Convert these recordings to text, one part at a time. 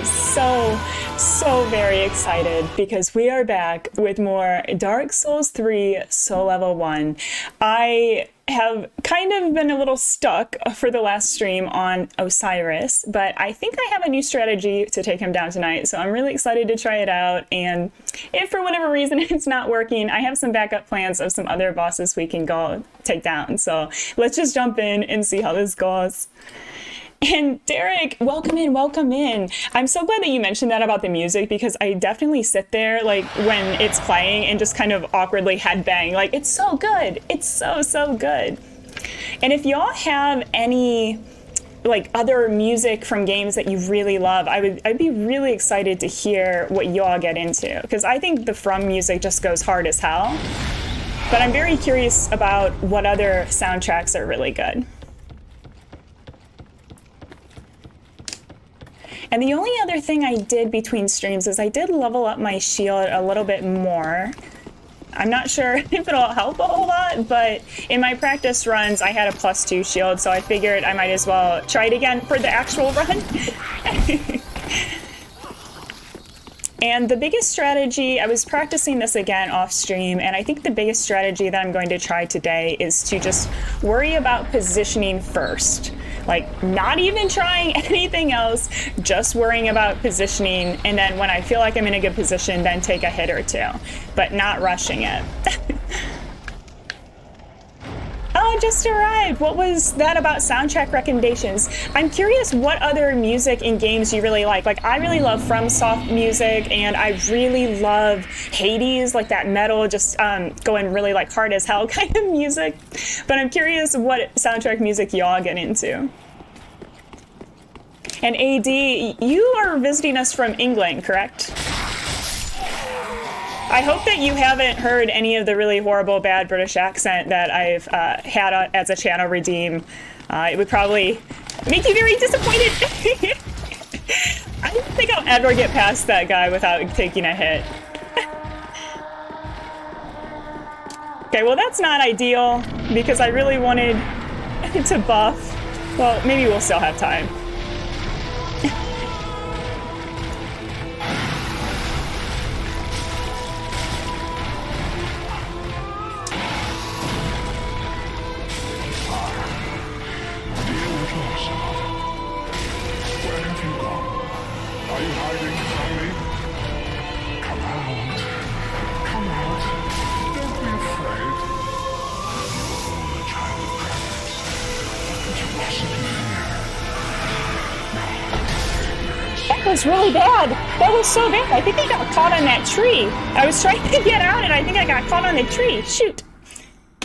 am so very excited because we are back with more Dark Souls 3 Soul Level 1. I have kind of been a little stuck for the last stream on Oceiros, but I think I have a new strategy to take him down tonight, so I'm really excited to try it out. And if for whatever reason it's not working, I have some backup plans of some other bosses we can go take down. So let's just jump in and see how this goes. And Derek, welcome in, welcome in. I'm so glad that you mentioned that about the music, because I definitely sit there like when it's playing and just kind of awkwardly headbang. Like, it's so good. It's so good. And if y'all have any like other music from games that you really love, I'd be really excited to hear what y'all get into, because I think the From music just goes hard as hell. But I'm very curious about what other soundtracks are really good. And the only other thing I did between streams is I did level up my shield a little bit more. I'm not sure if it'll help a whole lot, but in my practice runs, I had a +2 shield, so I figured I might as well try it again for the actual run. And the biggest strategy, I was practicing this again off stream, and I think the biggest strategy that I'm going to try today is to just worry about positioning first. Like, not even trying anything else, just worrying about positioning, and then when I feel like I'm in a good position, then take a hit or two, but not rushing it. Oh, just arrived. What was that about soundtrack recommendations? I'm curious what other music in games you really like. Like, I really love FromSoft music, and I really love Hades, like that metal, just going really like hard as hell kind of music. But I'm curious what soundtrack music y'all get into. And AD, you are visiting us from England, correct? I hope that you haven't heard any of the really horrible, bad British accent that I've had as a channel redeem. It would probably make you very disappointed. I don't think I'll ever get past that guy without taking a hit. Okay, well that's not ideal because I really wanted to buff. Well, maybe we'll still have time. That was really bad. That was so bad. I think I got caught on that tree. I was trying to get out and I think I got caught on the tree. Shoot.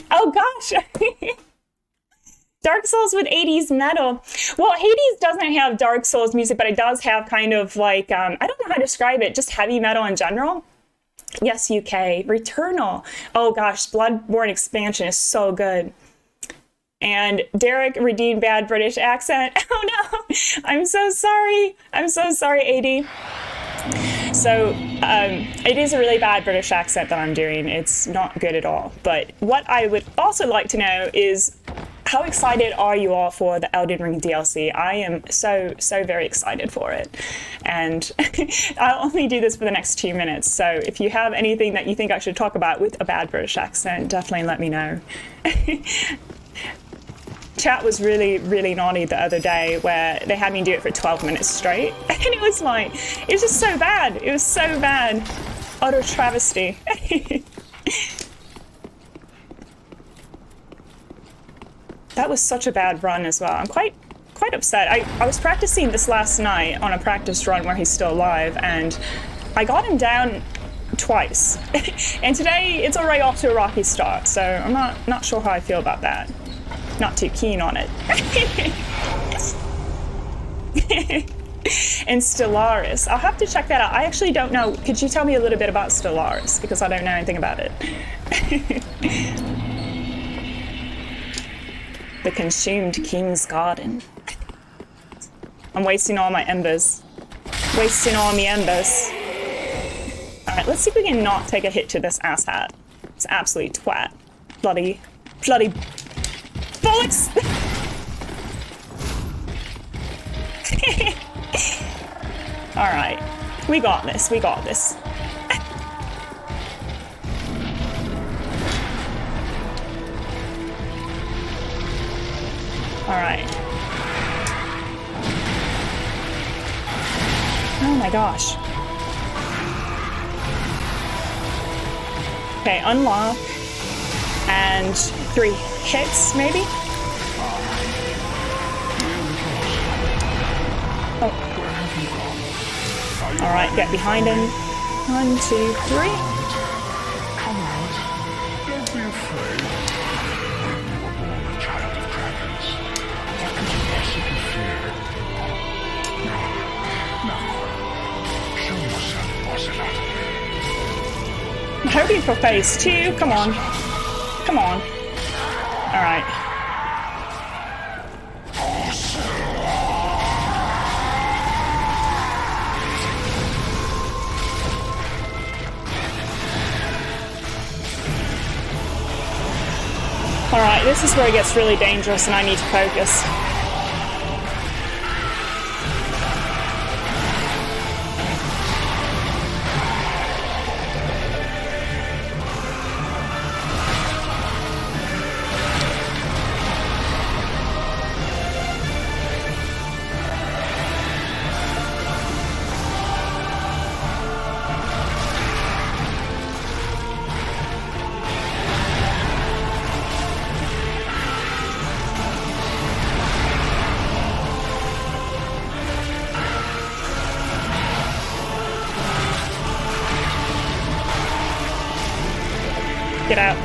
Oh gosh. Dark Souls with 80s metal. Well, Hades doesn't have Dark Souls music, but it does have kind of like, I don't know how to describe it, just heavy metal in general. Yes, UK. Returnal. Oh gosh, Bloodborne expansion is so good. And Derek redeemed bad British accent. Oh no, I'm so sorry. I'm so sorry, AD. So it is a really bad British accent that I'm doing. It's not good at all. But what I would also like to know is, how excited are you all for the Elden Ring DLC? I am so very excited for it. And I'll only do this for the next 2 minutes. So if you have anything that you think I should talk about with a bad British accent, definitely let me know. Chat was really naughty the other day where they had me do it for 12 minutes straight. And it was like, it was just so bad. It was so bad. Utter travesty. That was such a bad run as well. I'm quite upset. I was practicing this last night on a practice run where he's still alive, and I got him down twice. And today it's already off to a rocky start, so I'm not sure how I feel about that. Not too keen on it. And Stellaris. I'll have to check that out. I actually don't know. Could you tell me a little bit about Stellaris? Because I don't know anything about it. The Consumed King's Garden. I'm wasting all my embers. Wasting all my embers. Alright, let's see if we can not take a hit to this asshat. It's absolute twat. Bloody bullets! Alright. We got this. We got this. Alright. Oh my gosh. Okay, unlock. And 3 hits, maybe? Oh. Alright, get behind him. 1, 2, 3. Come out. Don't be afraid. You were born a child of dragons. What could you possibly fear? Now, show yourself, Ocelot. I'm hoping for phase 2. Come on. Come on. Alright. Alright, this is where it gets really dangerous and I need to focus. Get out.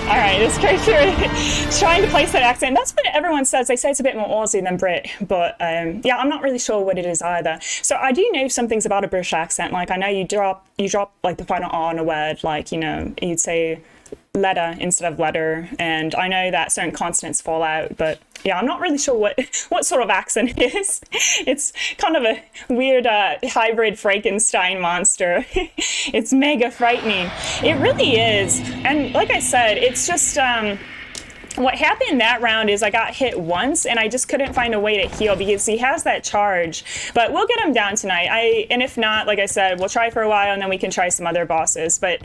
Alright, this character is trying to place that accent. That's what everyone says. They say it's a bit more Aussie than Brit, but yeah, I'm not really sure what it is either. So I do know some things about a British accent. Like, I know you drop like the final R on a word, like, you know, you'd say letter instead of letter, and I know that certain consonants fall out, but yeah, I'm not really sure what sort of accent it is. It's kind of a weird hybrid Frankenstein monster. It's mega frightening. It really is. And like I said, it's just what happened that round is I got hit once and I just couldn't find a way to heal because he has that charge. But we'll get him down tonight. And if not, like I said, we'll try for a while and then we can try some other bosses. But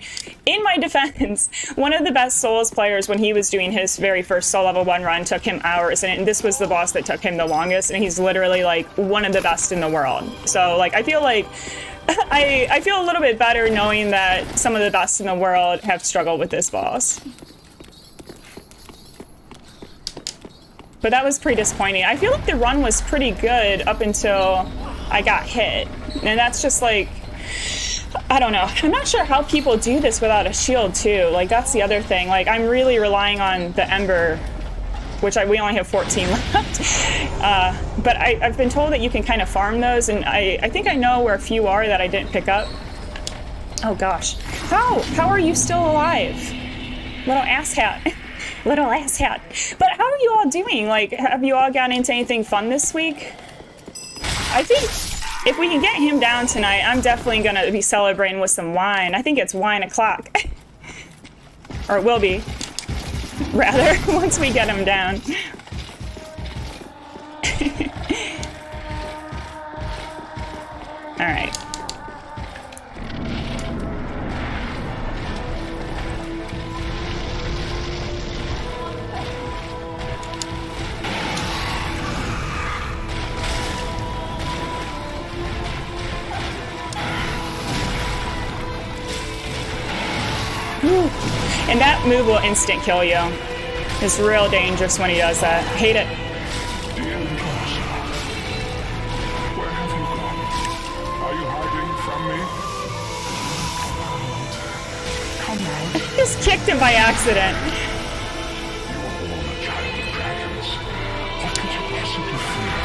in my defense, one of the best Souls players when he was doing his very first Soul Level 1 run took him hours, and this was the boss that took him the longest, and he's literally like one of the best in the world. So like I feel like I feel a little bit better knowing that some of the best in the world have struggled with this boss. But that was pretty disappointing. I feel like the run was pretty good up until I got hit. And that's just like, I don't know. I'm not sure how people do this without a shield too. Like, that's the other thing. Like, I'm really relying on the Ember, which we only have 14 left. But I've been told that you can kind of farm those, and I think I know where a few are that I didn't pick up. Oh gosh. How are you still alive? Little asshat. Little asshat. But how are you all doing? Like, have you all gotten into anything fun this week? I think if we can get him down tonight, I'm definitely gonna be celebrating with some wine. I think it's wine o'clock. Or it will be, rather, once we get him down. All right. And that move will instant kill you. It's real dangerous when he does that. Hate it. Where have you gone? Are you hiding from me? Come out. Just kicked him by accident. You were born a child of dragons. What could you possibly fear?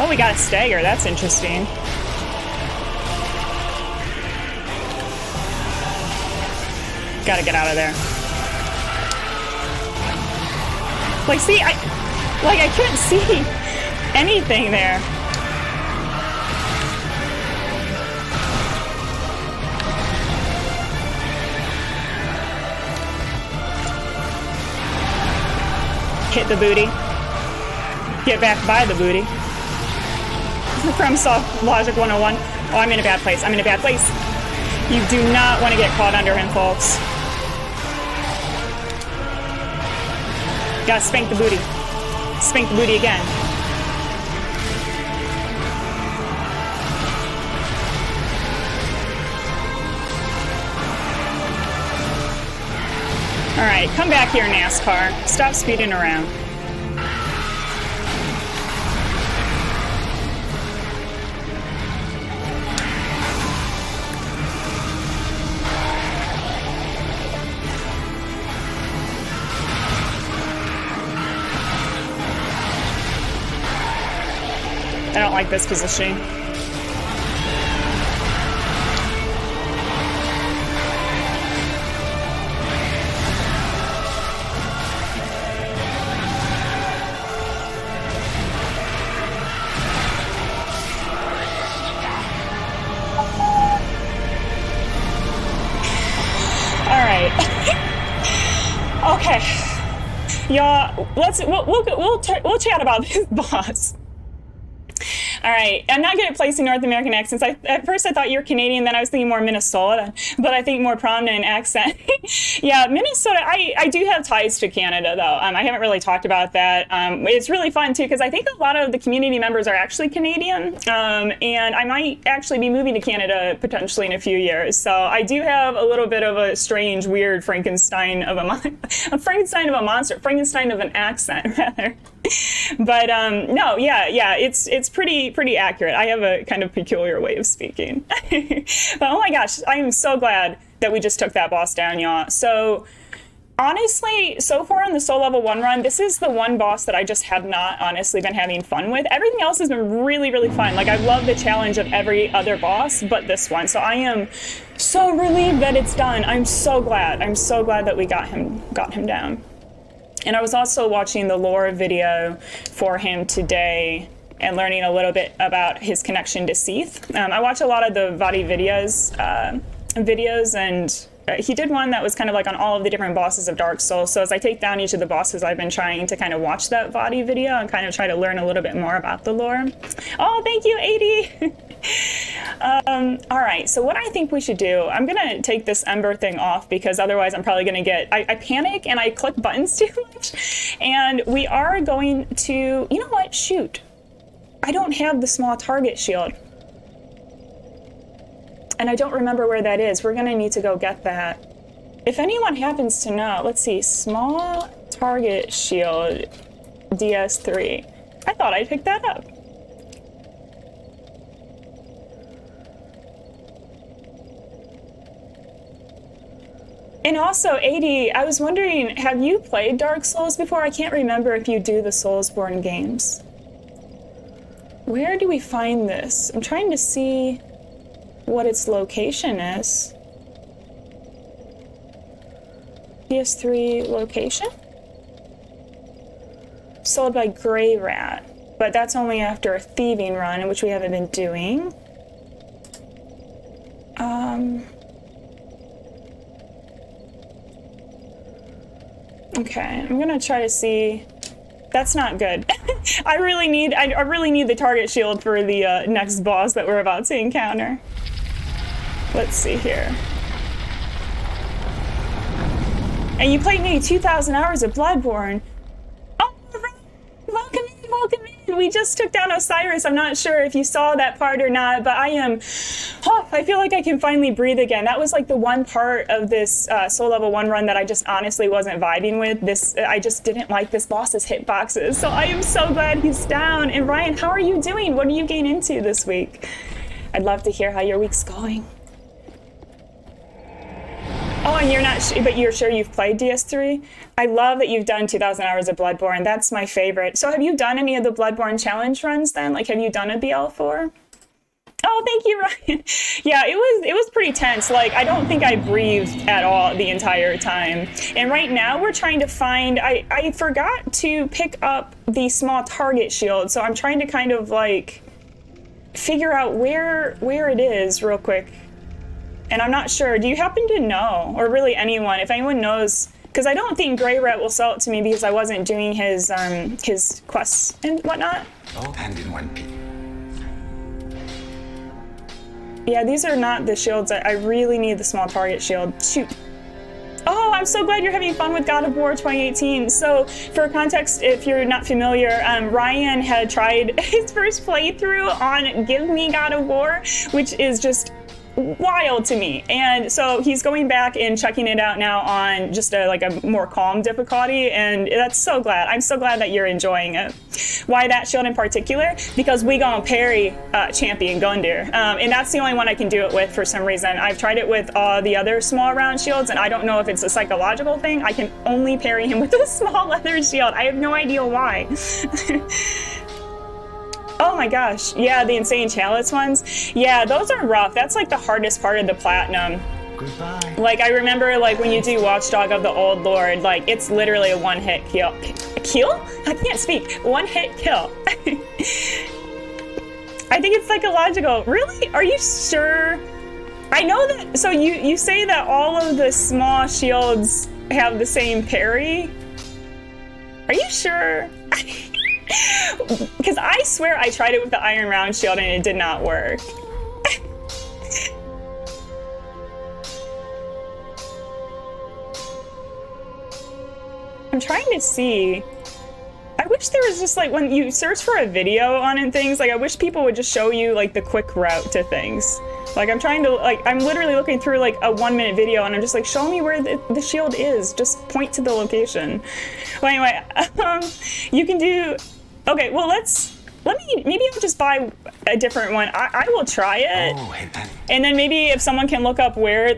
Oh, we got a stagger. That's interesting. Gotta get out of there. Like, see, I couldn't see anything there. Hit the booty. Get back by the booty. FromSoft Logic 101. Oh, I'm in a bad place. I'm in a bad place. You do not want to get caught under him, folks. Gotta spank the booty. Spank the booty again. Alright, come back here, NASCAR. Stop speeding around. I don't like this positioning. All right. Okay. Y'all, we'll chat about this boss. All right, I'm not good at placing North American accents. At first I thought you were Canadian, then I was thinking more Minnesota, but I think more prominent accent. Yeah, Minnesota, I do have ties to Canada, though. I haven't really talked about that. It's really fun, too, because I think a lot of the community members are actually Canadian, and I might actually be moving to Canada potentially in a few years. So I do have a little bit of a strange, weird Frankenstein of a monster, Frankenstein of an accent, rather. But no, yeah, it's pretty accurate. I have a kind of peculiar way of speaking. But oh my gosh, I am so glad that we just took that boss down, y'all. So honestly, so far on the Soul Level 1 run, this is the one boss that I just have not honestly been having fun with. Everything else has been really, really fun. Like, I love the challenge of every other boss, but this one. So I am so relieved that it's done. I'm so glad. I'm so glad that we got him down. And I was also watching the lore video for him today and learning a little bit about his connection to Seath. I watch a lot of the Vadi videos, and he did one that was kind of like on all of the different bosses of Dark Souls. So as I take down each of the bosses, I've been trying to kind of watch that Vadi video and kind of try to learn a little bit more about the lore. Oh, thank you, 80! All right, so what I think we should do, I'm gonna take this Ember thing off because otherwise I'm probably gonna get, I panic and I click buttons too much. And we are going to, you know what, shoot. I don't have the small target shield. And I don't remember where that is. We're gonna need to go get that. If anyone happens to know, let's see, small target shield, DS3. I thought I picked that up. And also, 80, I was wondering, have you played Dark Souls before? I can't remember if you do the Soulsborne games. Where do we find this? I'm trying to see what its location is. PS3 location? Sold by Grey Rat, but that's only after a thieving run, which we haven't been doing. Okay, I'm gonna try to see. That's not good. I really need the target shield for the next boss that we're about to encounter. Let's see here. And you played maybe 2,000 hours of Bloodborne. Oh, welcome in, welcome in. We just took down Oceiros. I'm not sure if you saw that part or not, but I feel like I can finally breathe again. That was like the one part of this Soul Level 1 run that I just honestly wasn't vibing with. I just didn't like this boss's hitboxes. So I am so glad he's down. And Ryan, how are you doing? What are you getting into this week? I'd love to hear how your week's going. Oh, and you're not, but you're sure you've played DS3? I love that you've done 2,000 hours of Bloodborne. That's my favorite. So have you done any of the Bloodborne challenge runs then? Like, have you done a BL4? Oh, thank you, Ryan. Yeah, it was pretty tense. Like, I don't think I breathed at all the entire time. And right now we're trying to find, I forgot to pick up the small target shield. So I'm trying to kind of like figure out where it is real quick. And I'm not sure. Do you happen to know, or really anyone, if anyone knows? Because I don't think Grey Rat will sell it to me because I wasn't doing his quests and whatnot. All hand in one piece. Yeah, these are not the shields. I really need the small target shield. Shoot. Oh, I'm so glad you're having fun with God of War 2018. So, for context, if you're not familiar, Ryan had tried his first playthrough on Give Me God of War, which is just wild to me. And so he's going back and checking it out now on just a more calm difficulty, and that's so glad. I'm so glad that you're enjoying it. Why that shield in particular? Because we gonna parry champion Gundyr, and that's the only one I can do it with for some reason. I've tried it with the other small round shields, and I don't know if it's a psychological thing. I can only parry him with a small leather shield. I have no idea why. Oh my gosh, yeah, the Insane Chalice ones. Yeah, those are rough. That's like the hardest part of the platinum. Goodbye. Like, I remember, like, when you do Watchdog of the Old Lord, like, it's literally a one-hit kill. Kill? I can't speak. One-hit kill. I think it's psychological. Really? Are you sure? I know that, so you say that all of the small shields have the same parry? Are you sure? Because I swear I tried it with the Iron Round Shield and it did not work. I'm trying to see. I wish there was just like, when you search for a video on it and things, like I wish people would just show you like the quick route to things. Like I'm trying to, like, I'm literally looking through like a 1-minute video and I'm just like, show me where the shield is. Just point to the location. Well, anyway, you can do, okay, well maybe I'll just buy a different one. I will try it. Oh, and then maybe if someone can look up where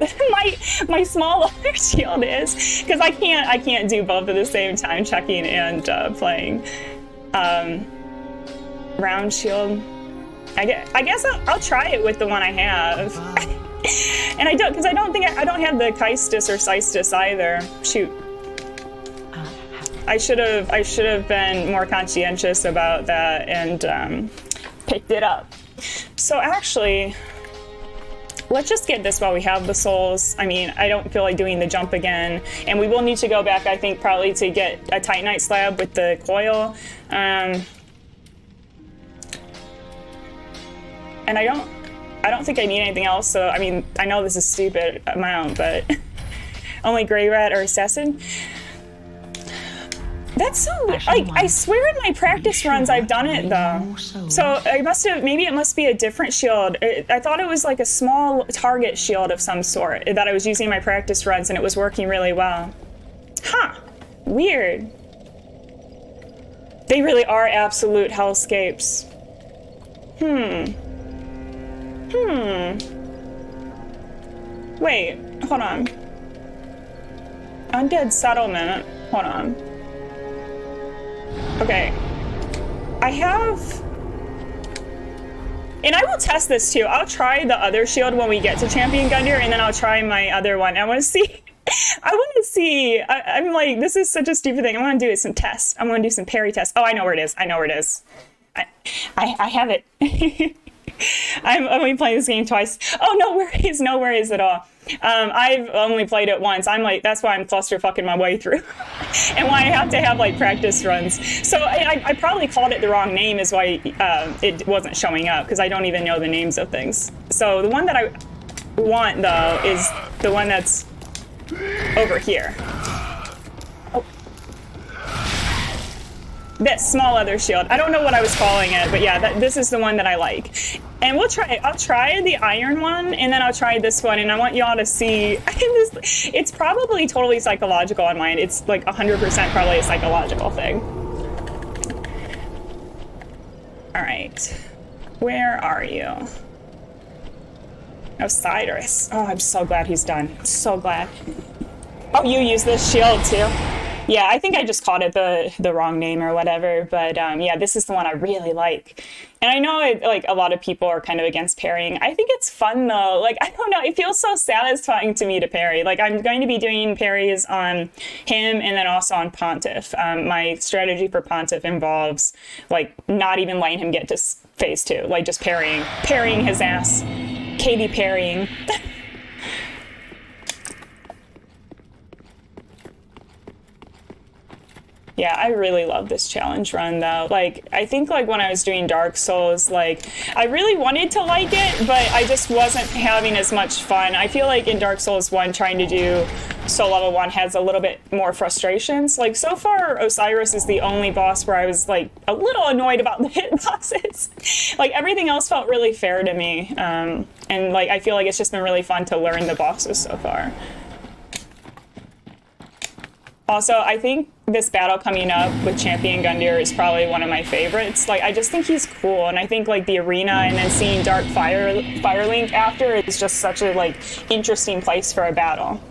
my small leather shield is, because I can't do both at the same time, checking and playing. Round shield. I guess I'll try it with the one I have. And I don't have the Keistis or Cistis either. Shoot. I should have been more conscientious about that and picked it up. So actually, let's just get this while we have the souls. I mean, I don't feel like doing the jump again, and we will need to go back, I think, probably to get a Titanite slab with the coil. And I don't think I need anything else. So I mean, I know this is a stupid amount, but only Grey Rat or Assassin. That's so, like, I swear in my practice runs I've done it though. So maybe it must be a different shield. I thought it was like a small target shield of some sort that I was using in my practice runs and it was working really well. Huh, weird. They really are absolute hellscapes. Wait, hold on. Undead settlement, hold on. Okay, I have, and I will test this too. I'll try the other shield when we get to Champion Gundyr, and then I'll try my other one. I want to see, I'm like, this is such a stupid thing. I want to do some tests. I'm going to do some parry tests. Oh, I know where it is. I have it. I'm only playing this game twice. Oh, no worries at all. I've only played it once. I'm like, that's why I'm clusterfucking my way through. And why I have to have like practice runs. So I probably called it the wrong name is why it wasn't showing up, because I don't even know the names of things. So the one that I want though is the one that's over here. Oh. This small leather shield. I don't know what I was calling it, but yeah, this is the one that I like. And I'll try the iron one, and then I'll try this one, and I want y'all to see. It's probably totally psychological on mine. It's like 100% probably a psychological thing. All right, where are you? Oceiros. Oh, I'm so glad he's done. So glad. Oh, you use this shield too? Yeah, I think I just called it the wrong name or whatever, but yeah, this is the one I really like. And I know like a lot of people are kind of against parrying. I think it's fun though. Like, I don't know, it feels so satisfying to me to parry. Like, I'm going to be doing parries on him and then also on Pontiff. My strategy for Pontiff involves like not even letting him get to phase 2, like just parrying his ass. Katy parrying. Yeah, I really love this challenge run though. Like, I think like when I was doing Dark Souls, like I really wanted to like it, but I just wasn't having as much fun. I feel like in Dark Souls 1, trying to do Soul Level 1 has a little bit more frustrations. Like, so far, Oceiros is the only boss where I was like a little annoyed about the hitboxes. Like, everything else felt really fair to me. And like, I feel like it's just been really fun to learn the bosses so far. Also, I think this battle coming up with Champion Gundyr is probably one of my favorites. Like, I just think he's cool, and I think like the arena and then seeing Dark Firelink after is just such a like interesting place for a battle.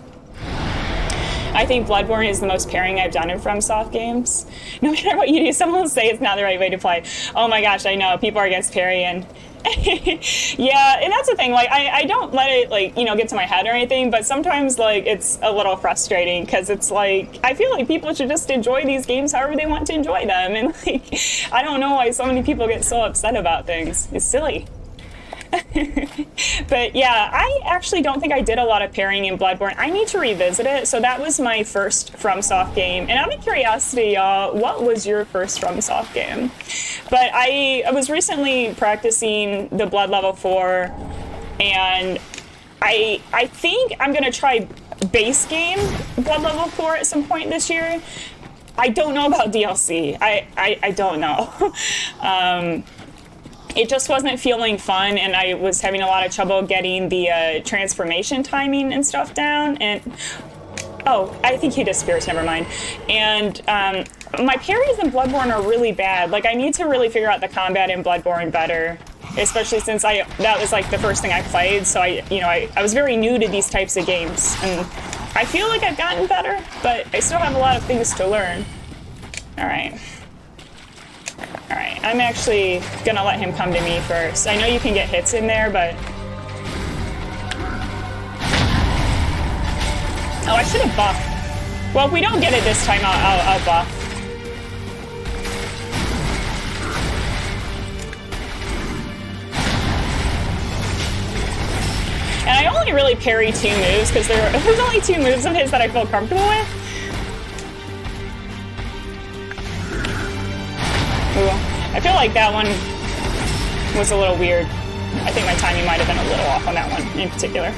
I think Bloodborne is the most parrying I've done in FromSoft games. No matter what you do, someone will say it's not the right way to play. Oh my gosh, I know, people are against parrying. Yeah, and that's the thing, like, I don't let it, like, you know, get to my head or anything, but sometimes, like, it's a little frustrating, because it's like, I feel like people should just enjoy these games however they want to enjoy them, and, like, I don't know why so many people get so upset about things. It's silly. But yeah, I actually don't think I did a lot of parrying in Bloodborne. I need to revisit it. So that was my first FromSoft game. And out of curiosity, y'all, what was your first FromSoft game? But I was recently practicing the Blood Level 4, and I think I'm going to try base game Blood Level 4 at some point this year. I don't know about DLC. I don't know. It just wasn't feeling fun, and I was having a lot of trouble getting the transformation timing and stuff down. And oh, I think he disappears, never mind. And my parries in Bloodborne are really bad. Like, I need to really figure out the combat in Bloodborne better, especially since that was like the first thing I played. So I was very new to these types of games, and I feel like I've gotten better, but I still have a lot of things to learn. All right, I'm actually gonna let him come to me first. I know you can get hits in there, but... Oh, I should have buffed. Well, if we don't get it this time, I'll buff. And I only really parry 2 moves, because there's only 2 moves of his that I feel comfortable with. Ooh. I feel like that one was a little weird. I think my timing might have been a little off on that one in particular.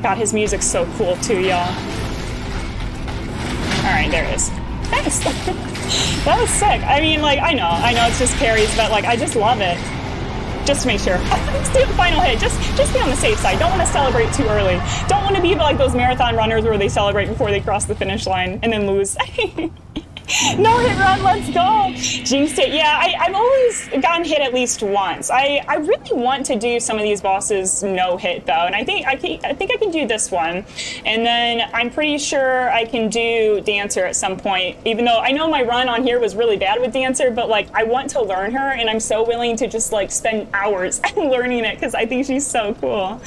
God, his music's so cool too, y'all. Alright, there it is. Thanks! That was sick. I mean, like, I know it's just parries, but, like, I just love it. Just to make sure. Let's do the final hit. Just be on the safe side. Don't want to celebrate too early. Don't want to be like those marathon runners where they celebrate before they cross the finish line and then lose. No hit run, let's go. Jinxed it. Yeah, I've always gotten hit at least once. I really want to do some of these bosses no hit though, and I think I can do this one. And then I'm pretty sure I can do Dancer at some point, even though I know my run on here was really bad with Dancer, but like I want to learn her and I'm so willing to just like spend hours learning it because I think she's so cool.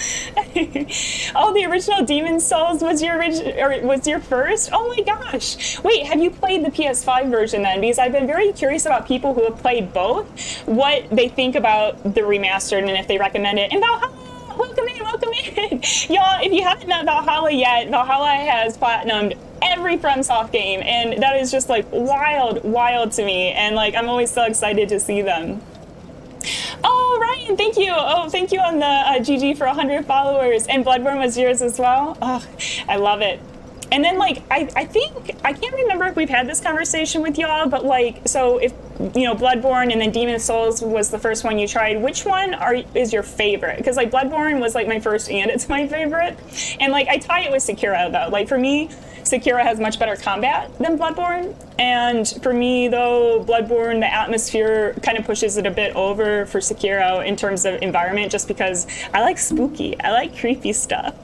Oh, the original Demon Souls was your first? Oh my gosh. Wait, have you played the PS5 version then? Because I've been very curious about people who have played both, what they think about the remastered and if they recommend it. And Valhalla, welcome in, welcome in. Y'all, if you haven't met Valhalla yet, Valhalla has platinumed every FromSoft game, and that is just like wild to me, and like I'm always so excited to see them. Oh, Ryan, thank you. Oh, thank you on the GG for 100 followers. And Bloodborne was yours as well. Oh, I love it. And then, like, I think, I can't remember if we've had this conversation with y'all, but, like, so if, you know, Bloodborne and then Demon Souls was the first one you tried, which one is your favorite? Because, like, Bloodborne was, like, my first and it's my favorite. And, like, I tie it with Sekiro, though. Like, for me, Sekiro has much better combat than Bloodborne. And for me, though, Bloodborne, the atmosphere kind of pushes it a bit over for Sekiro in terms of environment, just because I like spooky, I like creepy stuff.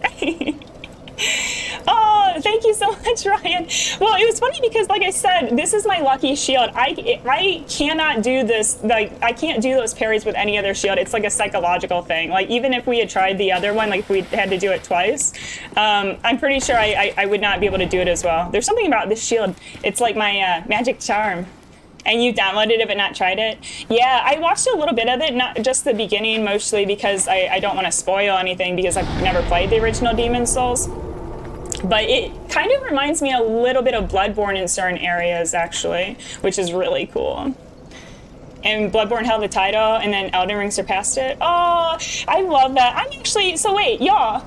Oh, thank you so much, Ryan. Well, it was funny because, like I said, this is my lucky shield. I cannot do this, like, I can't do those parries with any other shield. It's like a psychological thing. Like, even if we had tried the other one, like if we had to do it twice, I'm pretty sure I would not be able to do it as well. There's something about this shield. It's like my magic charm. And you downloaded it but not tried it? Yeah, I watched a little bit of it, not just the beginning, mostly because I don't want to spoil anything because I've never played the original Demon Souls. But it kind of reminds me a little bit of Bloodborne in certain areas, actually, which is really cool. And Bloodborne held the title, and then Elden Ring surpassed it. Oh, I love that. I'm actually, so wait, y'all,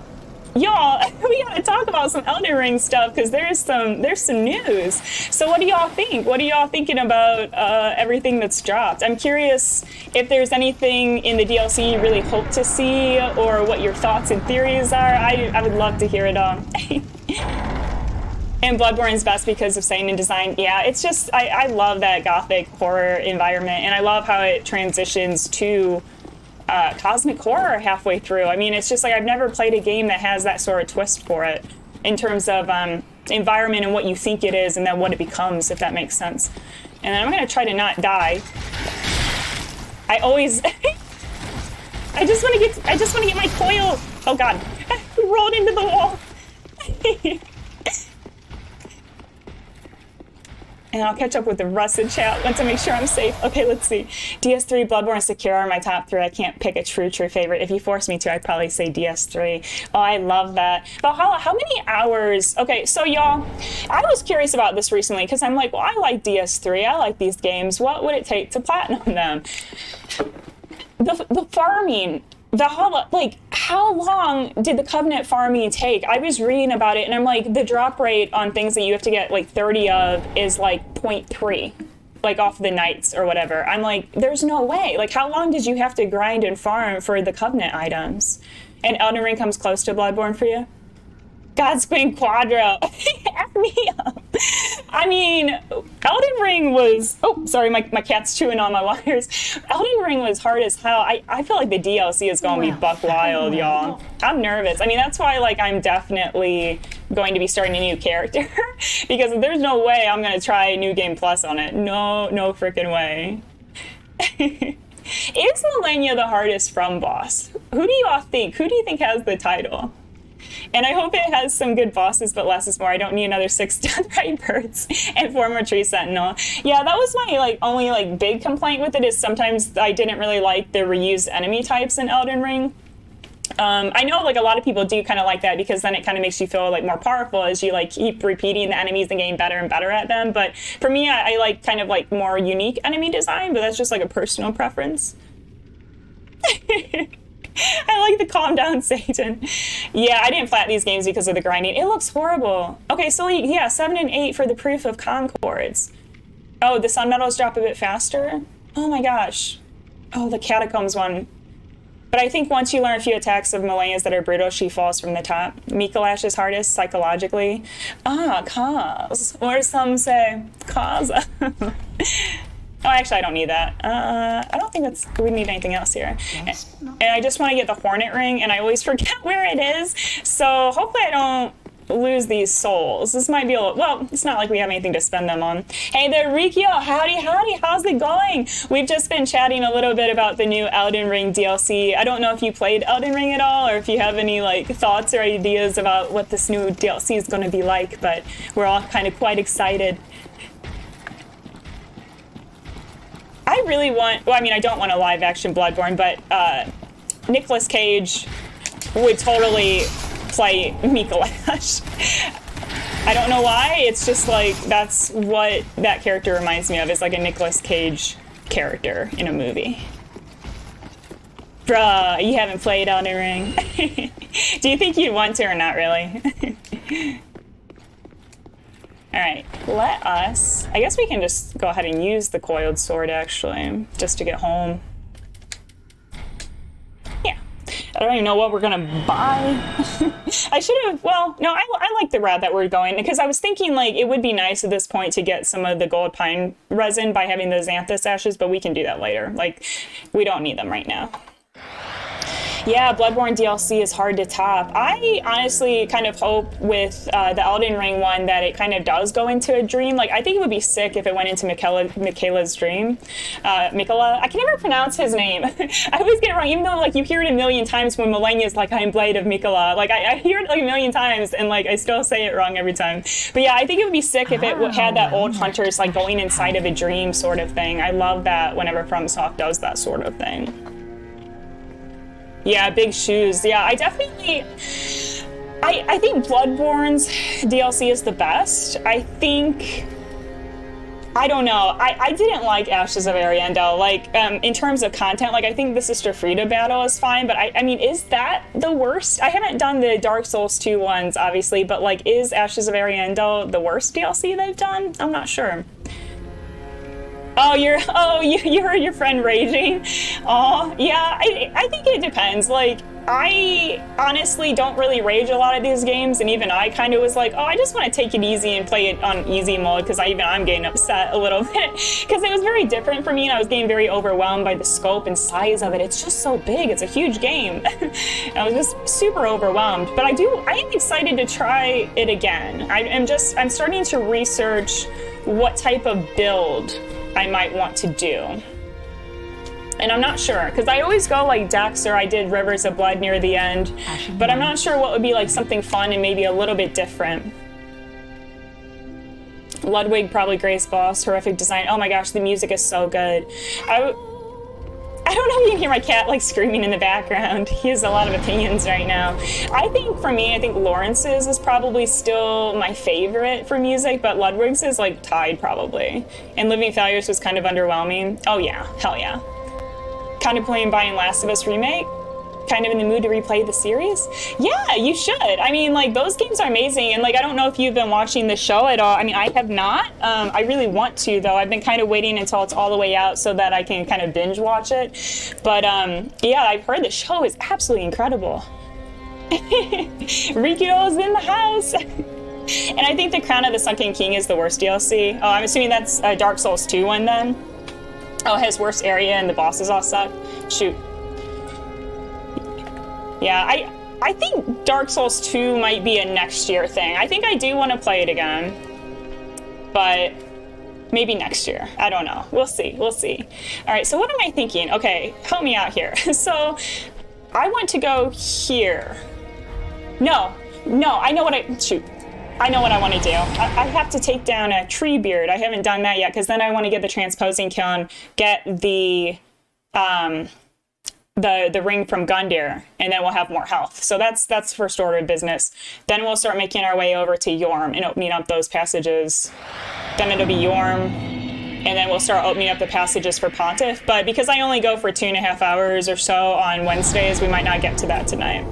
we gotta talk about some Elden Ring stuff because there's some news. So what do y'all think? What are y'all thinking about everything that's dropped? I'm curious if there's anything in the DLC you really hope to see, or what your thoughts and theories are. I would love to hear it all. And Bloodborne's best because of setting and design. Yeah, it's just I love that gothic horror environment, and I love how it transitions to cosmic horror halfway through. I mean, it's just like I've never played a game that has that sort of twist for it in terms of environment and what you think it is and then what it becomes, if that makes sense. And then I'm gonna try to not die. I always I just want to get my coil. Oh god. Rolled into the wall. And I'll catch up with the rest of the chat once I make sure I'm safe. Okay, let's see. DS3, Bloodborne, and Sekiro are my top three. I can't pick a true favorite. If you force me to, I'd probably say DS3. Oh, I love that. Valhalla, how many hours? Okay, so y'all, I was curious about this recently because I'm like, well, I like DS3. I like these games. What would it take to platinum them? The farming. Valhalla, like, how long did the Covenant farming take? I was reading about it, and I'm like, the drop rate on things that you have to get, like, 30 of is, like, 0.3, like, off the knights or whatever. I'm like, there's no way. Like, how long did you have to grind and farm for the Covenant items? And Elden Ring comes close to Bloodborne for you? Godsqueen Quadro. F me up. I mean, Elden Ring was... Oh, sorry, my cat's chewing on my wires. Elden Ring was hard as hell. I feel like the DLC is going to be buck wild, y'all. I'm nervous. I mean, that's why, like, I'm definitely going to be starting a new character. Because there's no way I'm going to try New Game Plus on it. No freaking way. Is Millennia the hardest from boss? Who do you all think? Who do you think has the title? And I hope it has some good bosses, but less is more. I don't need another 6 Deathbright Birds and 4 more Tree Sentinel. Yeah, that was my only big complaint with it, is sometimes I didn't really like the reused enemy types in Elden Ring. I know a lot of people do kind of like that because then it kind of makes you feel more powerful as you keep repeating the enemies and getting better and better at them. But for me, I like kind of more unique enemy design, but that's just a personal preference. I like the calm down Satan. Yeah, I didn't flat these games because of the grinding. It looks horrible. Okay, so yeah, 7 and 8 for the proof of Concords. Oh, the sun metals drop a bit faster? Oh my gosh. Oh, the catacombs one. But I think once you learn a few attacks of Malenia's that are brutal, she falls from the top. Mikolash is hardest psychologically. Ah, cause. Or some say, cause. Oh, actually, I don't need that. I don't think we need anything else here. And I just want to get the Hornet Ring, and I always forget where it is. So hopefully I don't lose these souls. This might be a little, well, it's not like we have anything to spend them on. Hey there, Rikyo, howdy, how's it going? We've just been chatting a little bit about the new Elden Ring DLC. I don't know if you played Elden Ring at all, or if you have any like thoughts or ideas about what this new DLC is going to be like, but we're all kind of quite excited. I really want, well, I mean, I don't want a live action Bloodborne, but Nicolas Cage would totally play Mikolash. I don't know why, it's just like, that's what that character reminds me of, is like a Nicolas Cage character in a movie. Bruh, you haven't played Elden Ring. Do you think you'd want to or not really? Alright, let us, I guess we can just go ahead and use the coiled sword actually, just to get home. Yeah, I don't even know what we're gonna buy. I should have, well, no, I like the route that we're going, because I was thinking like it would be nice at this point to get some of the gold pine resin by having the Xanthus ashes, but we can do that later. Like, we don't need them right now. Yeah, Bloodborne DLC is hard to top. I honestly kind of hope with the Elden Ring one that it kind of does go into a dream. Like, I think it would be sick if it went into Michaela's dream. Mikola, I can never pronounce his name. I always get it wrong, even though like you hear it a million times when Malenia's like, I'm Blade of Mikola. Like, I hear it like a million times and like I still say it wrong every time. But yeah, I think it would be sick if it had that old hunters like going inside of a dream sort of thing. I love that whenever FromSoft does that sort of thing. Yeah, big shoes. Yeah, I definitely... I think Bloodborne's DLC is the best. I think... I don't know. I didn't like Ashes of Ariandel. Like, in terms of content, like, I think the Sister Frida battle is fine, but I mean, is that the worst? I haven't done the Dark Souls 2 ones, obviously, but, like, is Ashes of Ariandel the worst DLC they've done? I'm not sure. Oh, you heard your friend raging? Oh, yeah, I think it depends. Like, I honestly don't really rage a lot of these games, and even I kind of was like, oh, I just want to take it easy and play it on easy mode, because I'm getting upset a little bit, because it was very different for me, and I was getting very overwhelmed by the scope and size of it. It's just so big. It's a huge game. I was just super overwhelmed, but I am excited to try it again. I'm starting to research what type of build I might want to do. And I'm not sure, because I always go like Dex, or I did Rivers of Blood near the end, but I'm not sure what would be like something fun and maybe a little bit different. Ludwig, probably Grace Boss, horrific design. Oh my gosh, the music is so good. I don't know if you can hear my cat like screaming in the background. He has a lot of opinions right now. I think for me, I think Lawrence's is probably still my favorite for music, but Ludwig's is like tied probably. And Living Failures was kind of underwhelming. Oh yeah, hell yeah. Contemplating buying Last of Us Remake. Kind of in the mood to replay the series? Yeah, you should. I mean, like, those games are amazing, and like, I don't know if you've been watching the show at all. I mean, I have not. I really want to, though. I've been kind of waiting until it's all the way out so that I can kind of binge watch it. But yeah, I've heard the show is absolutely incredible. Rikyo's in the house. And I think the Crown of the Sunken King is the worst DLC. Oh, I'm assuming that's a Dark Souls 2 one then. Oh, it has worst area and the bosses all suck. Shoot. Yeah, I think Dark Souls 2 might be a next year thing. I think I do want to play it again, but maybe next year. I don't know. We'll see. We'll see. All right, so what am I thinking? Okay, help me out here. So I want to go here. No, I know what I know what I want to do. I have to take down a Treebeard. I haven't done that yet, because then I want to get the transposing kiln, get the ring from Gundyr, and then we'll have more health. So that's first order of business. Then we'll start making our way over to Yhorm and opening up those passages. Then it'll be Yhorm, and then we'll start opening up the passages for Pontiff. But because I only go for 2.5 hours or so on Wednesdays, we might not get to that tonight.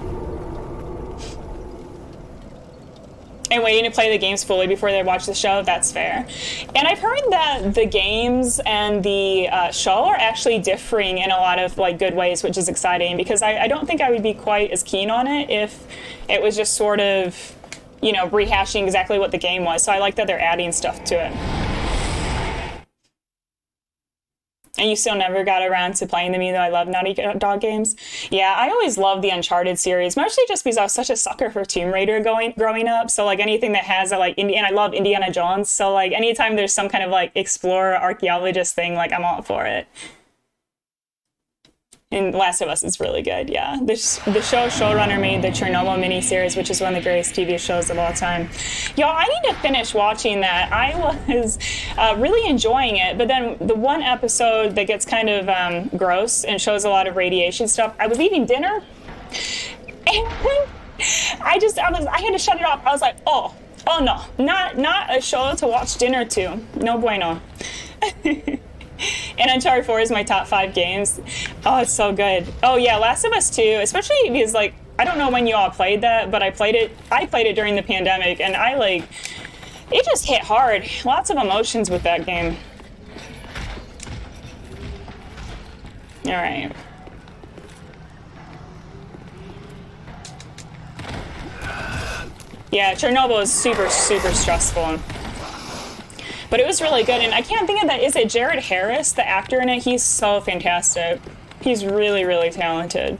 and waiting to play the games fully before they watch the show, that's fair. And I've heard that the games and the show are actually differing in a lot of like good ways, which is exciting, because I don't think I would be quite as keen on it if it was just sort of, you know, rehashing exactly what the game was. So I like that they're adding stuff to it. And you still never got around to playing them, even though I love Naughty Dog games. Yeah, I always loved the Uncharted series, mostly just because I was such a sucker for Tomb Raider growing up. So like anything that has a, like, and I love Indiana Jones. So like anytime there's some kind of like explorer archaeologist thing, like I'm all for it. And Last of Us is really good, yeah. The showrunner made the Chernobyl miniseries, which is one of the greatest TV shows of all time. Y'all, I need to finish watching that. I was really enjoying it, but then the one episode that gets kind of gross and shows a lot of radiation stuff, I was eating dinner, and I had to shut it off. I was like, oh no, not a show to watch dinner to. No bueno. And Uncharted 4 is my top 5 games. Oh, it's so good. Oh yeah, Last of Us 2, especially because like, I don't know when you all played that, but I played it during the pandemic, and it just hit hard. Lots of emotions with that game. All right. Yeah, Chernobyl is super, super stressful. But it was really good, and I can't think of that. Is it Jared Harris, the actor in it? He's so fantastic. He's really, really talented.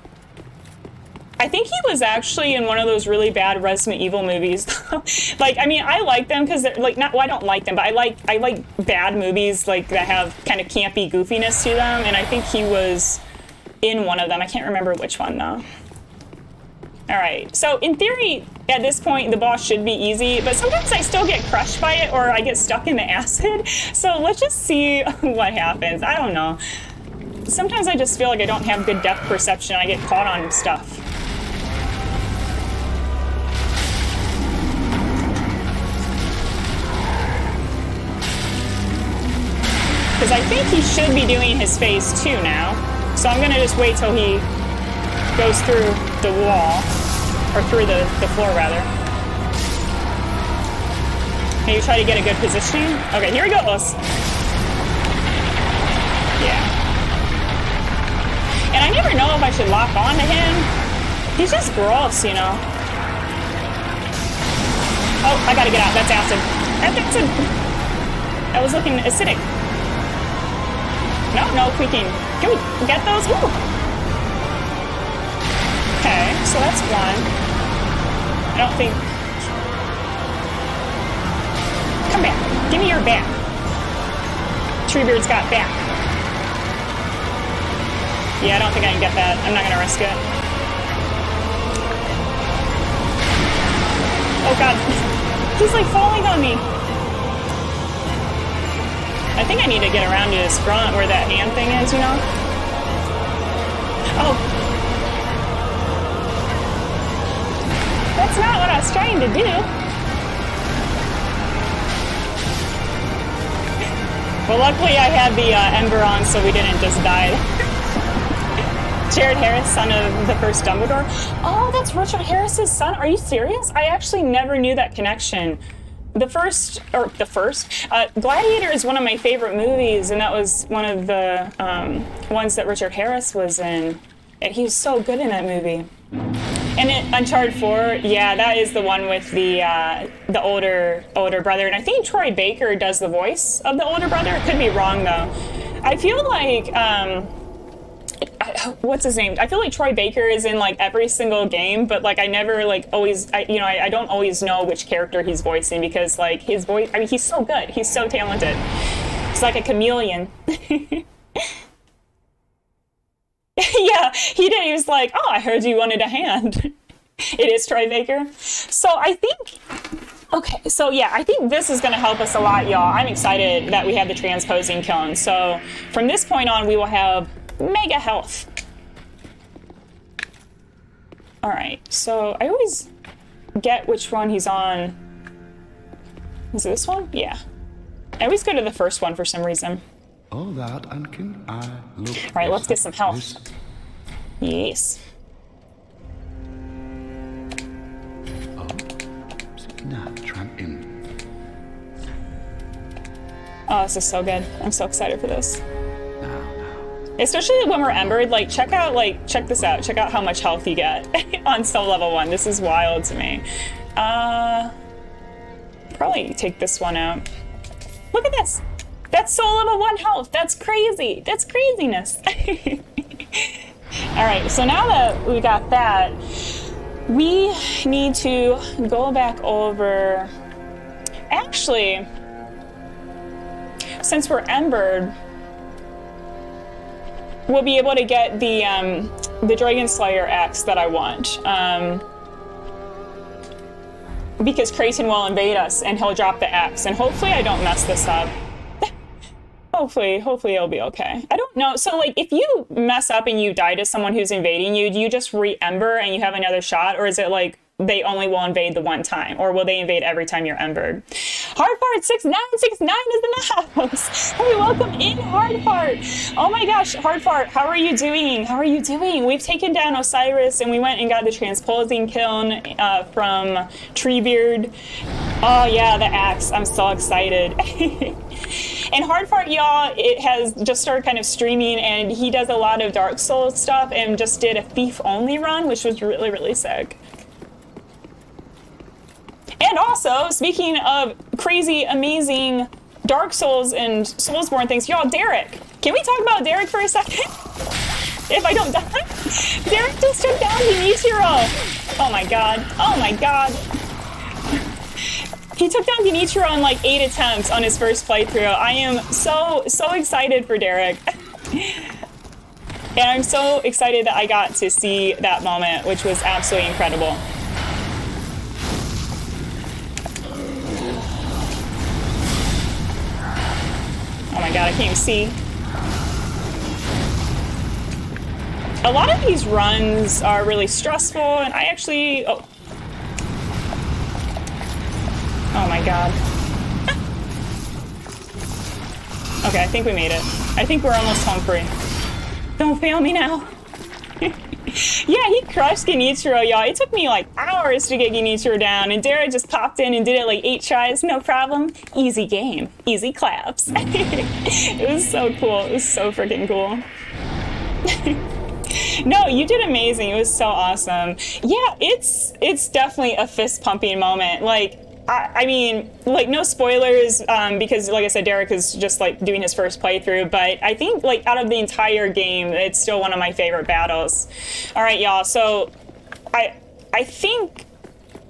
I think he was actually in one of those really bad Resident Evil movies. Like, I mean, I like them because they're like, I don't like them, but I like bad movies like that have kind of campy goofiness to them, and I think he was in one of them. I can't remember which one though. All right, so in theory, at this point, the boss should be easy, but sometimes I still get crushed by it or I get stuck in the acid. So let's just see what happens. I don't know. Sometimes I just feel like I don't have good depth perception. I get caught on stuff. Because I think he should be doing his phase 2 now. So I'm gonna just wait till he goes through the wall. Or through the floor, rather. Maybe try to get a good positioning. Okay, here he goes. Yeah. And I never know if I should lock on to him. He's just gross, you know. Oh, I gotta get out. That's acid. That's acid. I was looking acidic. No tweaking. Can we get those? Ooh. Okay, so that's one. I don't think... Come back. Give me your back. Treebeard's got back. Yeah, I don't think I can get that. I'm not going to risk it. Oh, God. He's, like, falling on me. I think I need to get around to his front where that hand thing is, you know? Oh. That's not what I was trying to do. Well, luckily I had the Ember on, so we didn't just die. Jared Harris, son of the first Dumbledore. Oh, that's Richard Harris's son? Are you serious? I actually never knew that connection. Gladiator is one of my favorite movies, and that was one of the ones that Richard Harris was in. And he was so good in that movie. And in Uncharted 4, yeah, that is the one with the older brother. And I think Troy Baker does the voice of the older brother. It could be wrong, though. I feel like, what's his name? I feel like Troy Baker is in, like, every single game, but, like, I never, like, always, I don't always know which character he's voicing because, like, his voice, I mean, he's so good. He's so talented. He's like a chameleon. Yeah, he did. He was like, oh, I heard you wanted a hand. It is Troy Baker. So I think, okay, so yeah, I think this is going to help us a lot, y'all. I'm excited that we have the transposing kiln. So from this point on, we will have mega health. All right, so I always get which one he's on. Is it this one? Yeah. I always go to the first one for some reason. All that and can I look. All right, let's get some health. Yes. Natural. Oh, this is so good. I'm so excited for this. Especially when we're embered, like check this out. Check out how much health you get on soul level 1. This is wild to me. Probably take this one out. Look at this. That's soul level 1 health. That's crazy. That's craziness. All right, so now that we got that, we need to go back over. Actually, since we're embered, we'll be able to get the Dragon Slayer axe that I want. Because Creighton will invade us and he'll drop the axe, and hopefully I don't mess this up. hopefully it'll be okay. I don't know. So like if you mess up and you die to someone who's invading you, do you just re-ember and you have another shot, or is it like they only will invade the one time, or will they invade every time you're embered? Hardfart6969 is in the house. Hey, welcome in, Hardfart. Oh my gosh, Hardfart, how are you doing? How are you doing? We've taken down Oceiros and we went and got the transposing kiln from Treebeard. Oh yeah, the axe. I'm so excited. And Hardfart, y'all, it has just started kind of streaming, and he does a lot of Dark Souls stuff and just did a thief only run, which was really, really sick. And also, speaking of crazy, amazing Dark Souls and Soulsborne things, y'all, Derek. Can we talk about Derek for a second? If I don't die? Derek just took down Genichiro. Oh my god. Oh my god. He took down Genichiro in like 8 attempts on his first playthrough. I am so excited for Derek. And I'm so excited that I got to see that moment, which was absolutely incredible. Oh my god, I can't even see. A lot of these runs are really stressful, and I actually... Oh my god. Okay, I think we made it. I think we're almost home free. Don't fail me now. Yeah, he crushed Genichiro, y'all. It took me like hours to get Genichiro down, and Dara just popped in and did it like 8 tries, no problem. Easy game, easy claps. It was so cool. It was so freaking cool. No, you did amazing. It was so awesome. Yeah, it's definitely a fist pumping moment. Like, I mean, like, no spoilers, because, like I said, Derek is just, like, doing his first playthrough, but I think, like, out of the entire game, it's still one of my favorite battles. All right, y'all, so I think,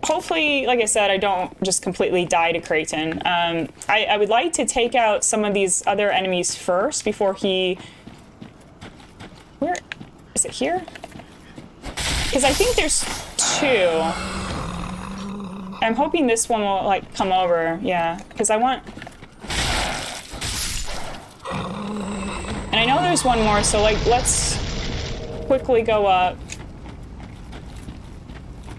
hopefully, like I said, I don't just completely die to Creighton. I would like to take out some of these other enemies first before he... Where? Is it here? Because I think there's 2. I'm hoping this one will, like, come over, yeah, because I want... And I know there's one more, so, like, let's quickly go up.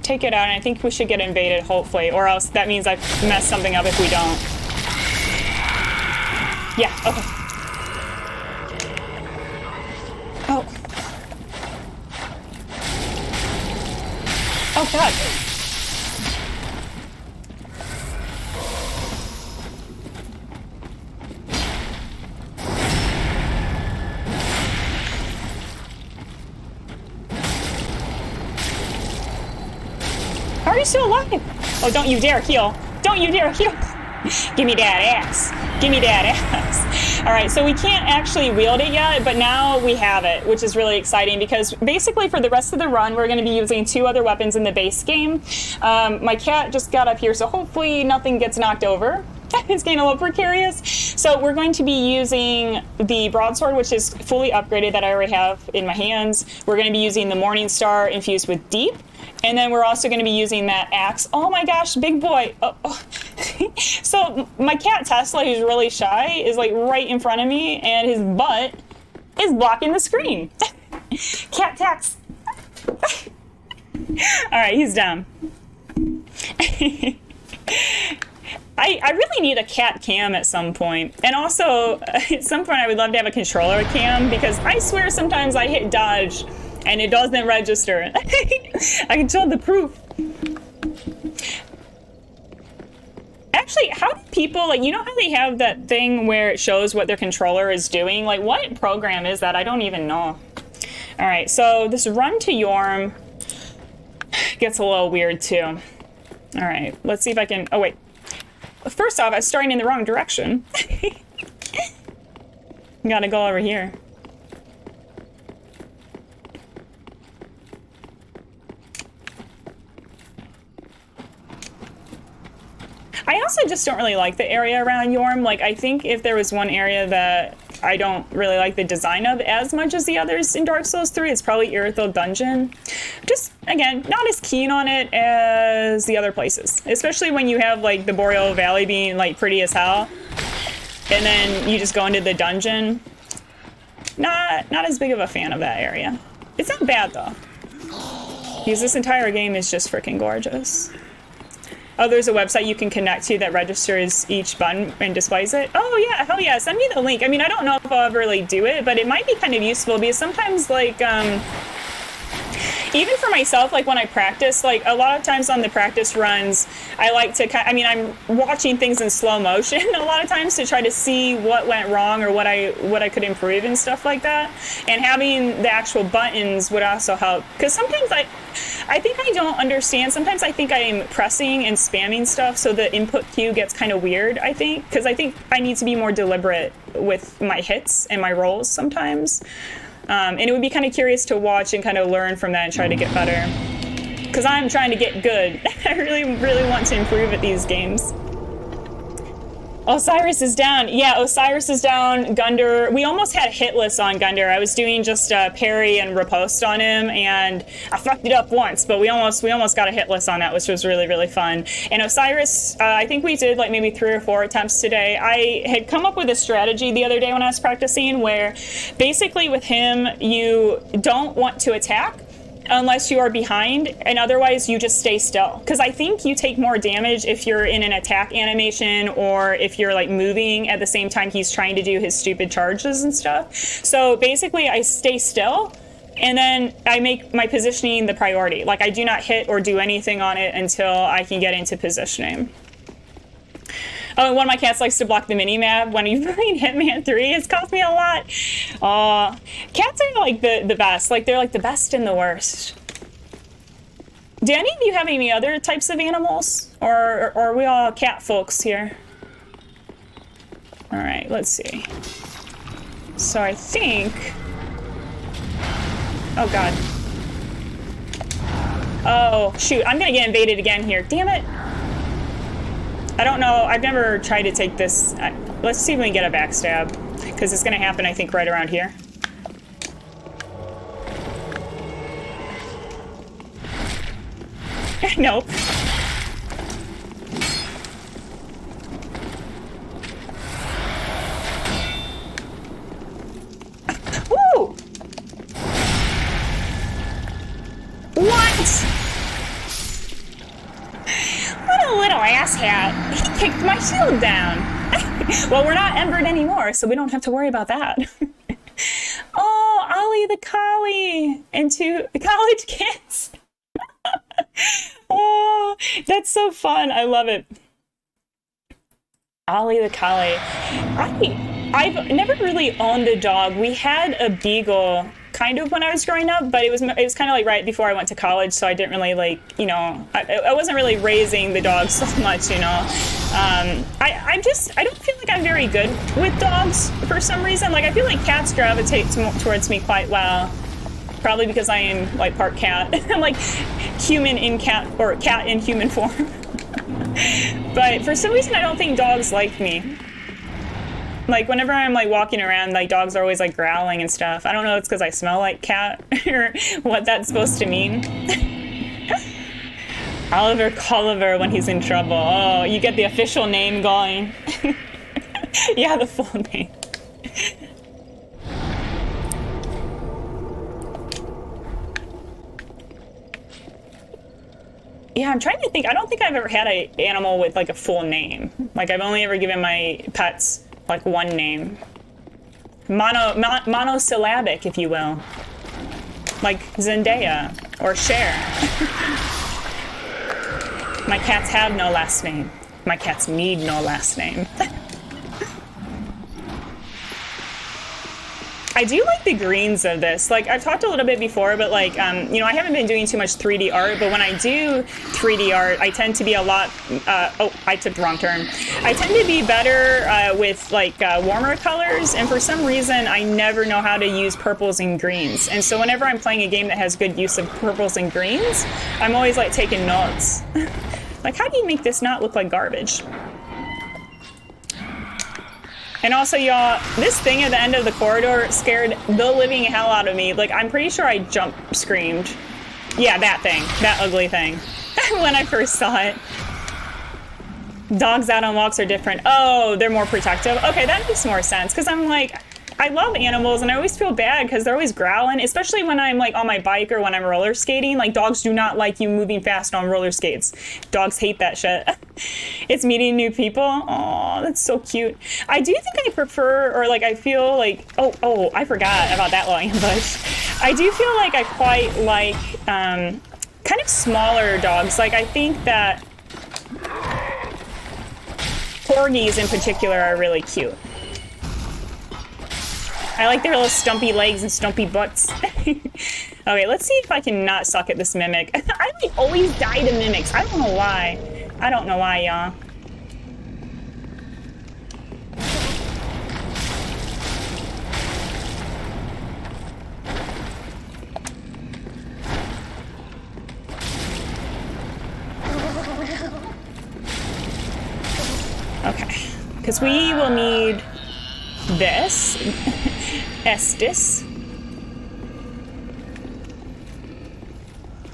Take it out, and I think we should get invaded, hopefully, or else that means I've messed something up if we don't. Yeah, okay. Oh. Oh, God. Are you still alive? Oh, don't you dare heal. Don't you dare heal. Give me that axe. Give me that axe. All right, so we can't actually wield it yet, but now we have it, which is really exciting because basically for the rest of the run, we're going to be using 2 other weapons in the base game. My cat just got up here, so hopefully nothing gets knocked over. It's getting a little precarious. So we're going to be using the broadsword, which is fully upgraded that I already have in my hands. We're going to be using the Morning Star infused with Deep. And then we're also going to be using that axe. Oh my gosh, big boy. Oh. So my cat Tesla, who's really shy, is like right in front of me, and his butt is blocking the screen. Cat tax. All right, he's down. I really need a cat cam at some point. And also, at some point, I would love to have a controller cam, because I swear sometimes I hit dodge and it doesn't register. I can tell the proof. actually, how do people, like, you know how they have that thing where it shows what their controller is doing? Like, what program is that? I don't even know. All right, so this run to Yhorm gets a little weird too. All right, let's see if I can, oh wait. First off, I was starting in the wrong direction. Gotta go over here. I also just don't really like the area around Yhorm. Like, I think if there was one area that I don't really like the design of as much as the others in Dark Souls 3, it's probably Irithyll Dungeon. Just, again, not as keen on it as the other places. Especially when you have, like, the Boreal Valley being, like, pretty as hell. And then you just go into the dungeon. Not as big of a fan of that area. It's not bad, though. Because this entire game is just freaking gorgeous. Oh, there's a website you can connect to that registers each button and displays it. Oh yeah, hell yeah, send me the link. I mean, I don't know if I'll ever really do it, but it might be kind of useful because sometimes, like, even for myself, like when I practice, like a lot of times on the practice runs, I like to, I mean, I'm watching things in slow motion a lot of times to try to see what went wrong or what I could improve and stuff like that. And having the actual buttons would also help. Because sometimes I think I don't understand. Sometimes I think I'm pressing and spamming stuff so the input queue gets kind of weird, I think. Because I think I need to be more deliberate with my hits and my rolls sometimes. And it would be kind of curious to watch and kind of learn from that and try to get better. Because I'm trying to get good. I really, really want to improve at these games. Oceiros is down. Yeah, Oceiros is down. Gundyr. We almost had hitless on Gundyr. I was doing just parry and riposte on him, and I fucked it up once, but we almost got a hitless on that, which was really, really fun. And Oceiros, I think we did like maybe 3 or 4 attempts today. I had come up with a strategy the other day when I was practicing where basically with him, you don't want to attack unless you are behind, and otherwise you just stay still. Because I think you take more damage if you're in an attack animation or if you're like moving at the same time he's trying to do his stupid charges and stuff. So basically I stay still and then I make my positioning the priority. Like I do not hit or do anything on it until I can get into positioning. Oh, and one of my cats likes to block the mini-map when you're playing Hitman 3. It's cost me a lot. Cats are like the best. Like they're like the best and the worst. Do any of you have any other types of animals? Or are we all cat folks here? All right, let's see. So I think... Oh, God. Oh, shoot. I'm going to get invaded again here. Damn it. I don't know. I've never tried to take this. Let's see if we can get a backstab. Because it's going to happen, I think, right around here. Nope. Woo! What? What a little asshat. He kicked my shield down. Well, we're not embered anymore, so we don't have to worry about that. Oh, Ollie the collie and 2 college kids. Oh, that's so fun. I love it. Ollie the collie. I've never really owned a dog. We had a beagle kind of when I was growing up, but it was kind of like right before I went to college, so I didn't really like, you know, I wasn't really raising the dogs so much, you know. I don't feel like I'm very good with dogs for some reason. Like I feel like cats gravitate towards me quite well. Probably because I am like part cat. I'm like human in cat or cat in human form. But for some reason I don't think dogs like me. Like whenever I'm like walking around, like dogs are always like growling and stuff. I don't know if it's because I smell like cat or what that's supposed to mean. Oliver Culliver when he's in trouble. Oh, you get the official name going. Yeah, the full name. Yeah, I'm trying to think. I don't think I've ever had an animal with like a full name. Like I've only ever given my pets like one name. Monosyllabic, if you will. Like Zendaya or Cher. My cats have no last name. My cats need no last name. I do like the greens of this. Like, I've talked a little bit before, but like, you know, I haven't been doing too much 3D art, but when I do 3D art, I tend to be a lot, oh, I took the wrong turn. I tend to be better with like warmer colors, and for some reason, I never know how to use purples and greens. And so whenever I'm playing a game that has good use of purples and greens, I'm always like taking notes. Like, how do you make this not look like garbage? And also, y'all, this thing at the end of the corridor scared the living hell out of me. Like, I'm pretty sure I jump screamed. Yeah, that thing. That ugly thing. When I first saw it. Dogs out on walks are different. Oh, they're more protective. Okay, that makes more sense. Because I'm like, I love animals, and I always feel bad because they're always growling, especially when I'm like on my bike or when I'm roller skating. Like, dogs do not like you moving fast on roller skates. Dogs hate that shit. It's meeting new people. Oh, that's so cute. I do think I prefer, or like I feel like, oh, I forgot about that little ambush. I do feel like I quite like kind of smaller dogs. Like, I think that corgis in particular are really cute. I like their little stumpy legs and stumpy butts. Okay, let's see if I can not suck at this mimic. I like always die to mimics. I don't know why. I don't know why, y'all. Okay, because we will need this. Estes.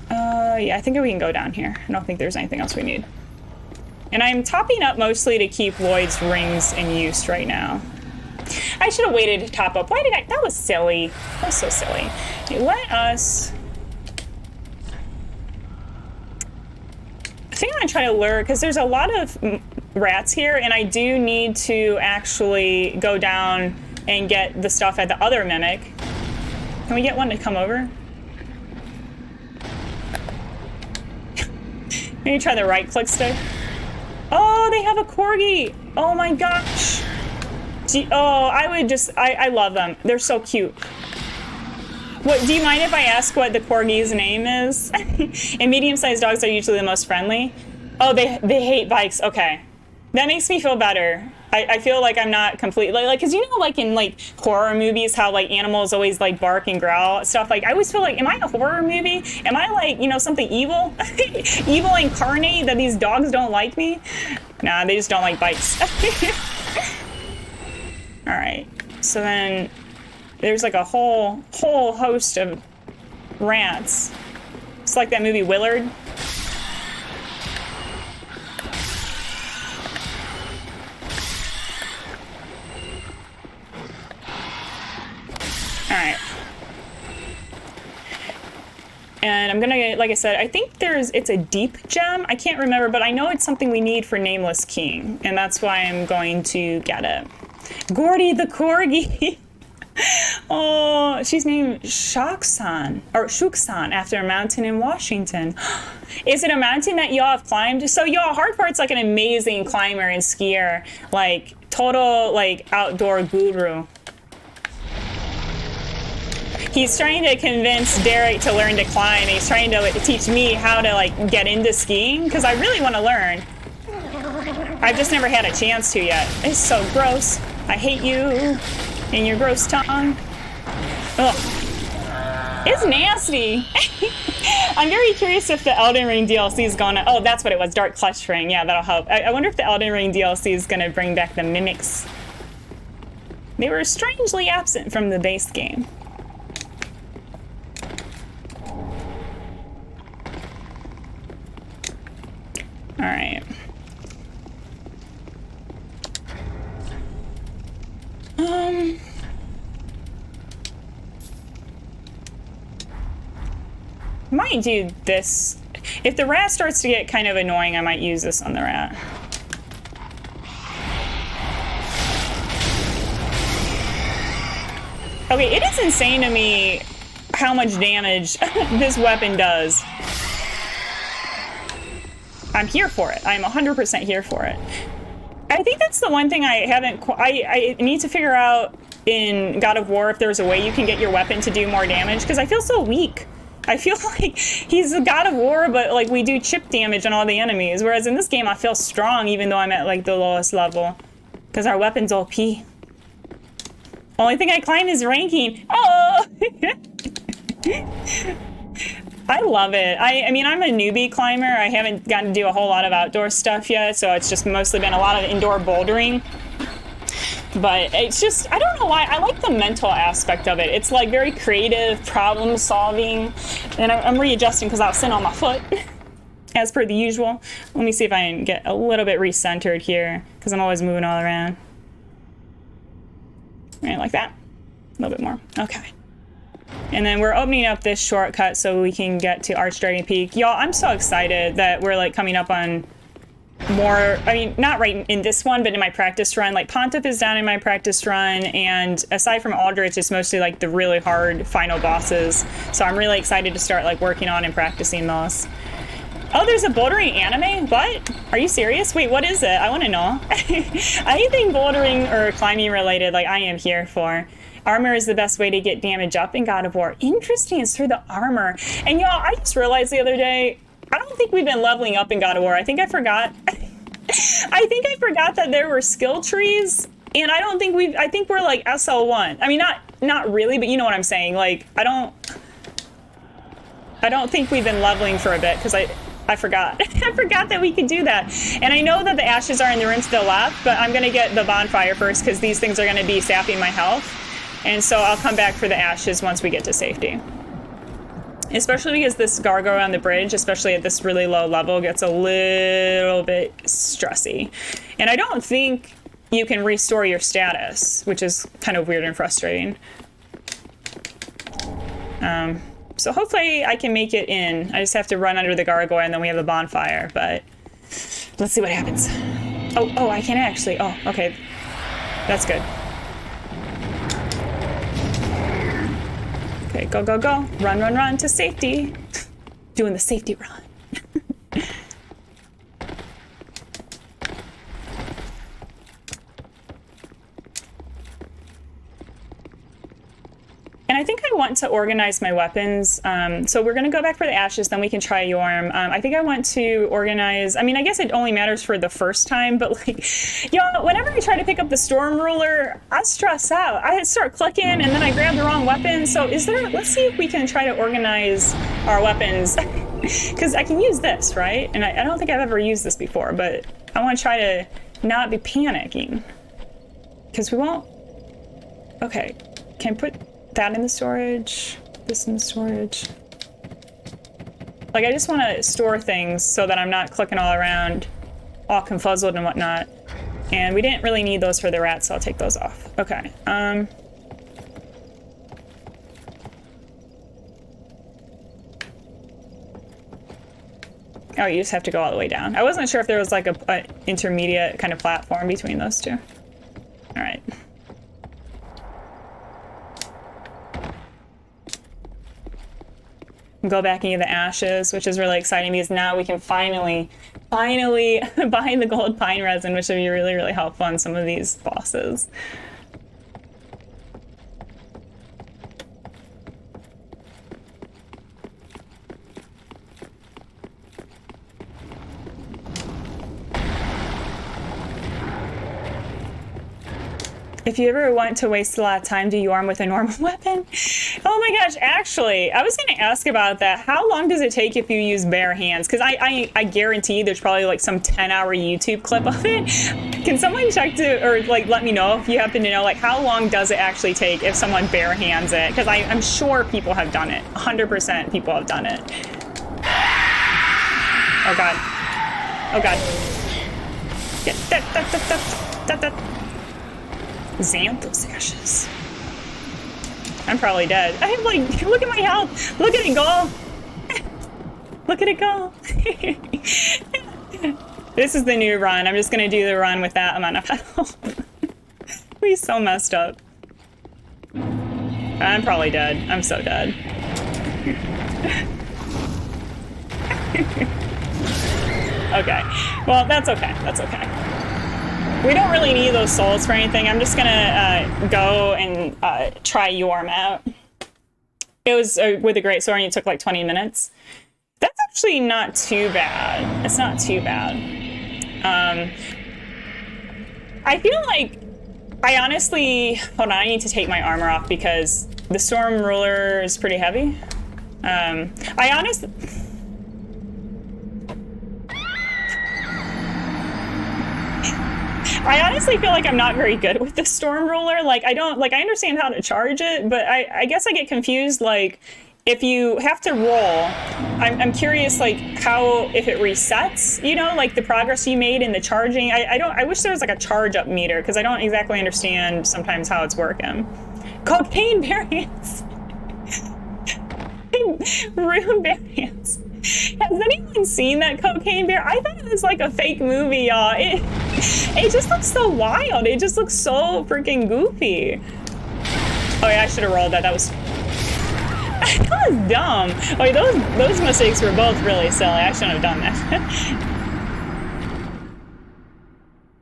Yeah, I think we can go down here. I don't think there's anything else we need. And I'm topping up mostly to keep Lloyd's rings in use right now. I should have waited to top up. Why did I? That was silly. That was so silly. Okay, let us... I think I'm gonna try to lure, because there's a lot of rats here, and I do need to actually go down and get the stuff at the other mimic. Can we get one to come over? Maybe try the right click stick. Oh, they have a corgi. Oh my gosh. Gee, oh, I love them. They're so cute. What, do you mind if I ask what the corgi's name is? And medium-sized dogs are usually the most friendly. Oh, they hate bikes. Okay. That makes me feel better. I feel like I'm not completely like, because you know, like in like horror movies, how like animals always like bark and growl stuff. Like, I always feel like, am I a horror movie? Am I like, you know, something evil? Evil incarnate, that these dogs don't like me? Nah, they just don't like bikes. All right, so then there's like a whole host of rats. It's like that movie Willard. All right. And I'm gonna, like I said, I think it's a deep gem. I can't remember, but I know it's something we need for Nameless King, and that's why I'm going to get it. Gordy the Corgi. Oh, she's named Shuksan after a mountain in Washington. Is it a mountain that y'all have climbed? So y'all, Hardpart's like an amazing climber and skier, like total like outdoor guru. He's trying to convince Derek to learn to climb, and he's trying to teach me how to like get into skiing, because I really want to learn. I've just never had a chance to yet. It's so gross. I hate you and your gross tongue. Ugh. It's nasty. I'm very curious if the Elden Ring DLC is gonna... Oh, that's what it was. Dark Clutch Ring. Yeah, that'll help. I wonder if the Elden Ring DLC is gonna bring back the mimics. They were strangely absent from the base game. All right. Might do this. If the rat starts to get kind of annoying, I might use this on the rat. Okay, it is insane to me how much damage this weapon does. I'm here for it. I'm 100% here for it. I think that's the one thing I haven't... I need to figure out in God of War if there's a way you can get your weapon to do more damage, because I feel so weak. I feel like he's a God of War, but like we do chip damage on all the enemies, whereas in this game I feel strong even though I'm at like the lowest level, because our weapon's OP. Only thing I climb is ranking. Oh! I love it. I mean, I'm a newbie climber. I haven't gotten to do a whole lot of outdoor stuff yet, so it's just mostly been a lot of indoor bouldering. But it's just, I don't know why, I like the mental aspect of it. It's like very creative, problem solving, and I'm readjusting because I was sitting on my foot, as per the usual. Let me see if I can get a little bit recentered here, because I'm always moving all around. Right, like that. A little bit more. Okay. And then we're opening up this shortcut so we can get to Archdragon Peak. Y'all, I'm so excited that we're like coming up on more, I mean, not right in this one, but in my practice run. Like Pontiff is down in my practice run, and aside from Aldrich, it's mostly like the really hard final bosses. So I'm really excited to start like working on and practicing those. Oh, there's a bouldering anime? What? Are you serious? Wait, what is it? I want to know. Anything bouldering or climbing related, like I am here for. Armor is the best way to get damage up in God of War. Interesting, it's through the armor. And y'all, I just realized the other day, I don't think we've been leveling up in God of War. I think I forgot. I think I forgot that there were skill trees, and I don't think I think we're like SL1. I mean, not really, but you know what I'm saying. Like, I don't think we've been leveling for a bit, because I forgot. I forgot that we could do that. And I know that the ashes are in the room to the left, but I'm gonna get the bonfire first, because these things are gonna be sapping my health. And so I'll come back for the ashes once we get to safety. Especially because this gargoyle on the bridge, especially at this really low level, gets a little bit stressy. And I don't think you can restore your status, which is kind of weird and frustrating. So hopefully I can make it in. I just have to run under the gargoyle and then we have the bonfire, but let's see what happens. Oh, I can actually, oh, okay. That's good. Okay, go, go, go. Run, run, run to safety. Doing the safety run. And I think I want to organize my weapons. So we're going to go back for the ashes, then we can try Yhorm. I think I want to organize... I mean, I guess it only matters for the first time, but like, y'all, whenever I try to pick up the Storm Ruler, I stress out. I start clicking, and then I grab the wrong weapon. So is there... Let's see if we can try to organize our weapons. Because I can use this, right? And I don't think I've ever used this before, but I want to try to not be panicking. Because we won't... Okay, can I put... that in the storage, this in the storage. Like, I just want to store things so that I'm not clicking all around, all confuzzled and whatnot. And we didn't really need those for the rats, so I'll take those off. Okay. Oh, you just have to go all the way down. I wasn't sure if there was like a intermediate kind of platform between those two. All right. Go back into the ashes, which is really exciting because now we can finally buy the gold pine resin, which would be really, really helpful on some of these bosses. If you ever want to waste a lot of time, do Yhorm with a normal weapon? Oh my gosh, actually, I was going to ask about that. How long does it take if you use bare hands? Because I guarantee there's probably like some 10-hour YouTube clip of it. Can someone check or like let me know if you happen to know, like how long does it actually take if someone bare hands it? Because I'm sure people have done it. 100% people have done it. Oh god. Oh god. Get that. Xanthos ashes. I'm probably dead. I'm like, look at my health. Look at it go. Look at it go. This is the new run. I'm just gonna do the run with that amount of health. We so messed up. I'm probably dead. I'm so dead. Okay. Well, that's okay. That's okay. We don't really need those souls for anything. I'm just gonna go and try Yhorm out. It was with a great sword, and it took like 20 minutes. That's actually not too bad. It's not too bad. I feel like I honestly... Hold on, I need to take my armor off because the Storm Ruler is pretty heavy. I honestly feel like I'm not very good with the Storm Ruler. Like, I understand how to charge it, but I guess I get confused, like, if you have to roll, I'm curious, like, how, if it resets, you know, like the progress you made in the charging. I wish there was like a charge up meter, because I don't exactly understand sometimes how it's working. Cocaine variants. Rune variants. Has anyone seen that cocaine bear? I thought it was like a fake movie, y'all. It just looks so wild. It just looks so freaking goofy. Oh yeah, I should have rolled that. That was dumb. Wait, those mistakes were both really silly. I shouldn't have done that.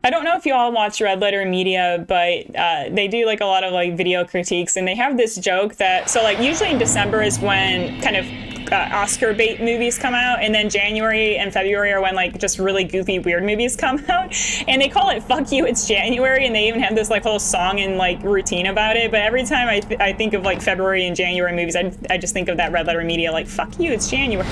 I don't know if you all watch Red Letter Media, but they do like a lot of like video critiques, and they have this joke that, so like usually in December is when kind of Oscar bait movies come out, and then January and February are when like just really goofy weird movies come out, and they call it "Fuck You, It's January," and they even have this like whole song and like routine about it. But every time I think of like February and January movies, I just think of that Red Letter Media like "Fuck you, it's January."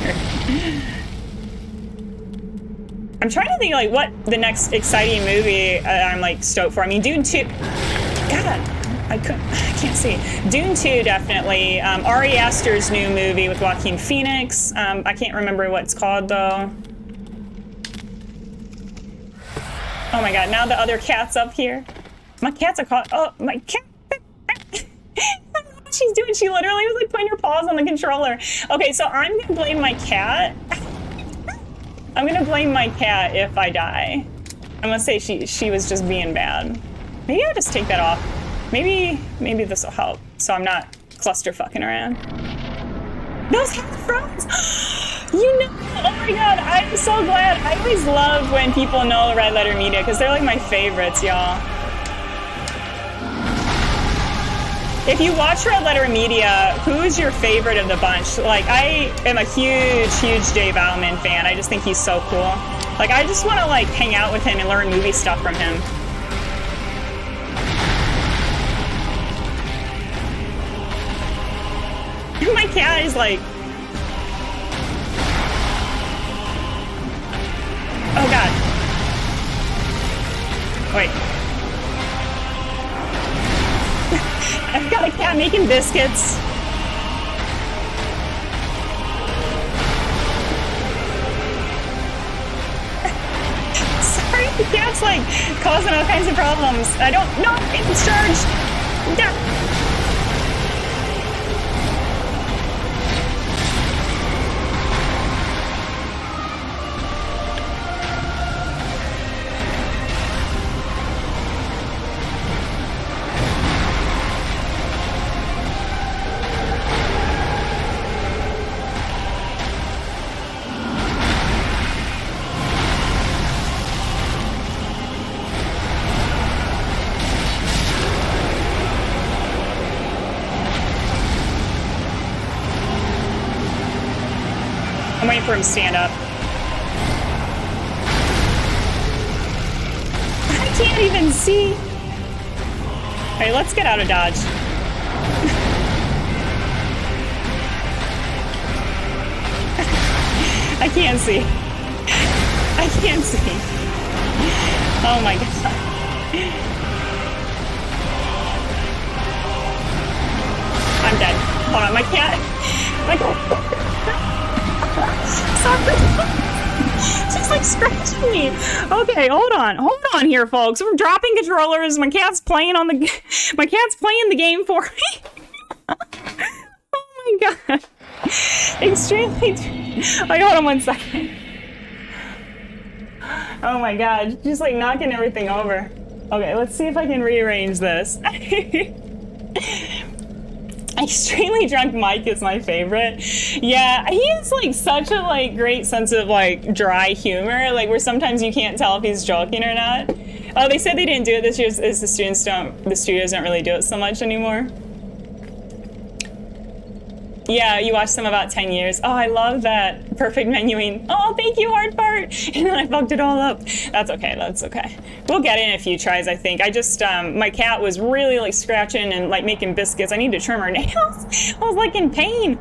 I'm trying to think like what the next exciting movie I'm like stoked for. I mean, Dune 2. God, I can't see. Dune 2 definitely. Ari Aster's new movie with Joaquin Phoenix. I can't remember what it's called though. Oh my God! Now the other cat's up here. My cats are caught. Oh my cat! I don't know what she's doing. She literally was like putting her paws on the controller. Okay, so I'm gonna blame my cat. I'm gonna blame my cat if I die. I'm gonna say she was just being bad. Maybe I'll just take that off. Maybe this will help, so I'm not cluster fucking around. Those have frogs! You know, oh my God, I'm so glad. I always love when people know Red Letter Media, because they're like my favorites, y'all. If you watch Red Letter Media, who's your favorite of the bunch? Like, I am a huge Dave Bauman fan. I just think he's so cool. Like, I just want to, like, hang out with him and learn movie stuff from him. My cat is like... Oh, God. Wait. I've got a cat making biscuits. Sorry, the cat's like causing all kinds of problems. I don't know. It's charged. Yeah. I'm waiting for him to stand up. I can't even see. All right, let's get out of Dodge. I can't see. I can't see. Oh my God. I'm dead. Hold on, my cat. Sorry. She's like scratching me. Okay, hold on here, folks. We're dropping controllers. My cat's playing the game for me. Oh my God. Extremely. Wait, hold on one second. Oh my God, just like knocking everything over. Okay, let's see if I can rearrange this. I Extremely drunk Mike is my favorite. Yeah, he has like such a like great sense of like dry humor, like where sometimes you can't tell if he's joking or not. Oh, they said they didn't do it this year as the studios don't really do it so much anymore. Yeah, you watched them about 10 years. Oh, I love that. Perfect menuing. Oh, thank you, hard part. And then I fucked it all up. That's okay, that's okay. We'll get in a few tries, I think. I just, my cat was really like scratching and like making biscuits. I need to trim her nails. I was like in pain.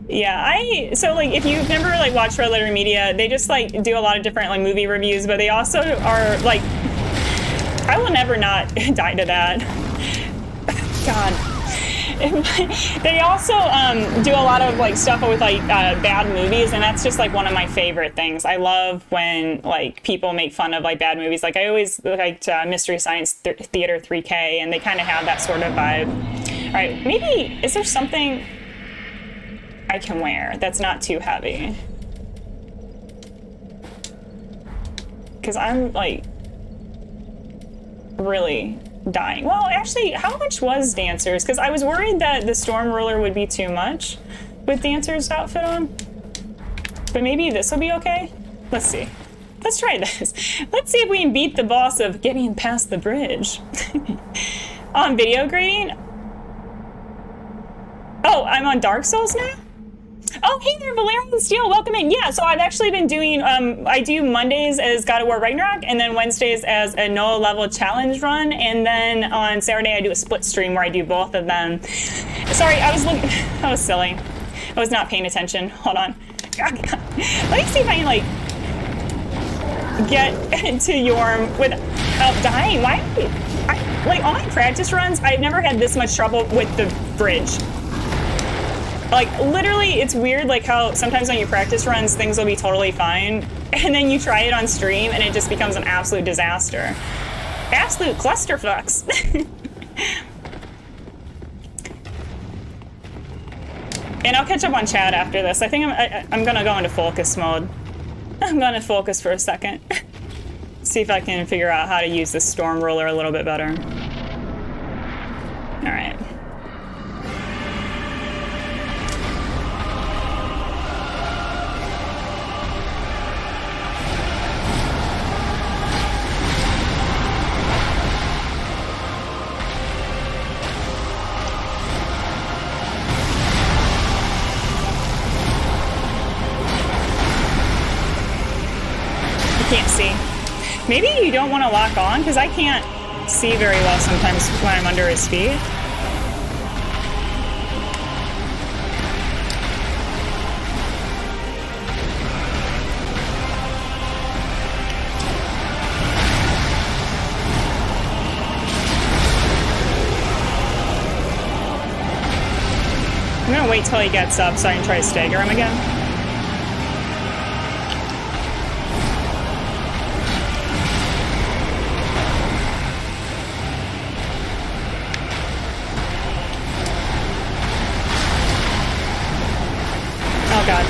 Yeah, so like if you've never like watched Red Letter Media, they just like do a lot of different like movie reviews, but they also are like, I will never not die to that. God. They also do a lot of like stuff with like bad movies, and that's just like one of my favorite things. I love when like people make fun of like bad movies. Like I always liked Mystery Science Theater 3K, and they kind of have that sort of vibe. All right, maybe is there something I can wear that's not too heavy? Because I'm like really dying. Well, actually, how much was Dancer's? Because I was worried that the Storm Ruler would be too much with Dancer's outfit on. But maybe this will be okay? Let's see. Let's try this. Let's see if we can beat the boss of getting past the bridge. On video grading? Oh, I'm on Dark Souls now? Oh, hey there, Valerian Steel, welcome in. Yeah, so I've actually been doing, I do Mondays as God of War Ragnarok, and then Wednesdays as a no level challenge run, and then on Saturday I do a split stream where I do both of them. Sorry, I was looking, that was silly. I was not paying attention. Hold on. Let me see if I can, like, get to Yhorm without dying. Why? Like, on my practice runs, I've never had this much trouble with the bridge. Like, literally, it's weird, like, how sometimes on your practice runs, things will be totally fine, and then you try it on stream, and it just becomes an absolute disaster. Absolute clusterfucks. And I'll catch up on chat after this. I think I'm gonna go into focus mode. I'm gonna focus for a second. See if I can figure out how to use this Storm Ruler a little bit better. All right. Can't see. Maybe you don't want to lock on, because I can't see very well sometimes when I'm under his feet. I'm gonna wait till he gets up so I can try to stagger him again. God.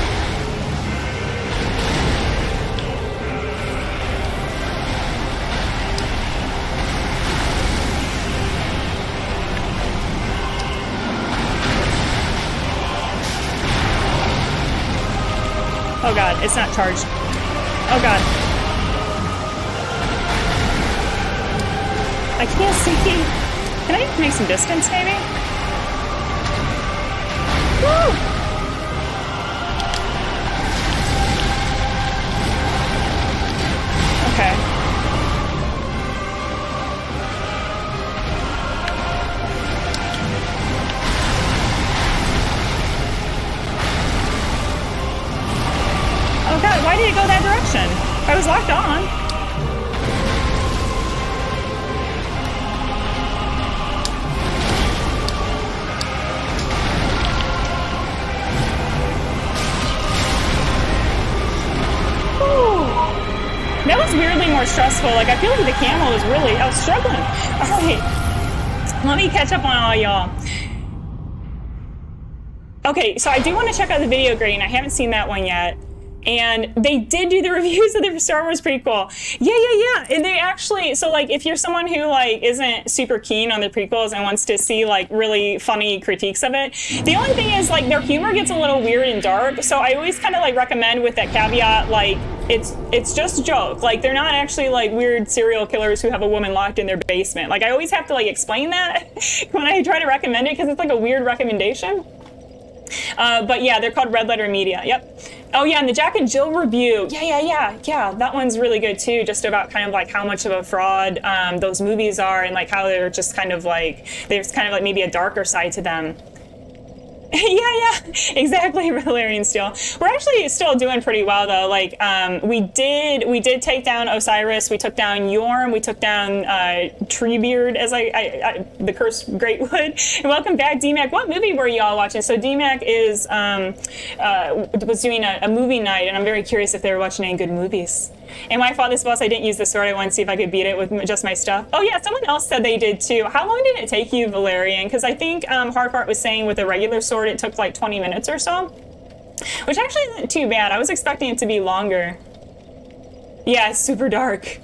Oh God, it's not charged. Oh God. I can't see. Can I make some distance maybe? Woo! Okay. Oh God, why did it go that direction? I was locked on. That was weirdly more stressful. Like, I feel like the camel was really, I was struggling. All right, let me catch up on all y'all. Okay, so I do want to check out the video grading. I haven't seen that one yet. And they did do the reviews of the Star Wars prequel. Yeah. And they actually, so like if you're someone who like isn't super keen on the prequels and wants to see like really funny critiques of it, the only thing is like their humor gets a little weird and dark. So I always kind of like recommend with that caveat, like it's just a joke. Like they're not actually like weird serial killers who have a woman locked in their basement. Like I always have to like explain that when I try to recommend it because it's like a weird recommendation. But yeah, they're called Red Letter Media. Yep. Oh yeah, and the Jack and Jill review. Yeah. That one's really good too. Just about kind of like how much of a fraud those movies are, and like how they're just kind of like there's kind of like maybe a darker side to them. Yeah, exactly, Valerian Steel. We're actually still doing pretty well though. Like we did take down Oceiros, we took down Yhorm, we took down Treebeard as the cursed Greatwood. And welcome back, DMAC. What movie were y'all watching? So DMAC is was doing a movie night, and I'm very curious if they were watching any good movies. And when I fought this boss, I didn't use the sword. I wanted to see if I could beat it with just my stuff. Oh yeah, someone else said they did too. How long did it take you, Valerian? Because I think Hardfart was saying with a regular sword it took like 20 minutes or so. Which actually isn't too bad. I was expecting it to be longer. Yeah, it's super dark.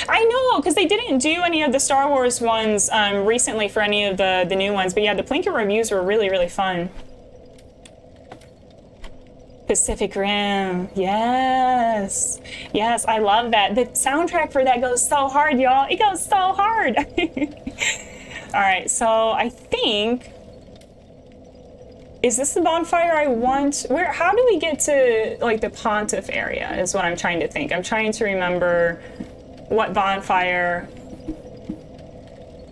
I know, because they didn't do any of the Star Wars ones recently for any of the new ones. But yeah, the Plinker reviews were really, really fun. Pacific Rim, yes, I love that. The soundtrack for that goes so hard, y'all. It goes so hard. All right, so I think, is this the bonfire I want? How do we get to like the Pontiff area is what I'm trying to think. I'm trying to remember what bonfire.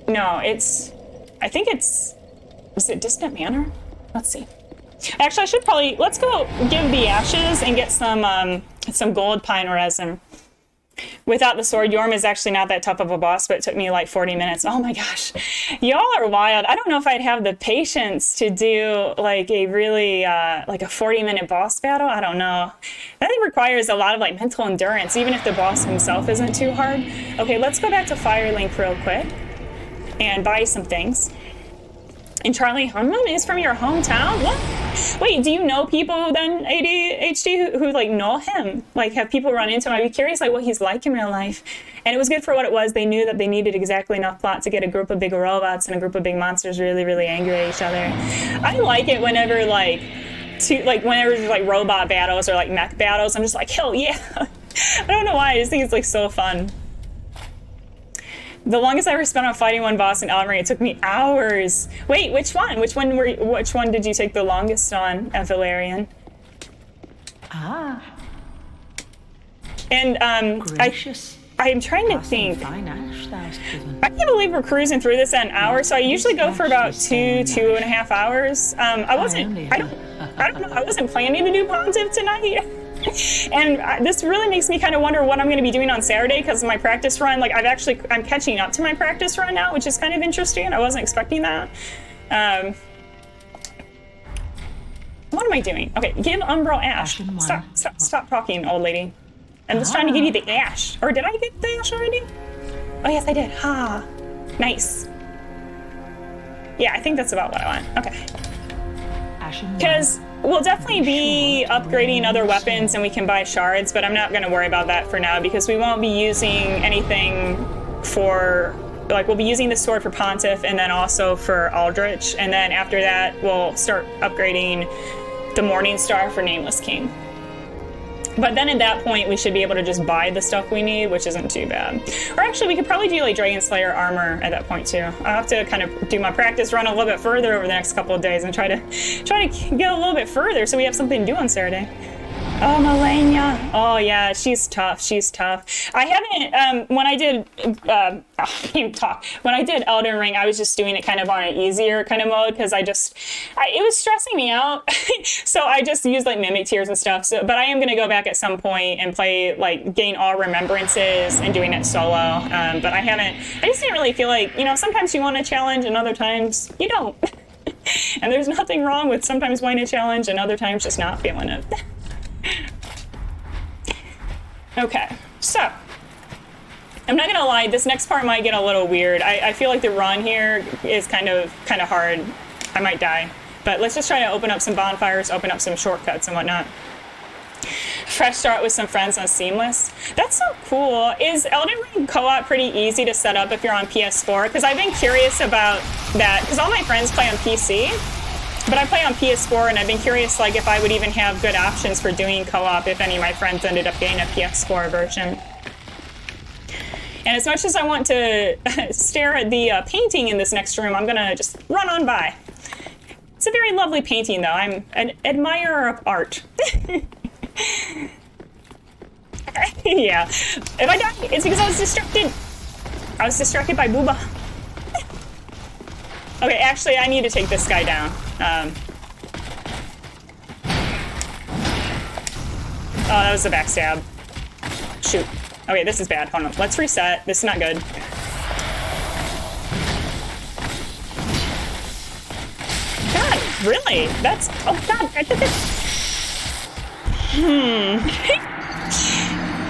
No, is it Distant Manor? Let's see. Actually, I should probably, let's go give the ashes and get some gold pine resin. Without the sword, Yhorm is actually not that tough of a boss, but it took me like 40 minutes. Oh my gosh. Y'all are wild. I don't know if I'd have the patience to do like a really, like a 40-minute boss battle. I don't know. That requires a lot of like mental endurance, even if the boss himself isn't too hard. Okay, let's go back to Firelink real quick and buy some things. And Charlie Hunman is from your hometown? What? Wait, do you know people then, ADHD, who like know him? Like have people run into him? I'd be curious like what he's like in real life. And it was good for what it was. They knew that they needed exactly enough plot to get a group of big robots and a group of big monsters really, really angry at each other. I like it whenever whenever there's like robot battles or like mech battles, I'm just like, hell yeah. I don't know why, I just think it's like so fun. The longest I ever spent on fighting one boss in Elden Ring, it took me hours. Wait, which one? Which one did you take the longest on, Valerian? Ah. And I'm trying to think. I can't believe we're cruising through this at an hour. So I usually go for about 2.5 hours. I don't know. I wasn't planning to do Pontiff tonight. And this really makes me kind of wonder what I'm going to be doing on Saturday because my practice run, like I'm catching up to my practice run now, which is kind of interesting. I wasn't expecting that. What am I doing? Okay, give Umbro Ash. Stop talking, old lady. I'm just trying to give you the ash. Or did I get the ash already? Oh yes, I did. Ha, nice. Yeah, I think that's about what I want. Okay. Because we'll definitely be upgrading other weapons and we can buy shards, but I'm not going to worry about that for now because we won't be using anything for, like, we'll be using the sword for Pontiff and then also for Aldrich, and then after that we'll start upgrading the Morning Star for Nameless King. But then at that point, we should be able to just buy the stuff we need, which isn't too bad. Or actually, we could probably do like Dragon Slayer armor at that point too. I'll have to kind of do my practice run a little bit further over the next couple of days and try to get a little bit further so we have something to do on Saturday. Oh, Melania. Oh, yeah, she's tough. She's tough. I haven't, when I did, I can't even talk. When I did Elden Ring, I was just doing it kind of on an easier kind of mode because it was stressing me out. So I just used like Mimic Tears and stuff. So, but I am going to go back at some point and play, like, gain all remembrances and doing it solo. But I just didn't really feel like, sometimes you want a challenge and other times you don't. And there's nothing wrong with sometimes wanting a challenge and other times just not feeling it. Okay, so I'm not gonna lie, this next part might get a little weird. I feel like the run here is kind of hard. I might die, but let's just try to open up some bonfires, open up some shortcuts and whatnot. fresh start with some friends on Seamless. That's so cool. Is Elden Ring co-op pretty easy to set up if you're on PS4? Because I've been curious about that, because all my friends play on PC, but I play on PS4, and I've been curious like if I would even have good options for doing co-op if any of my friends ended up getting a PS4 version. And as much as I want to stare at the painting in this next room, I'm gonna just run on by. It's a very lovely painting, though. I'm an admirer of art. Yeah. If I die, it's because I was distracted. I was distracted by Booba. Okay, actually, I need to take this guy down. Oh, that was a backstab. Shoot. Okay, this is bad. Hold on. Let's reset. This is not good. God, really? That's... Oh, God.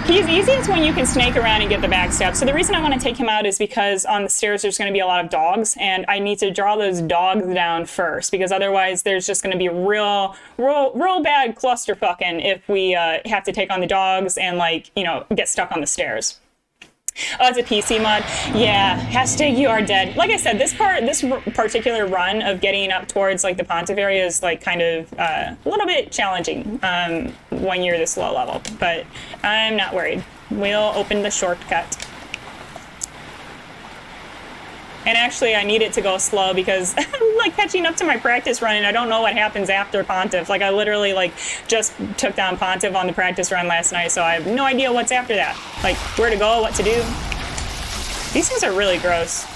He's easiest when you can snake around and get the backstab. So the reason I want to take him out is because on the stairs there's going to be a lot of dogs, and I need to draw those dogs down first, because otherwise there's just going to be real bad clusterfucking if we have to take on the dogs and, like, you know, get stuck on the stairs. Oh, it's a PC mod. Yeah, hashtag you are dead. Like I said, this particular run of getting up towards like the Pontiff area is like kind of a little bit challenging when you're this low level, but I'm not worried. We'll open the shortcut. And actually, I need it to go slow because I'm like catching up to my practice run, and I don't know what happens after Pontiff. Like I literally like just took down Pontiff on the practice run last night, so I have no idea what's after that. Like where to go, what to do. These things are really gross.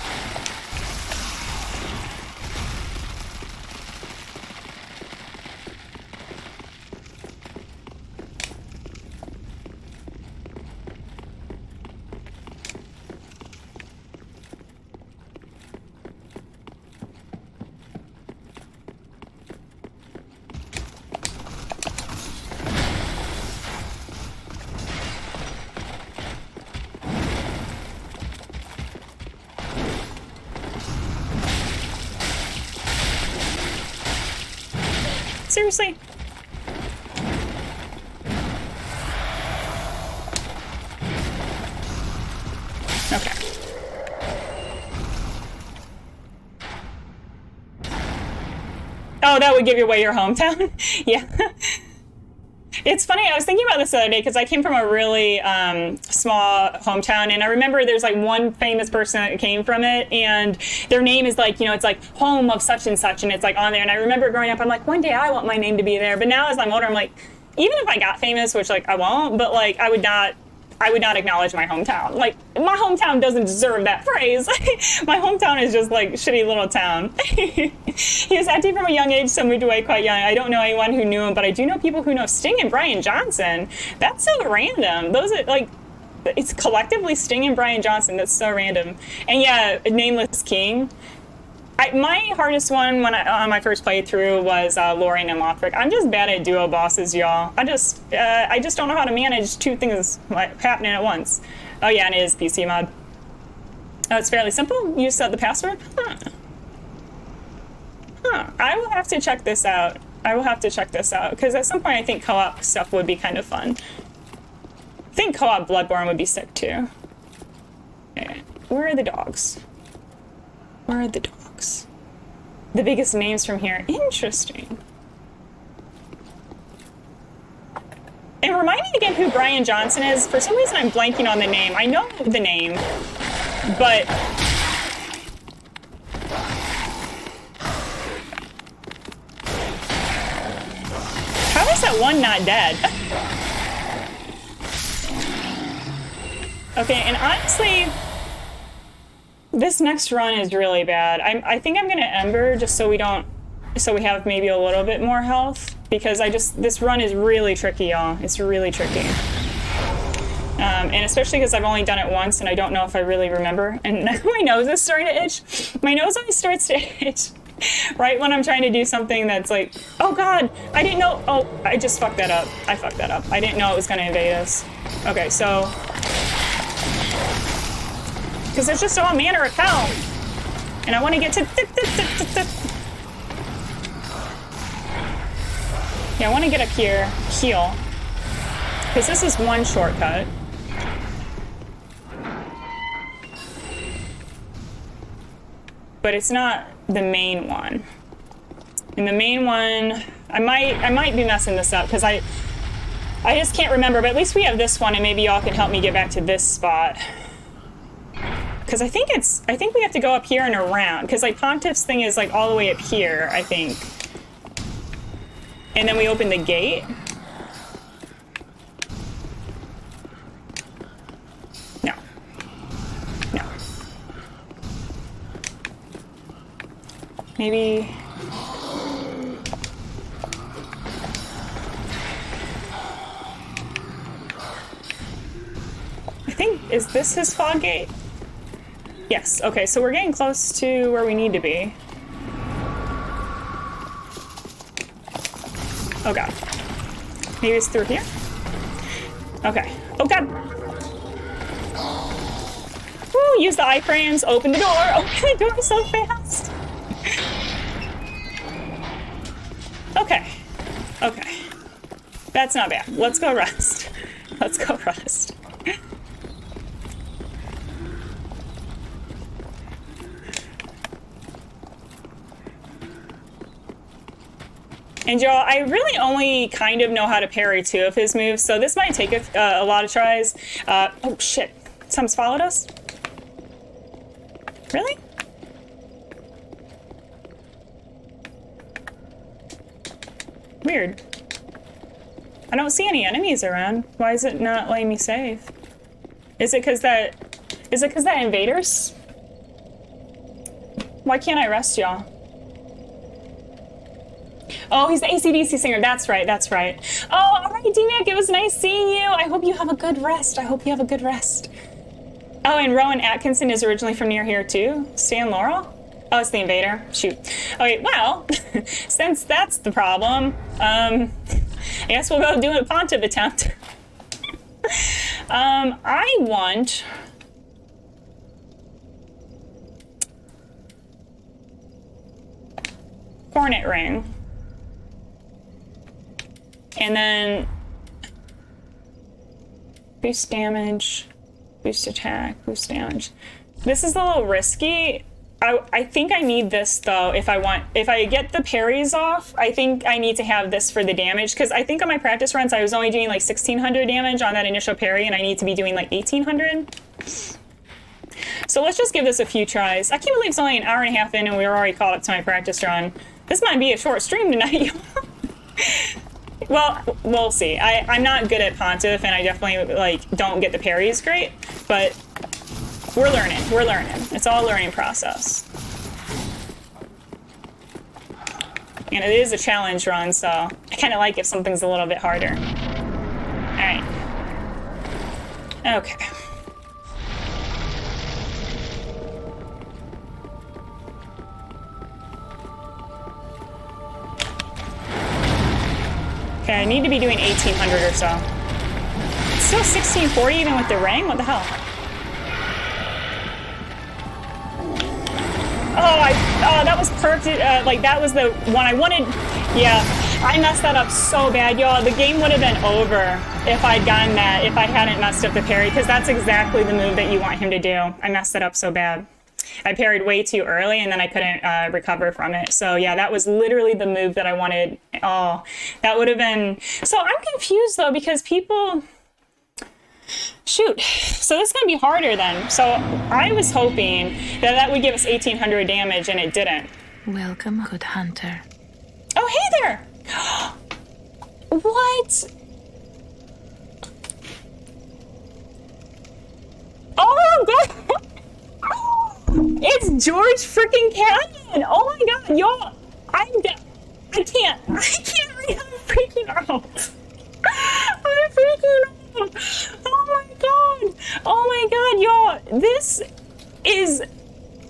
Seriously? Okay. Oh, that would give you away your hometown? Yeah. It's funny, I was thinking about this the other day because I came from a really small hometown, and I remember there's like one famous person that came from it, and their name is like, you know, it's like home of such and such, and it's like on there. And I remember growing up, I'm like, one day I want my name to be there. But now as I'm older, I'm like, even if I got famous, which like I won't, but like I would not acknowledge my hometown. Like, my hometown doesn't deserve that phrase. My hometown is just like shitty little town. He was acting from a young age, so moved away quite young. I don't know anyone who knew him, but I do know people who know Sting and Brian Johnson. That's so random. Those are like, it's collectively Sting and Brian Johnson. That's so random. And yeah, Nameless King. My hardest one on my first playthrough was Lorien and Lothric. I'm just bad at duo bosses, y'all. I just don't know how to manage two things happening at once. Oh yeah, and it is PC mod. Oh, it's fairly simple. You set the password? Huh. I will have to check this out. Because at some point I think co-op stuff would be kind of fun. I think co-op Bloodborne would be sick too. Okay. Where are the dogs? The biggest names from here. Interesting. And remind me again who Brian Johnson is. For some reason I'm blanking on the name. I know the name, but... How is that one not dead? Okay, and honestly... This next run is really bad. I think I'm gonna Ember just so we have maybe a little bit more health, because this run is really tricky, y'all. It's really tricky. And especially because I've only done it once and I don't know if I really remember. And my nose is starting to itch. My nose always starts to itch right when I'm trying to do something that's like, oh God, I didn't know. Oh, I just fucked that up. I fucked that up. I didn't know it was gonna invade us. Okay, so. Because there's just all manner of hell. And I want to get to... Yeah, I want to get up here, heal. Because this is one shortcut. But it's not the main one. And the main one, I might be messing this up because I just can't remember, but at least we have this one and maybe y'all can help me get back to this spot. Because I think we have to go up here and around, because like Pontiff's thing is like all the way up here, I think. And then we open the gate. No. No. Maybe... I think, is this his fog gate? Yes, okay, so we're getting close to where we need to be. Oh god. Maybe it's through here? Okay. Oh god! Woo, use the eye crayons, open the door! Open the door so fast! Okay. Okay. That's not bad. Let's go rest. Let's go rest. And y'all, I really only kind of know how to parry two of his moves, so this might take a lot of tries. Oh shit, something's followed us? Really? Weird. I don't see any enemies around. Why is it not letting me save? Is it because that invaders? Why can't I rest y'all? Oh, he's the AC/DC singer. That's right. That's right. Oh, all right, D-Mac. It was nice seeing you. I hope you have a good rest. I hope you have a good rest. Oh, and Rowan Atkinson is originally from near here too. Stan Laurel? Oh, it's the invader. Shoot. Okay, well, since that's the problem, I guess we'll go do a Pontiff attempt. I want... Hornet Ring. And then boost damage, boost attack, boost damage. This is a little risky. I think I need this though if I get the parries off. I think I need to have this for the damage, because I think on my practice runs I was only doing like 1600 damage on that initial parry, and I need to be doing like 1800. So let's just give this a few tries. I can't believe it's only an hour and a half in and we were already caught up to my practice run. This might be a short stream tonight. Well, we'll see. I'm not good at Pontiff, and I definitely like don't get the parries great, but we're learning. We're learning. It's all a learning process. And it is a challenge run, so I kind of like if something's a little bit harder. All right. Okay. Okay, I need to be doing 1800 or so. It's still 1640 even with the ring? What the hell? Oh, that was perfect. Like, that was the one I wanted. Yeah, I messed that up so bad, y'all. The game would have been over if I'd gotten that, if I hadn't messed up the parry, because that's exactly the move that you want him to do. I messed it up so bad. I parried way too early, and then I couldn't recover from it. So yeah, that was literally the move that I wanted. Oh, that would have been... So I'm confused, though, because people... Shoot. So this is going to be harder, then. So I was hoping that that would give us 1800 damage, and it didn't. Welcome, good hunter. Oh, hey there! What? Oh, God! It's George freaking Canyon! Oh my god, y'all! I can't read. I'm freaking out. I'm freaking out. Oh my god! Oh my god, y'all! This is...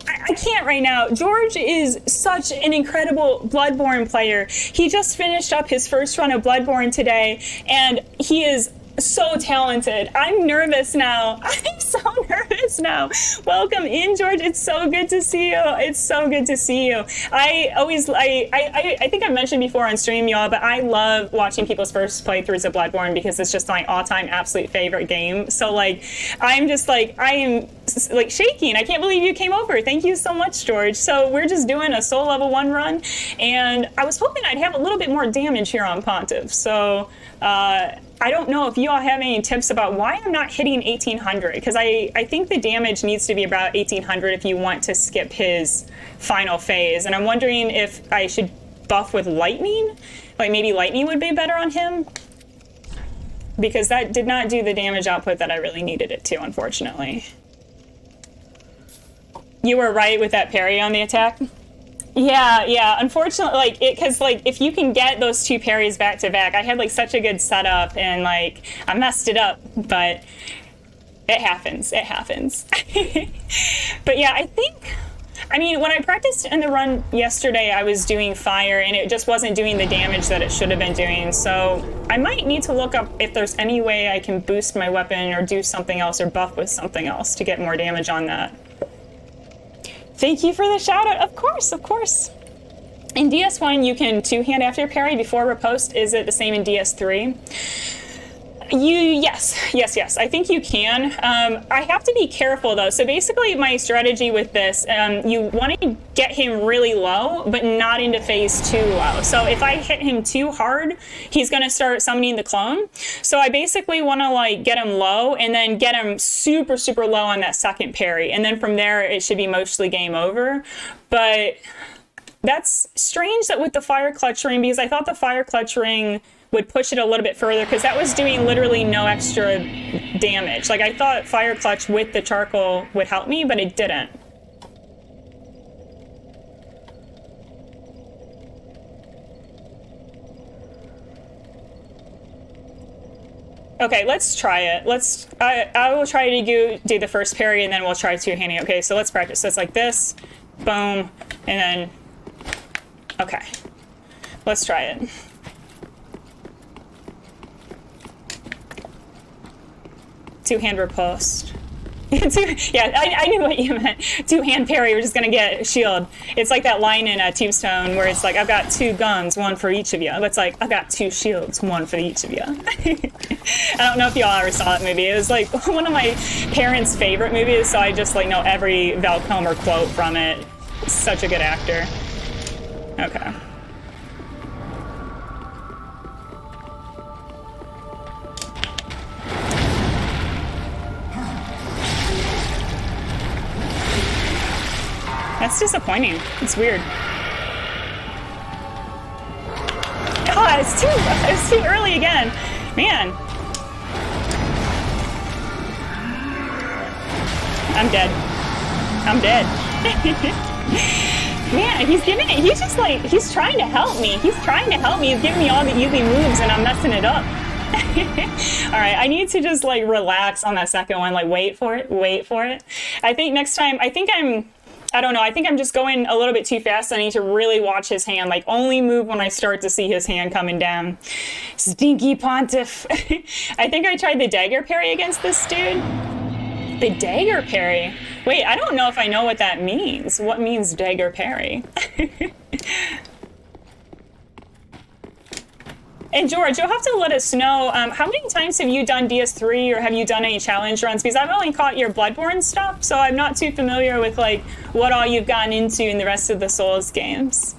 I can't right now. George is such an incredible Bloodborne player. He just finished up his first run of Bloodborne today, and he is so talented. I'm nervous now. I'm so nervous now. Welcome in, George. It's so good to see you. It's so good to see you. I think I've mentioned before on stream, y'all, but I love watching people's first playthroughs of Bloodborne because it's just my all-time absolute favorite game. So like, I'm just like, I am like shaking. I can't believe you came over. Thank you so much, George. So we're just doing a soul level 1 run, and I was hoping I'd have a little bit more damage here on Pontiff. So I don't know if you all have any tips about why I'm not hitting 1800, because I think the damage needs to be about 1800 if you want to skip his final phase. And I'm wondering if I should buff with lightning, like maybe lightning would be better on him, because that did not do the damage output that I really needed it to, unfortunately. You were right with that parry on the attack. Yeah, unfortunately, like, because, like, if you can get those 2 parries back to back, I had, like, such a good setup, and, like, I messed it up, but it happens. But, yeah, I mean, when I practiced in the run yesterday, I was doing fire, and it just wasn't doing the damage that it should have been doing, so I might need to look up if there's any way I can boost my weapon or do something else or buff with something else to get more damage on that. Thank you for the shout out. Of course. In DS1, you can 2-hand after parry before riposte. Is it the same in DS3? Yes. I think you can. I have to be careful though. So basically my strategy with this, you want to get him really low, but not into phase too low. So if I hit him too hard, he's going to start summoning the clone. So I basically want to like get him low and then get him super, super low on that second parry. And then from there, it should be mostly game over. But that's strange that with the fire clutch ring, because I thought the fire clutch ring would push it a little bit further, because that was doing literally no extra damage. Like, I thought fire clutch with the charcoal would help me, but it didn't. Okay, let's try it. I will try to do the first parry, and then we'll try 2-handing. Okay, so let's practice. So it's like this, boom, and then, okay. Let's try it. Two-hand riposte. Yeah, I knew what you meant. 2-hand parry, we're just gonna get shield. It's like that line in Tombstone where it's like, I've got 2 guns, 1 for each of you. It's like, I've got 2 shields, 1 for each of you. I don't know if y'all ever saw that movie. It was like one of my parents' favorite movies, so I just like know every Val Kilmer quote from it. Such a good actor. Okay. That's disappointing. It's weird. Ah, it's too early again. Man. I'm dead. Man, he's just like, he's trying to help me. He's giving me all the easy moves and I'm messing it up. All right, I need to just like relax on that second one, like wait for it. I think next time, I don't know, I think I'm just going a little bit too fast. I need to really watch his hand, like only move when I start to see his hand coming down. Stinky Pontiff. I think I tried the dagger parry against this dude. The dagger parry? Wait, I don't know if I know what that means. What means dagger parry? And George, you'll have to let us know, how many times have you done DS3 or have you done any challenge runs? Because I've only caught your Bloodborne stuff, so I'm not too familiar with like what all you've gotten into in the rest of the Souls games.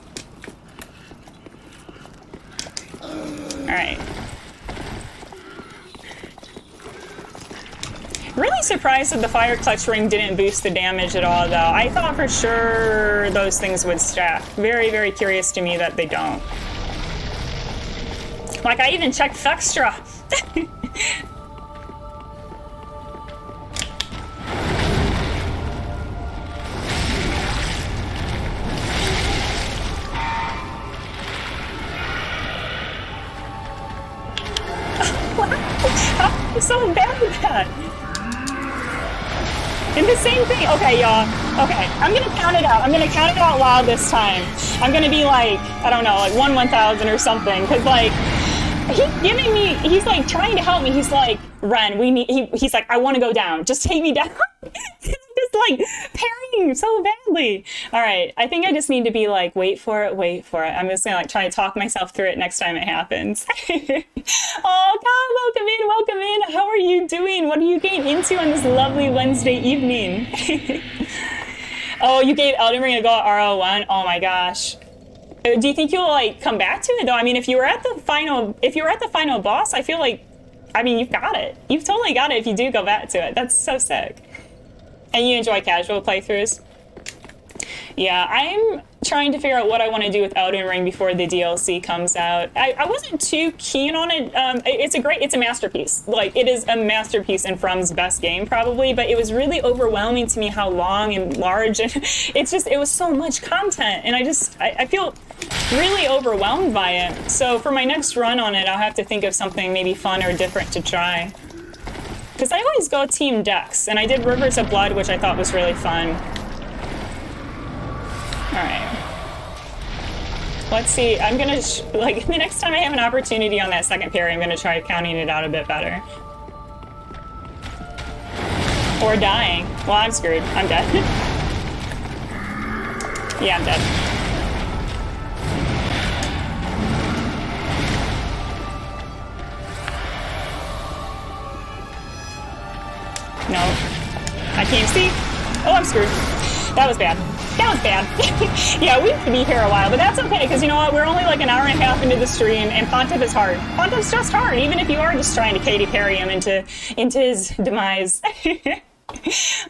All right. Really surprised that the fire clutch ring didn't boost the damage at all, though. I thought for sure those things would stack. Very, very curious to me that they don't. Like, I even checked Fextra. I'm so bad at that. And the same thing. Okay, y'all. Okay, I'm gonna count it out. I'm gonna count it out loud this time. I'm gonna be like, I don't know, like 1/1000 or something. Cause like, He's giving me, he's like trying to help me. He's like, Ren, we need, he's like, I want to go down. Just take me down. Just like parrying so badly. All right. I think I just need to be like, wait for it, wait for it. I'm just going to like try to talk myself through it next time it happens. Oh, God, welcome in. How are you doing? What are you getting into on this lovely Wednesday evening? Oh, you gave Elden Ring a go at RL1? Oh my gosh. Do you think you'll like come back to it though? I mean, if you were at the final boss, I feel like, I mean, you've got it. You've totally got it if you do go back to it. That's so sick. And you enjoy casual playthroughs? Yeah, I'm trying to figure out what I want to do with Elden Ring before the DLC comes out. I wasn't too keen on it. It's a masterpiece. Like, it is a masterpiece and From's best game probably, but it was really overwhelming to me how long and large, and it was so much content, and I feel really overwhelmed by it. So for my next run on it, I'll have to think of something maybe fun or different to try. Because I always go Team Dex, and I did Rivers of Blood, which I thought was really fun. Alright. Let's see. I'm gonna, like, the next time I have an opportunity on that second parry, I'm gonna try counting it out a bit better. Or dying. Well, I'm screwed. I'm dead. Yeah, I'm dead. No. I can't see. Oh, I'm screwed. That was bad. That was bad. Yeah, we have to be here a while, but that's okay, because you know what? We're only like an hour and a half into the stream, and Pontiff is hard. Pontiff's just hard, even if you are just trying to Katy Perry him into his demise.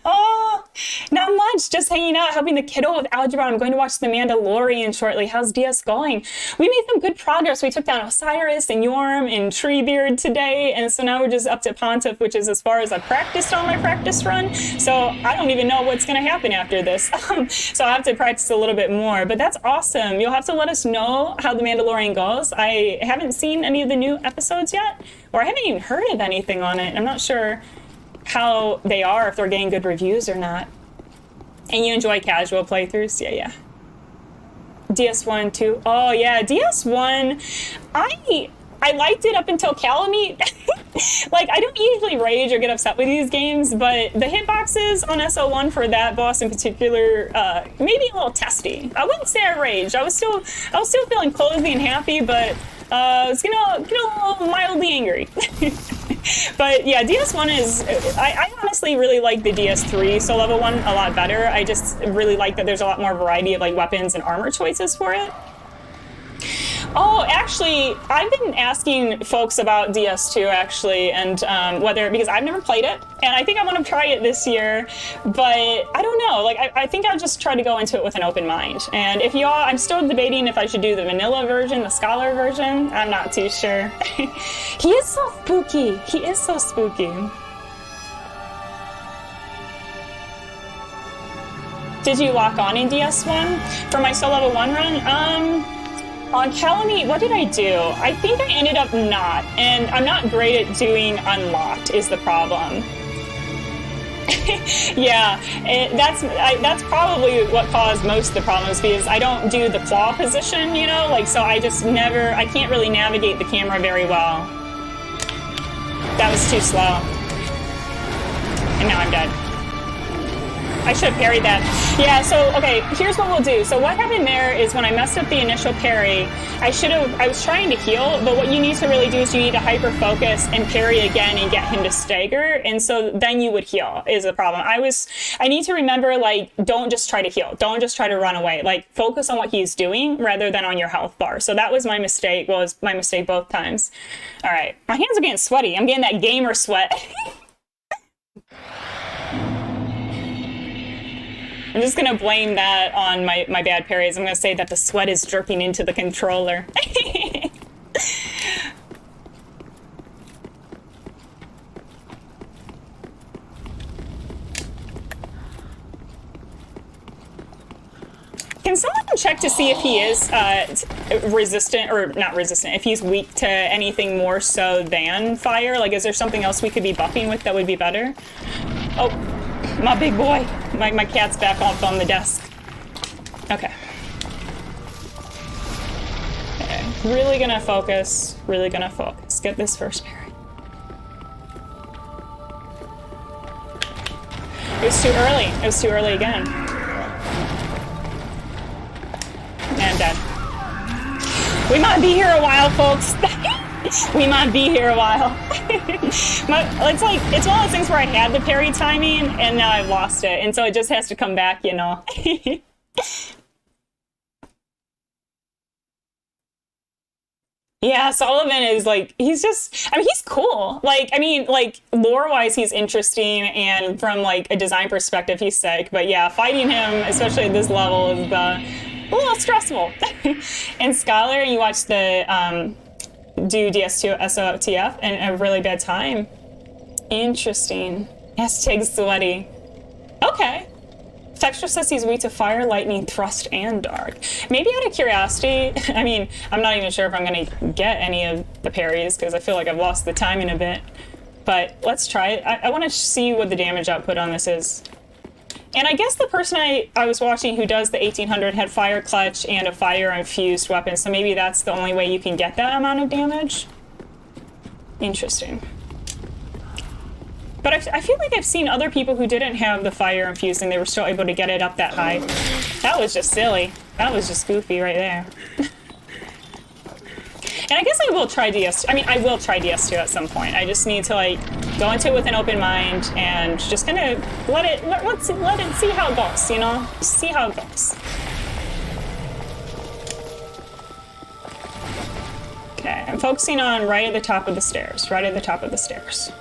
Oh, not much. Just hanging out, helping the kiddo with algebra. I'm going to watch The Mandalorian shortly. How's DS going? We made some good progress. We took down Oceiros and Yhorm and Treebeard today, and so now we're just up to Pontiff, which is as far as I've practiced on my practice run. So I don't even know what's going to happen after this. So I have to practice a little bit more, but that's awesome. You'll have to let us know how The Mandalorian goes. I haven't seen any of the new episodes yet, or I haven't even heard of anything on it. I'm not sure how they are, if they're getting good reviews or not. And you enjoy casual playthroughs? Yeah. DS1 too. Oh yeah, DS1. I liked it up until Calamite. Like, I don't usually rage or get upset with these games, but the hitboxes on SL1 for that boss in particular, maybe a little testy. I wouldn't say I raged. I was still feeling cozy and happy, but I was getting a little mildly angry. But yeah, DS1 is, I honestly really like the DS3 Soul Level 1 a lot better. I just really like that there's a lot more variety of like weapons and armor choices for it. Oh, actually, I've been asking folks about DS2 actually, and because I've never played it, and I think I want to try it this year, but I don't know. Like, I think I'll just try to go into it with an open mind. And if y'all, I'm still debating if I should do the vanilla version, the scholar version. I'm not too sure. He is so spooky. He is so spooky. Did you lock on in DS1 for my Soul Level 1 run? On Calamite, what did I do? I think I ended up not, and I'm not great at doing unlocked is the problem. Yeah, that's probably what caused most of the problems, because I don't do the claw position, you know, like, so I can't really navigate the camera very well. That was too slow. And now I'm dead. I should have parried that. Yeah, so, okay, here's what we'll do. So what happened there is when I messed up the initial parry, I was trying to heal, but what you need to really do is you need to hyper-focus and parry again and get him to stagger, and so then you would heal, is the problem. I need to remember, like, don't just try to heal. Don't just try to run away. Like, focus on what he's doing rather than on your health bar. So that was my mistake. Well, it was my mistake both times. All right, my hands are getting sweaty. I'm getting that gamer sweat. I'm just gonna blame that on my bad parries. I'm gonna say that the sweat is dripping into the controller. Can someone check to see if he is resistant, or not resistant, if he's weak to anything more so than fire? Like, is there something else we could be buffing with that would be better? Oh. My big boy. My cat's back up on the desk. Okay. Okay. Really gonna focus. Really gonna focus. Get this first parry. It was too early. It was too early again. And I'm dead. We might be here a while, folks. We might be here a while. It's like, it's one of those things where I had the parry timing and now I've lost it. And so it just has to come back, you know. Yeah, Sulyvahn is like, he's just, I mean, he's cool. Like, I mean, like, lore-wise, he's interesting, and from, like, a design perspective, he's sick. But yeah, fighting him, especially at this level, is a little stressful. And Scholar, you watch the, do DS2 SOTF and a really bad time. Interesting. Hashtag sweaty. Okay. Texture says he's weak to fire, lightning, thrust, and dark. Maybe out of curiosity, I mean, I'm not even sure if I'm going to get any of the parries because I feel like I've lost the timing a bit. But let's try it. I want to see what the damage output on this is. And I guess the person I was watching who does the 1800 had fire clutch and a fire infused weapon, so maybe that's the only way you can get that amount of damage. Interesting. But I feel like I've seen other people who didn't have the fire infused and they were still able to get it up that high. That was just silly. That was just goofy right there. And I guess I will try DS. I mean, I will try DS2 at some point. I just need to like go into it with an open mind and just kind of let it see how it goes. You know, see how it goes. Okay, I'm focusing on right at the top of the stairs. Right at the top of the stairs.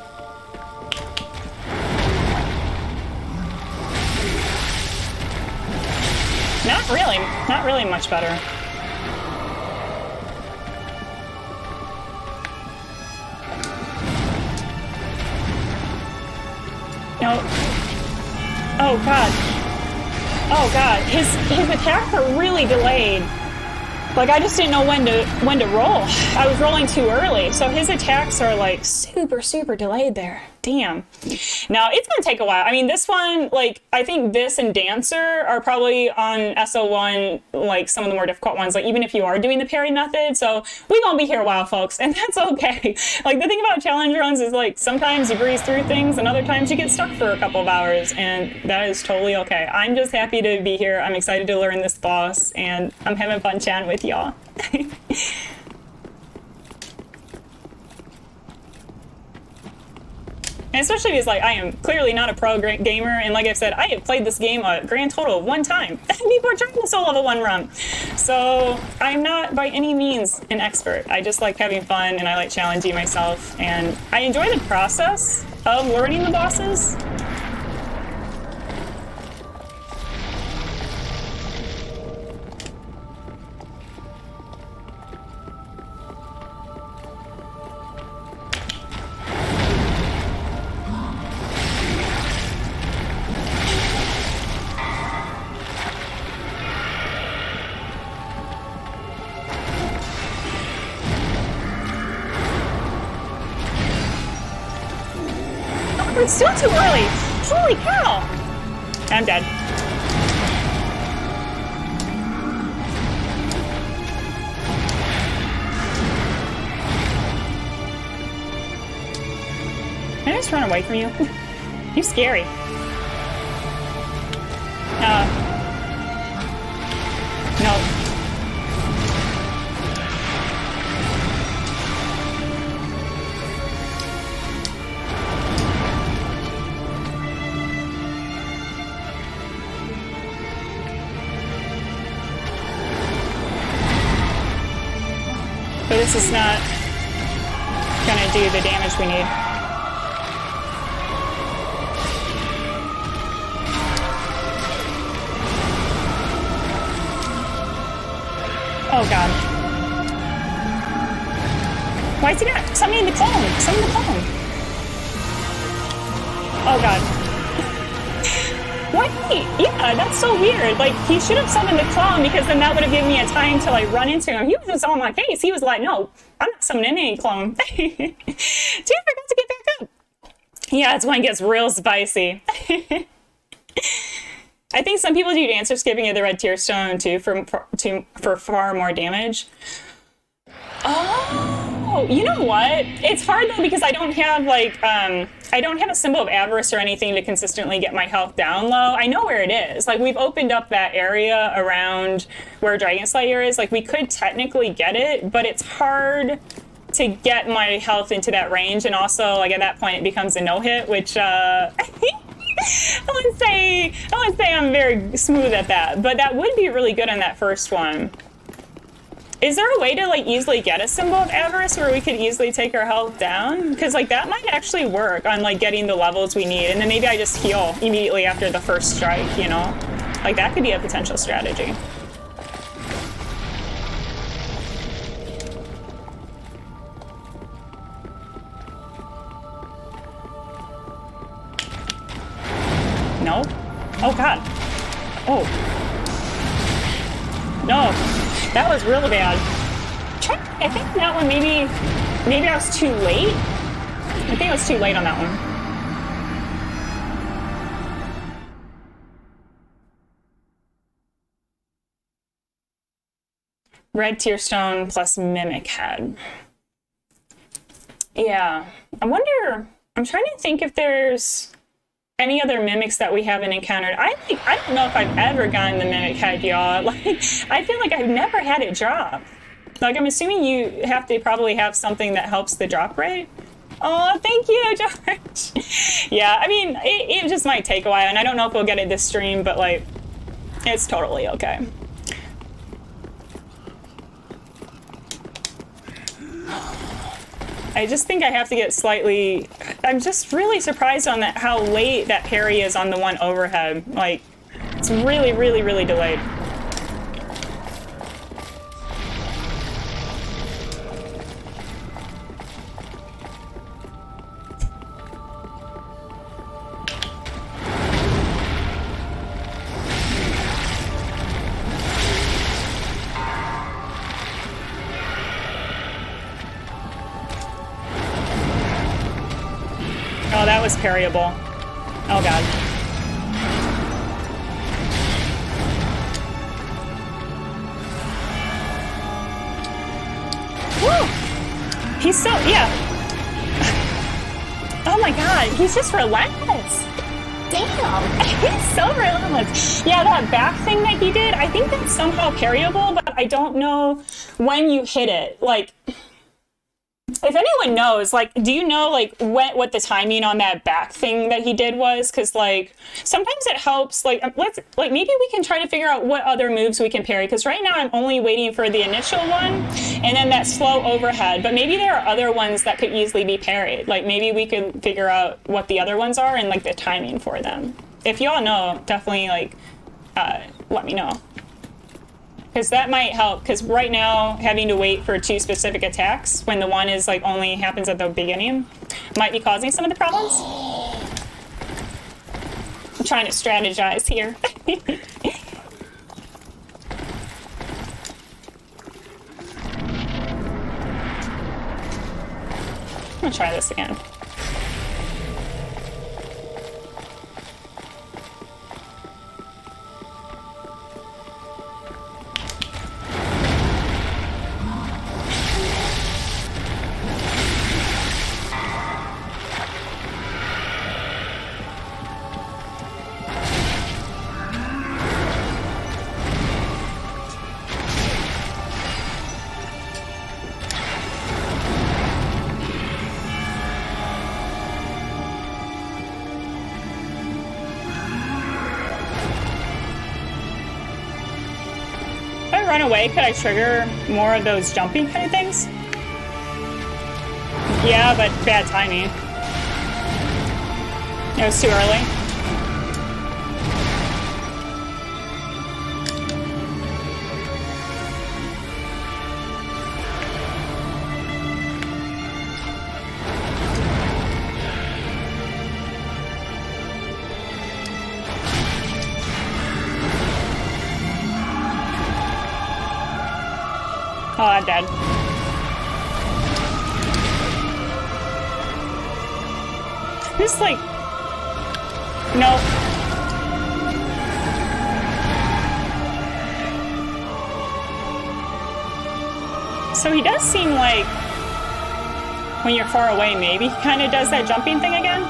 Not really much better. No. Oh god. Oh god. His attacks are really delayed. Like I just didn't know when to roll. I was rolling too early, so his attacks are like super delayed there. Damn. Now it's gonna take a while. I mean, this one, like I think this and Dancer are probably on SL1 like some of the more difficult ones. Like even if you are doing the parry method, so we gonna be here a while, folks, and that's okay. Like the thing about challenge runs is like sometimes you breeze through things, and other times you get stuck for a couple of hours, and that is totally okay. I'm just happy to be here. I'm excited to learn this boss, and I'm having fun chatting with y'all. And especially because, like, I am clearly not a pro gamer, and like I've said, I have played this game a grand total of 1 time before trying the Soul Level 1 run. So I'm not by any means an expert. I just like having fun, and I like challenging myself, and I enjoy the process of learning the bosses. It's still too early. Holy cow! I'm dead. Can I just run away from you? You're scary. No. But this is not gonna do the damage we need. Oh god. Why is he not summoning the clone? Summon the clone. Oh god. Why? Yeah, that's so weird. Like, he should have summoned the clone because then that would have given me a time to, like, run into him. He was just on my case. He was like, no, I'm not summoning any clone. Dude, I forgot to get back up. Yeah, it's when it gets real spicy. I think some people do dancer skipping at the red tear stone, too, for far more damage. Oh, you know what? It's hard though because I don't have like I don't have a symbol of avarice or anything to consistently get my health down low. I know where it is. Like we've opened up that area around where Dragon Slayer is. Like we could technically get it, but it's hard to get my health into that range. And also, like at that point, it becomes a no-hit, which I wouldn't say I'm very smooth at that. But that would be really good on that first one. Is there a way to like easily get a symbol of avarice where we could easily take our health down? Because like that might actually work on like getting the levels we need, and then maybe I just heal immediately after the first strike, you know? Like that could be a potential strategy. No? Oh god. Oh. No. That was really bad. I think that one maybe I was too late. I think I was too late on that one. Red Tearstone plus Mimic Head. Yeah. I'm trying to think if there's any other mimics that we haven't encountered. I don't know if I've ever gotten the Mimic Head, y'all. Like, I feel like I've never had it drop. Like, I'm assuming you have to probably have something that helps the drop rate. Oh, thank you, George. Yeah, I mean, it just might take a while, and I don't know if we'll get it this stream, but, like, it's totally okay. I just think I have to get slightly... I'm just really surprised on that how late that parry is on the one overhead. Like, it's really, really, really delayed. Oh, that was parryable. Oh, God. Woo! He's so... Yeah. Oh, my God. He's just relentless. Damn. He's so relentless. Yeah, that back thing that he did, I think that's somehow parryable, but I don't know when you hit it. Like... If anyone knows, like, do you know, like, what the timing on that back thing that he did was? Because, like, sometimes it helps, like, maybe we can try to figure out what other moves we can parry. Because right now I'm only waiting for the initial one and then that slow overhead. But maybe there are other ones that could easily be parried. Like, maybe we could figure out what the other ones are and, like, the timing for them. If y'all know, definitely, like, let me know. Because that might help, because right now, having to wait for two specific attacks when the one is like only happens at the beginning might be causing some of the problems. I'm trying to strategize here. I'm gonna try this again. Run away, could I trigger more of those jumping kind of things? Yeah, but bad timing. It was too early. Oh, I'm dead. Just like... No. So he does seem like When you're far away, maybe he kind of does that jumping thing again.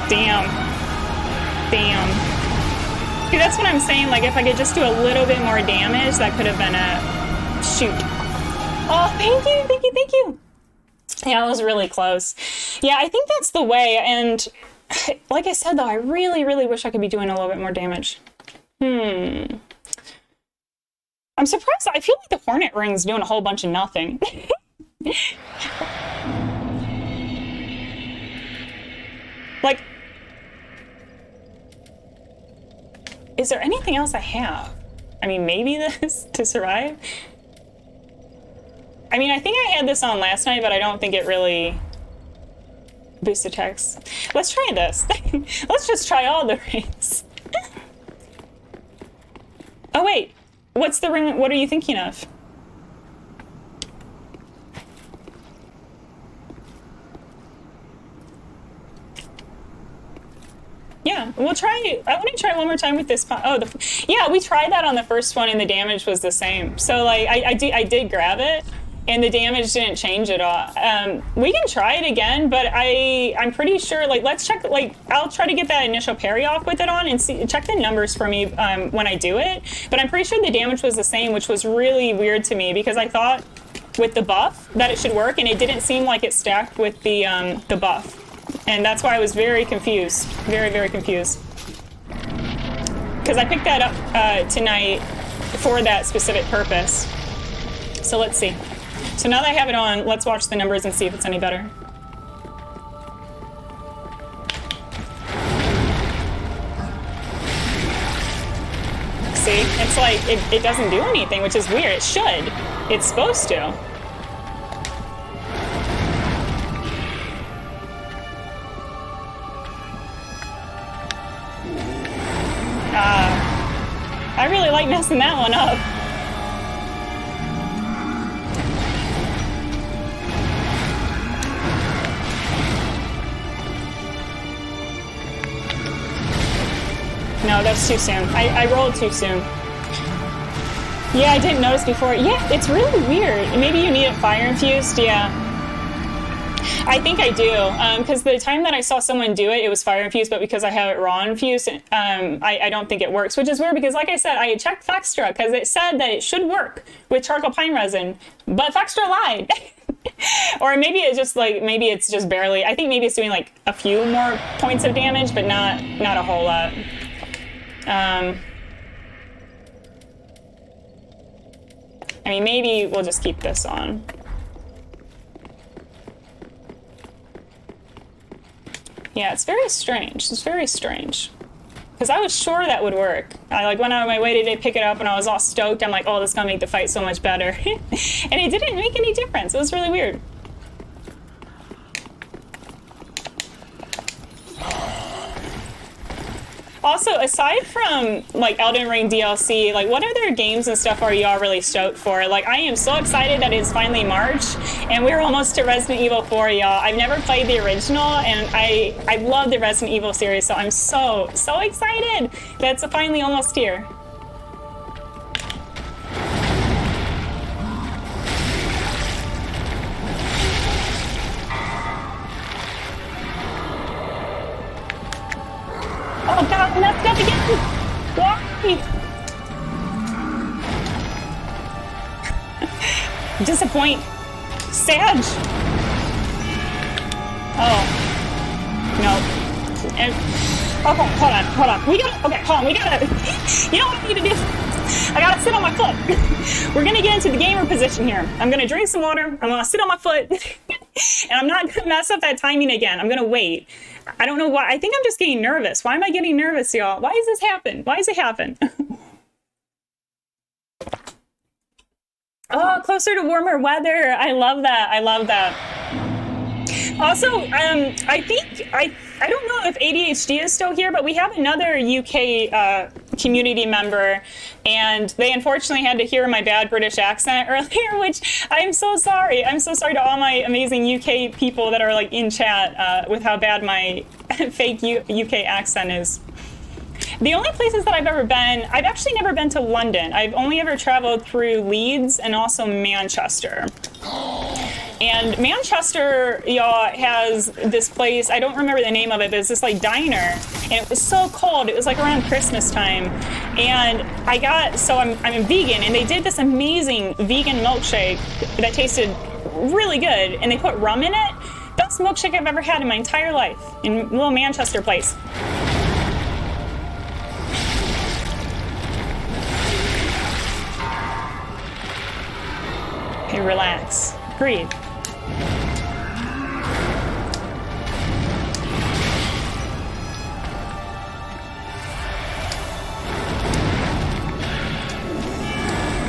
Damn. See, that's what I'm saying. Like, if I could just do a little bit more damage, that could have been a shoot. Oh, thank you. Yeah, it was really close. Yeah, I think that's the way. And like I said, though, I really, really wish I could be doing a little bit more damage. I'm surprised. I feel like the Hornet Ring's doing a whole bunch of nothing. Like, is there anything else I have? I mean, maybe this to survive? I mean, I think I had this on last night, but I don't think it really boosts attacks. Let's try this. Let's just try all the rings. Oh, wait. What's the ring? What are you thinking of? Yeah, we'll try. I want to try one more time with this. Yeah, we tried that on the first one, and the damage was the same. So like, I did grab it, and the damage didn't change at all. We can try it again, but I'm pretty sure. Like, let's check. Like, I'll try to get that initial parry off with it on, and check the numbers for me when I do it. But I'm pretty sure the damage was the same, which was really weird to me because I thought with the buff that it should work, and it didn't seem like it stacked with the buff. And that's why I was very confused. Very, very confused. Because I picked that up tonight for that specific purpose. So let's see. So now that I have it on, let's watch the numbers and see if it's any better. See? It's like, it doesn't do anything, which is weird. It should. It's supposed to. I really like messing that one up. No, that's too soon. I rolled too soon. Yeah, I didn't notice before. Yeah, it's really weird. Maybe you need it fire infused, yeah. I think I do, because the time that I saw someone do it, it was fire infused, but because I have it raw infused, I don't think it works, which is weird because, like I said, I had checked Fextra because it said that it should work with charcoal pine resin, but Fextra lied. Or maybe it's just like, maybe it's just barely, I think maybe it's doing like a few more points of damage, but not a whole lot. I mean, maybe we'll just keep this on. Yeah, it's very strange. It's very strange. Because I was sure that would work. I like went out of my way today to pick it up and I was all stoked. I'm like, oh, this is gonna make the fight so much better. And it didn't make any difference. It was really weird. Also, aside from like Elden Ring DLC, like what other games and stuff are y'all really stoked for? Like, I am so excited that it's finally March and we're almost to Resident Evil 4, y'all. I've never played the original and I love the Resident Evil series, so I'm so excited that it's finally almost here. Oh god, I'm messed up again! Why? Disappoint. Sag! Oh. No. And, okay, hold on. We gotta, you know what I need to do? I gotta sit on my foot. We're gonna get into the gamer position here. I'm gonna drink some water, I'm gonna sit on my foot, and I'm not gonna mess up that timing again. I'm gonna wait. I don't know why. I think I'm just getting nervous. Why am I getting nervous, y'all? Why does this happen? Why does it happen? Oh, closer to warmer weather. I love that. I love that. Also, I think, I don't know if ADHD is still here, but we have another UK community member, and they unfortunately had to hear my bad British accent earlier, which I'm so sorry. I'm so sorry to all my amazing UK people that are like in chat with how bad my fake UK accent is. The only places that I've ever been, I've actually never been to London. I've only ever traveled through Leeds and also Manchester. And Manchester, y'all, has this place, I don't remember the name of it, but it's this like diner. And it was so cold, it was like around Christmas time. And I'm a vegan, and they did this amazing vegan milkshake that tasted really good, and they put rum in it. Best milkshake I've ever had in my entire life, in a little Manchester place. Okay, relax, breathe.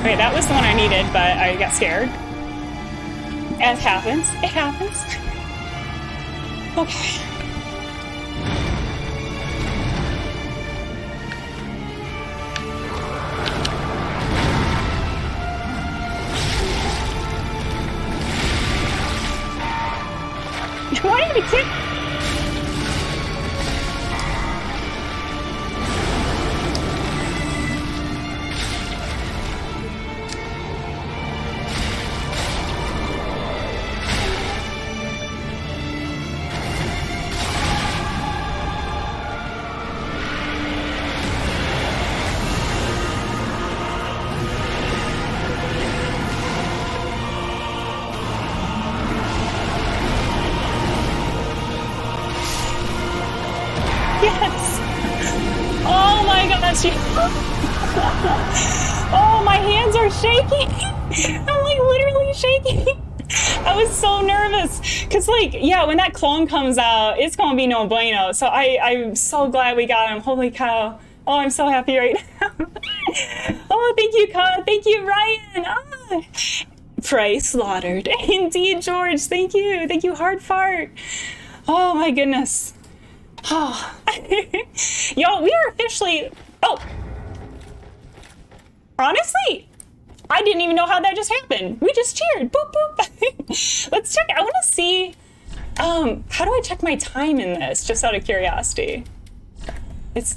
Okay, that was the one I needed, but I got scared. It happens. It happens. Okay. Why did it kick? Oh, my hands are shaking. I'm like literally shaking. I was so nervous because like, yeah, when that clone comes out, it's gonna be no bueno. So I'm so glad we got him. Holy cow. Oh, I'm so happy right now. Oh, thank you, Con. Thank you, Ryan. Ah. Prey slaughtered. Indeed, George. Thank you. Thank you, Hard Fart. Oh my goodness. Oh. Y'all, we are officially, honestly, I didn't even know how that just happened. We just cheered. Boop, boop. Let's check. I want to see, how do I check my time in this? Just out of curiosity. It's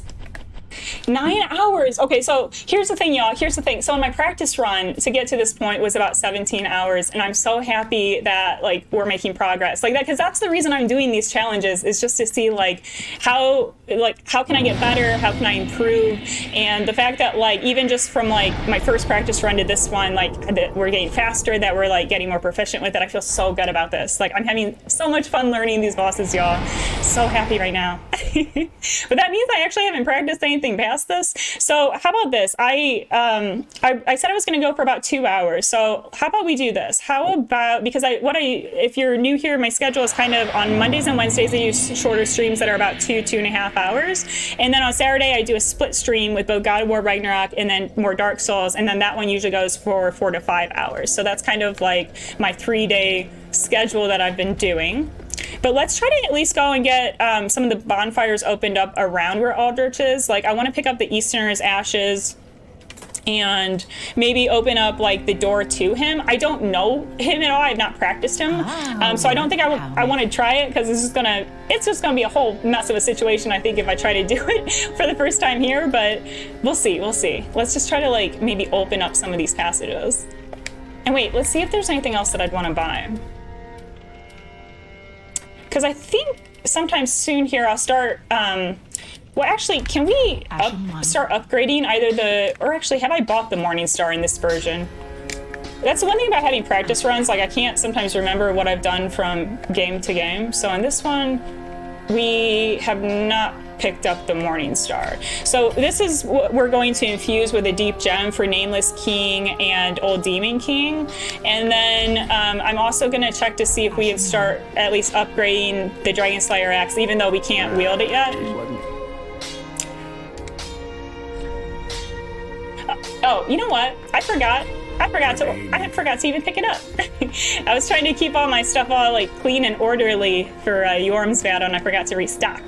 9 hours. Okay, so here's the thing, y'all. Here's the thing. So in my practice run, to get to this point was about 17 hours, and I'm so happy that like we're making progress like that, because that's the reason I'm doing these challenges, is just to see like how can I get better, how can I improve, and the fact that like even just from like my first practice run to this one, like that we're getting faster, that we're like getting more proficient with it. I feel so good about this. Like I'm having so much fun learning these bosses, y'all. So happy right now. But that means I actually haven't practiced anything past this. So how about this? I said I was going to go for about 2 hours. So how about we do this? How about, because if you're new here, my schedule is kind of on Mondays and Wednesdays, I use shorter streams that are about 2.5 hours. And then on Saturday, I do a split stream with both God of War Ragnarok and then more Dark Souls. And then that one usually goes for 4 to 5 hours. So that's kind of like my 3-day schedule that I've been doing. But let's try to at least go and get some of the bonfires opened up around where Aldrich is. Like I want to pick up the Easterner's Ashes and maybe open up like the door to him. I don't know him at all. I've not practiced him. So I don't think I want to try it, because it's just gonna be a whole mess of a situation, I think, if I try to do it for the first time here, but we'll see. Let's just try to like maybe open up some of these passages. And wait, let's see if there's anything else that I'd want to buy. Because I think sometime soon here I'll start, well actually, can we start upgrading either or actually have I bought the Morning Star in this version? That's the one thing about having practice runs, like I can't sometimes remember what I've done from game to game. So in this one, we have not picked up the Morning Star. So this is what we're going to infuse with a deep gem for Nameless King and Old Demon King. And then I'm also going to check to see if we can start at least upgrading the Dragon Slayer axe, even though we can't wield it yet. Oh, you know what? I forgot. I forgot to even pick it up. I was trying to keep all my stuff all like clean and orderly for Yhorm's battle, and I forgot to restock.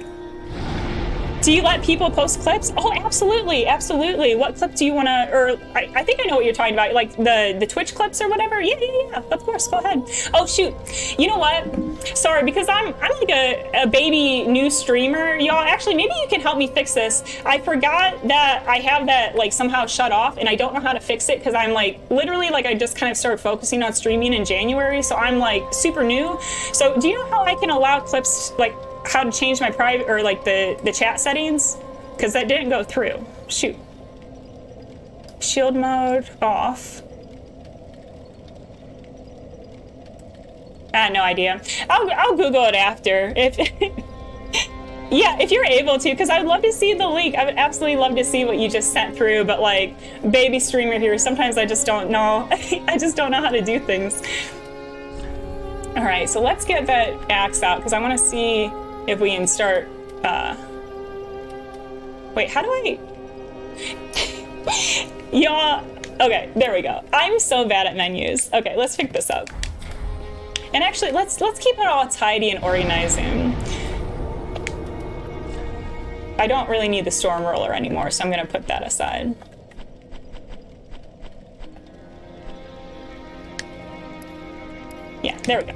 Do you let people post clips? Oh, absolutely, absolutely. What clip do you want to, or I think I know what you're talking about, like the Twitch clips or whatever? Yeah, of course, go ahead. Oh, shoot. You know what? Sorry, because I'm like a baby new streamer, y'all. Actually, maybe you can help me fix this. I forgot that I have that like somehow shut off, and I don't know how to fix it because I'm like, literally, like I just kind of started focusing on streaming in January, so I'm like super new. So do you know how I can allow clips, like, how to change my private or like the chat settings, because that didn't go through. Shoot. Shield mode off. I had no idea. I'll Google it after if yeah, if you're able to, because I would love to see the link. I would absolutely love to see what you just sent through, but like baby streamer here, sometimes I just don't know. I just don't know how to do things. All right, so let's get that axe out because I want to see if we can start, wait, how do I, y'all, okay, there we go. I'm so bad at menus. Okay, let's pick this up. And actually, let's keep it all tidy and organizing. I don't really need the storm roller anymore, so I'm gonna put that aside. Yeah, there we go.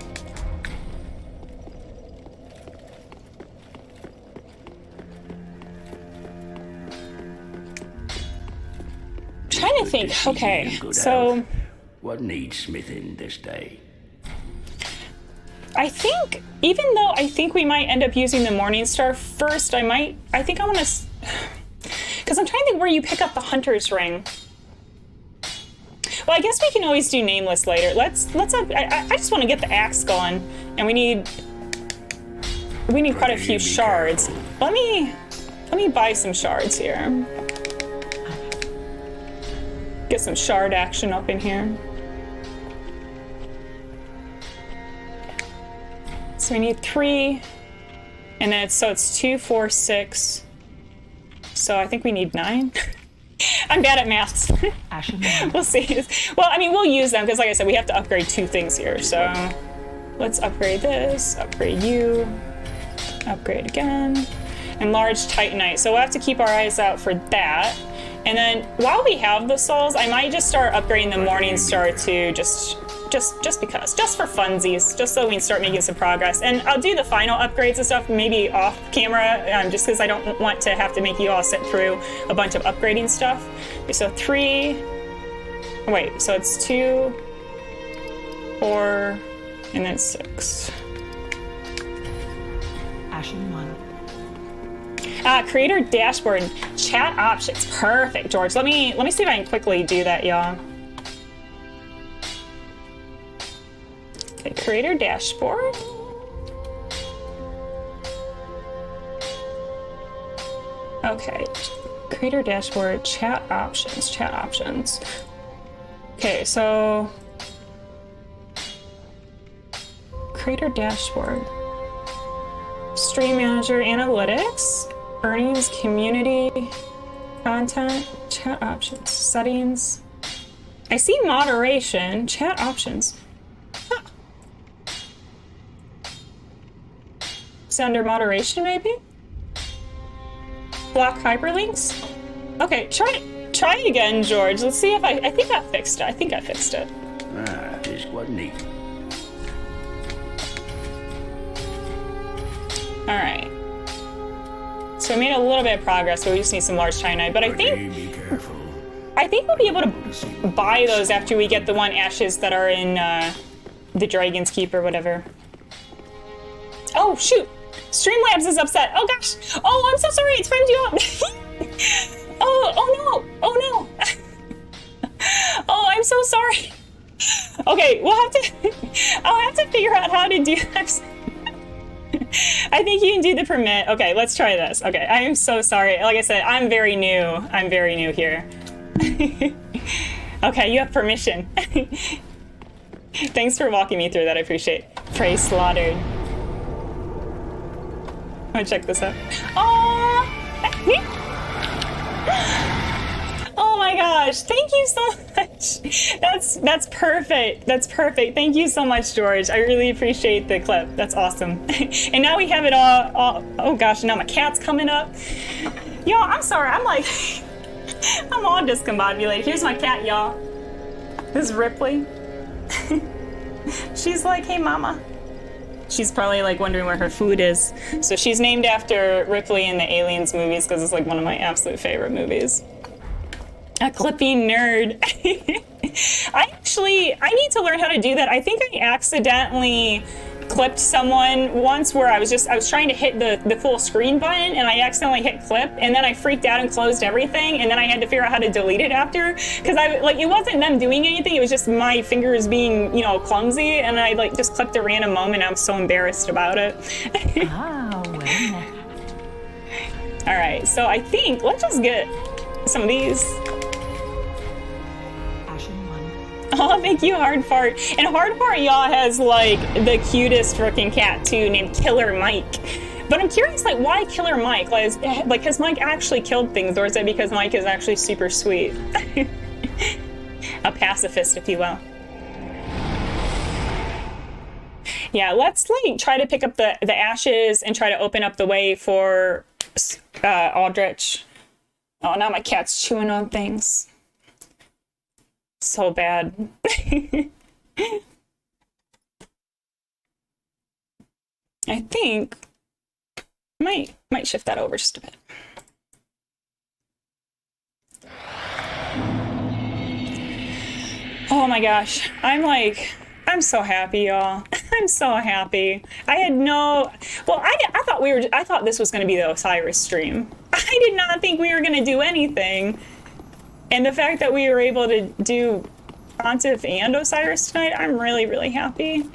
Trying to think. Okay, so what needs smithing this day? I think, even though I think we might end up using the Morningstar first, I think I want to, because I'm trying to think where you pick up the hunter's ring. Well, I guess we can always do nameless later. Let's I just want to get the axe going, and we need quite a few shards. Let me buy some shards here. Get some shard action up in here. So we need 3, and then it's 2, 4, 6. So I think we need 9. I'm bad at maths. We'll see. Well, I mean, we'll use them because, like I said, we have to upgrade 2 things here. So let's upgrade this, upgrade you, upgrade again, and large titanite. So we'll have to keep our eyes out for that. And then while we have the souls, I might just start upgrading the Morningstar too, just because, just for funsies, just so we can start making some progress. And I'll do the final upgrades and stuff maybe off camera, just because I don't want to have to make you all sit through a bunch of upgrading stuff. So 3, wait, so it's 2, 4, and then 6. Ashen 1. Creator dashboard, chat options, perfect, George. Let me see if I can quickly do that, y'all. Okay, creator dashboard. Okay, creator dashboard, chat options. Okay, so creator dashboard, stream manager, analytics, earnings, community, content, chat options, settings. I see moderation, chat options. Huh. Is it under moderation, maybe? Block hyperlinks? Okay, try it again, George. Let's see if I think I fixed it. Ah, this was neat. All right. So we made a little bit of progress, but we just need some large titanite. But I think we'll be able to buy those after we get the 1 ashes that are in the Dragon's Keep or whatever. Oh shoot! Streamlabs is upset. Oh gosh! Oh, I'm so sorry. It's framed you up. Oh no! Oh, I'm so sorry. Okay, I'll have to figure out how to do that. I think you can do the permit. Okay, let's try this. Okay, I am so sorry. Like I said, I'm very new here. Okay, you have permission. Thanks for walking me through that. I appreciate it. Prey slaughtered. I'm gonna check this out. Oh! Oh my gosh, thank you so much. That's perfect. That's perfect. Thank you so much, George. I really appreciate the clip. That's awesome. And now we have it all, oh gosh, now my cat's coming up. Y'all, I'm sorry, I'm like, I'm all discombobulated. Here's my cat, y'all. This is Ripley. She's like, hey mama. She's probably like wondering where her food is. So she's named after Ripley in the Aliens movies because it's like one of my absolute favorite movies. A clipping nerd. I need to learn how to do that. I think I accidentally clipped someone once where I was trying to hit the full screen button and I accidentally hit clip and then I freaked out and closed everything and then I had to figure out how to delete it after because it wasn't them doing anything, it was just my fingers being, you know, clumsy and I like just clipped a random moment. I was so embarrassed about it. Well. All right, so I think let's just get some of these. Oh, thank you, Hard Fart. And Hard Fart, y'all, has, like, the cutest freaking cat, too, named Killer Mike. But I'm curious, like, why Killer Mike? Like, has Mike actually killed things, or is it because Mike is actually super sweet? A pacifist, if you will. Yeah, let's, like, try to pick up the ashes and try to open up the way for Aldrich. Oh, now my cat's chewing on things. So bad. I think might shift that over just a bit. Oh my gosh. I'm so happy, y'all. I'm so happy. I had no, well, I thought this was going to be the Oceiros stream. I did not think we were going to do anything. And the fact that we were able to do Pontiff and Oceiros tonight, I'm really, really happy.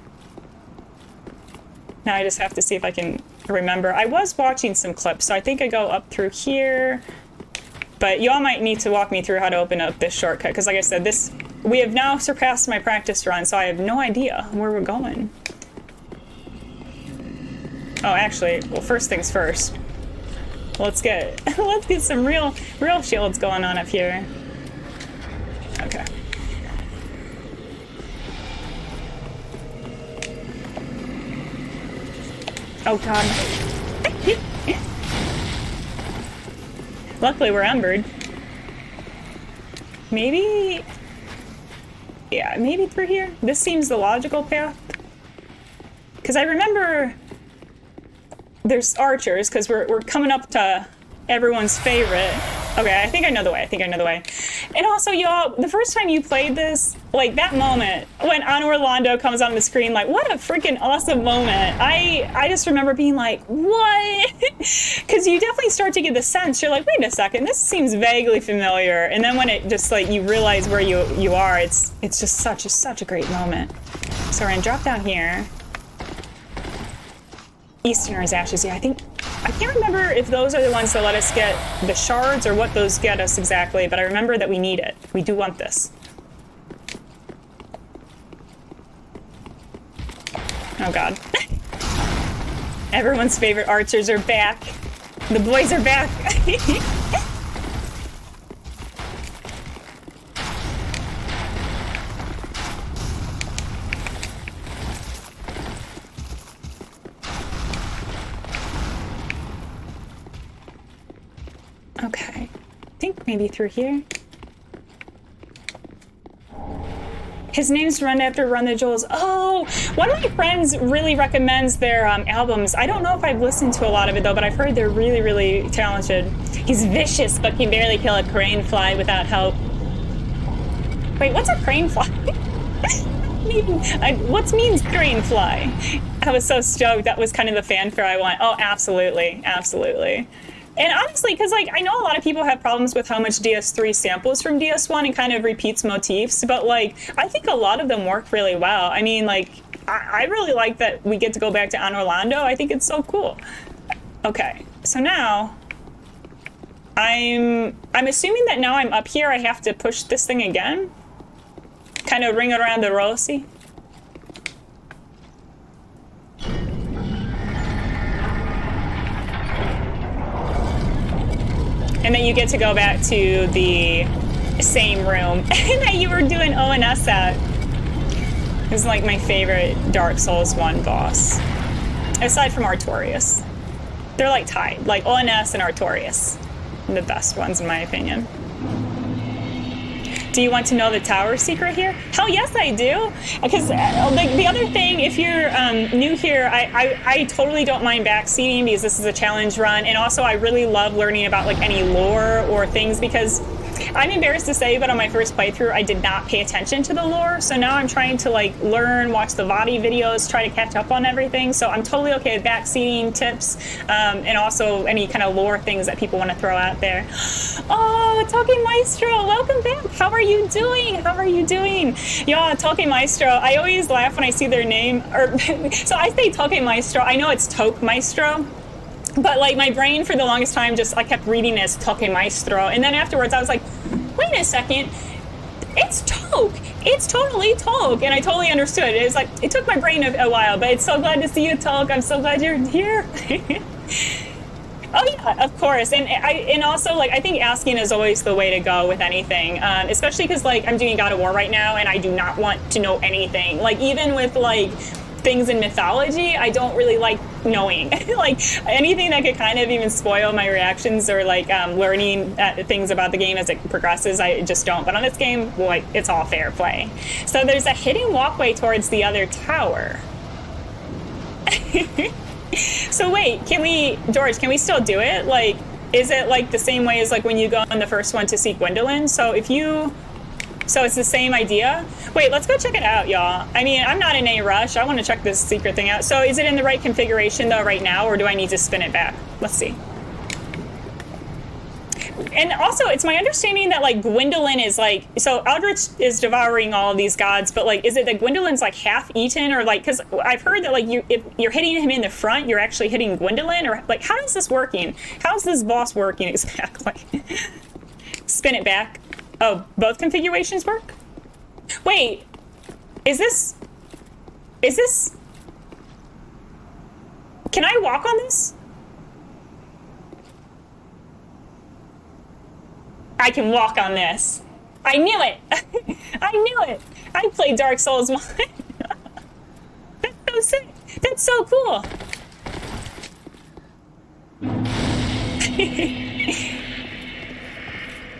Now I just have to see if I can remember. I was watching some clips, so I think I go up through here. But y'all might need to walk me through how to open up this shortcut, because like I said, we have now surpassed my practice run, so I have no idea where we're going. Oh, actually, well, first things first. Let's get some real shields going on up here. Okay. Oh god. Luckily we're embered. Maybe... Yeah, maybe through here? This seems the logical path. Because I remember there's archers, because we're coming up to everyone's favorite. Okay, I think I know the way. And also, y'all, the first time you played this, like, that moment when Anor Londo comes on the screen, like, what a freaking awesome moment. I just remember being like, what? Because you definitely start to get the sense, you're like, wait a second, this seems vaguely familiar. And then when it just, like, you realize where you are, it's just such a great moment. So we're gonna drop down here. Easterner's Ashes, yeah, I can't remember if those are the ones that let us get the shards or what those get us exactly, but I remember that we need it. We do want this. Oh god. Everyone's favorite archers are back. The boys are back. Okay, I think maybe through here. His name's run after Run the Jewels. Oh, one of my friends really recommends their albums. I don't know if I've listened to a lot of it though, but I've heard they're really, really talented. He's vicious, but can barely kill a crane fly without help. Wait, what's a crane fly? What means crane fly? I was so stoked. That was kind of the fanfare I want. Oh, absolutely, absolutely. And honestly, because like I know a lot of people have problems with how much DS3 samples from DS1 and kind of repeats motifs, but like I think a lot of them work really well. I mean, like I really like that we get to go back to Anor Londo. I think it's so cool. Okay, so now I'm assuming that now I'm up here. I have to push this thing again, kind of ring it around the rosy. And then you get to go back to the same room that you were doing ONS at. It's like my favorite Dark Souls 1 boss. Aside from Artorias. They're like tied. Like ONS and Artorias. The best ones in my opinion. Do you want to know the tower secret here? Hell yes, I do. Because like the other thing, if you're new here, I totally don't mind backseating because this is a challenge run, and also I really love learning about like any lore or things because I'm embarrassed to say, but on my first playthrough, I did not pay attention to the lore. So now I'm trying to like learn, watch the VOD videos, try to catch up on everything. So I'm totally okay with backseating tips and also any kind of lore things that people want to throw out there. Oh, Toki Maestro, welcome back. How are you doing? How are you doing? Yeah, Toki Maestro. I always laugh when I see their name. Or so I say Toki Maestro. I know it's Toke Maestro. But like my brain for the longest time I kept reading as Toke Maestro, and then afterwards I was like, wait a second, it's Toke. It's totally Toke, and I totally understood. It was like it took my brain a while, but it's so glad to see you, Toke. I'm so glad you're here. Oh yeah, of course, and also like I think asking is always the way to go with anything, especially because like I'm doing God of War right now, and I do not want to know anything. Like even with like things in mythology, I don't really like knowing. Like anything that could kind of even spoil my reactions or like learning things about the game as it progresses, I just don't. But on this game, like it's all fair play. So there's a hidden walkway towards the other tower. So wait, George, can we still do it? Like, is it like the same way as like when you go on the first one to see Gwendolyn? So it's the same idea? Wait, let's go check it out, y'all. I mean, I'm not in any rush. I want to check this secret thing out. So is it in the right configuration, though, right now, or do I need to spin it back? Let's see. And also, it's my understanding that, like, Gwendolyn is, like... So Aldrich is devouring all of these gods, but, like, is it that Gwendolyn's, like, half-eaten? Or, like, because I've heard that, like, if you're hitting him in the front, you're actually hitting Gwendolyn? Or, like, how is this working? How's this boss working exactly? Spin it back. Oh, both configurations work? Wait, is this... Can I walk on this? I can walk on this. I knew it. I knew it. I played Dark Souls 1. That's so sick. That's so cool.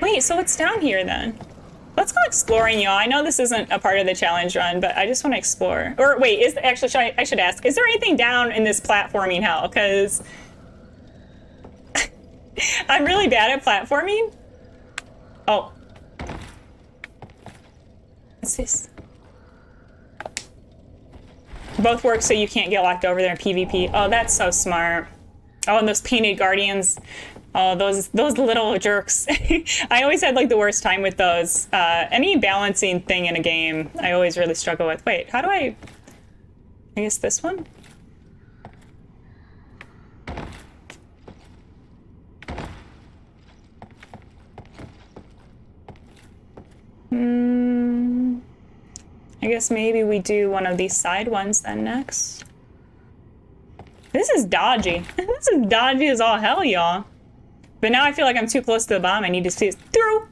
Wait, so what's down here then? Let's go exploring, y'all. I know this isn't a part of the challenge run, but I just want to explore. Or wait, I should ask, is there anything down in this platforming hell? Because I'm really bad at platforming. Oh. What's this? Both work so you can't get locked over there in PvP. Oh, that's so smart. Oh, and those painted guardians. Oh, those little jerks. I always had like the worst time with those. Any balancing thing in a game, I always really struggle with. Wait, how do I guess this one? I guess maybe we do one of these side ones then next. This is dodgy. This is dodgy as all hell, y'all. But now I feel like I'm too close to the bomb. I need to see it through.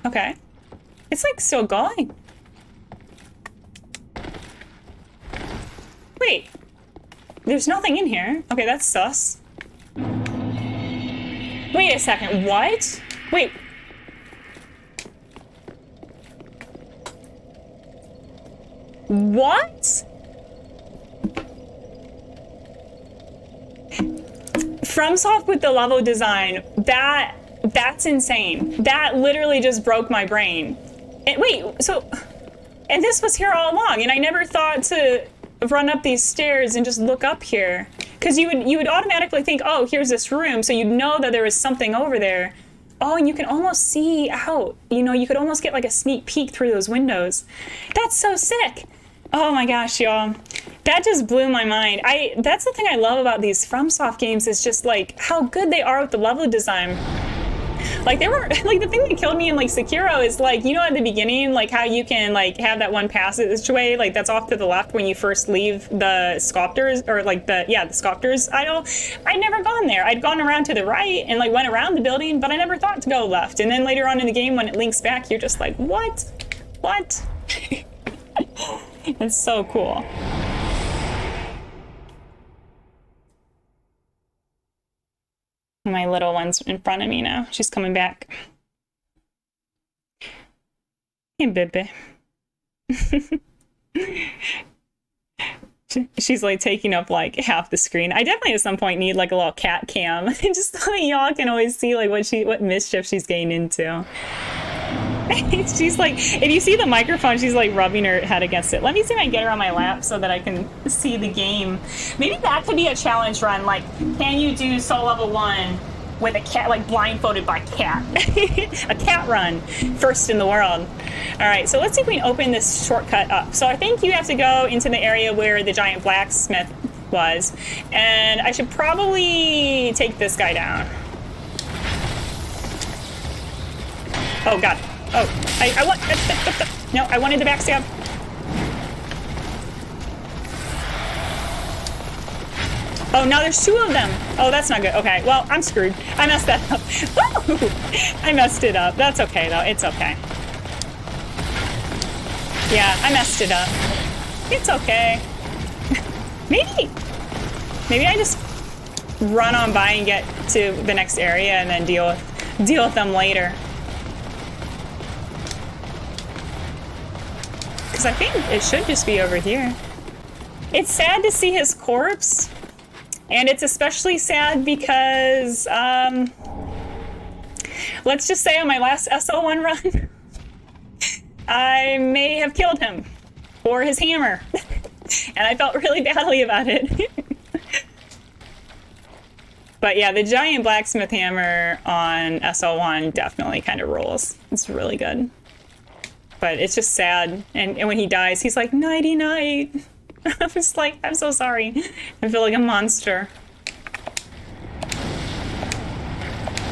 Okay. It's like still going. Wait. There's nothing in here. Okay, that's sus. Wait a second. What? Wait. What? FromSoft with the level design, that's insane. That literally just broke my brain. And wait, and this was here all along, and I never thought to run up these stairs and just look up here. Because you would automatically think, oh, here's this room, so you'd know that there was something over there. Oh, and you can almost see out. You know, you could almost get like a sneak peek through those windows. That's so sick. Oh my gosh, y'all. That just blew my mind. That's the thing I love about these FromSoft games is just like how good they are with the level design. Like there were like the thing that killed me in like Sekiro is like, you know, at the beginning, like how you can like have that one passageway like that's off to the left when you first leave the sculptors or like the sculptors idol. I'd never gone there. I'd gone around to the right and like went around the building, but I never thought to go left. And then later on in the game when it links back, you're just like, what? It's so cool. My little one's in front of me now. She's coming back. Hey, baby. She's like taking up like half the screen. I definitely at some point need like a little cat cam, just so y'all can always see like what mischief she's getting into. She's like, if you see the microphone, she's like rubbing her head against it. Let me see if I can get her on my lap so that I can see the game. Maybe that could be a challenge run. Like, can you do Soul Level 1 with a cat, like blindfolded by cat? A cat run, first in the world. All right, so let's see if we can open this shortcut up. So I think you have to go into the area where the giant blacksmith was. And I should probably take this guy down. Oh, God. Oh, I want... No, I wanted the backstab. Oh, now there's two of them. Oh, that's not good. Okay, well, I'm screwed. I messed that up. Woo! I messed it up. That's okay, though. It's okay. Yeah, I messed it up. It's okay. Maybe I just run on by and get to the next area and then deal with them later. Because I think it should just be over here. It's sad to see his corpse, and it's especially sad because, let's just say on my last SL1 run, I may have killed him, or his hammer, and I felt really badly about it. But yeah, the giant blacksmith hammer on SL1 definitely kind of rules. It's really good. But it's just sad. And when he dies, he's like, nighty night. I'm just like, I'm so sorry. I feel like a monster.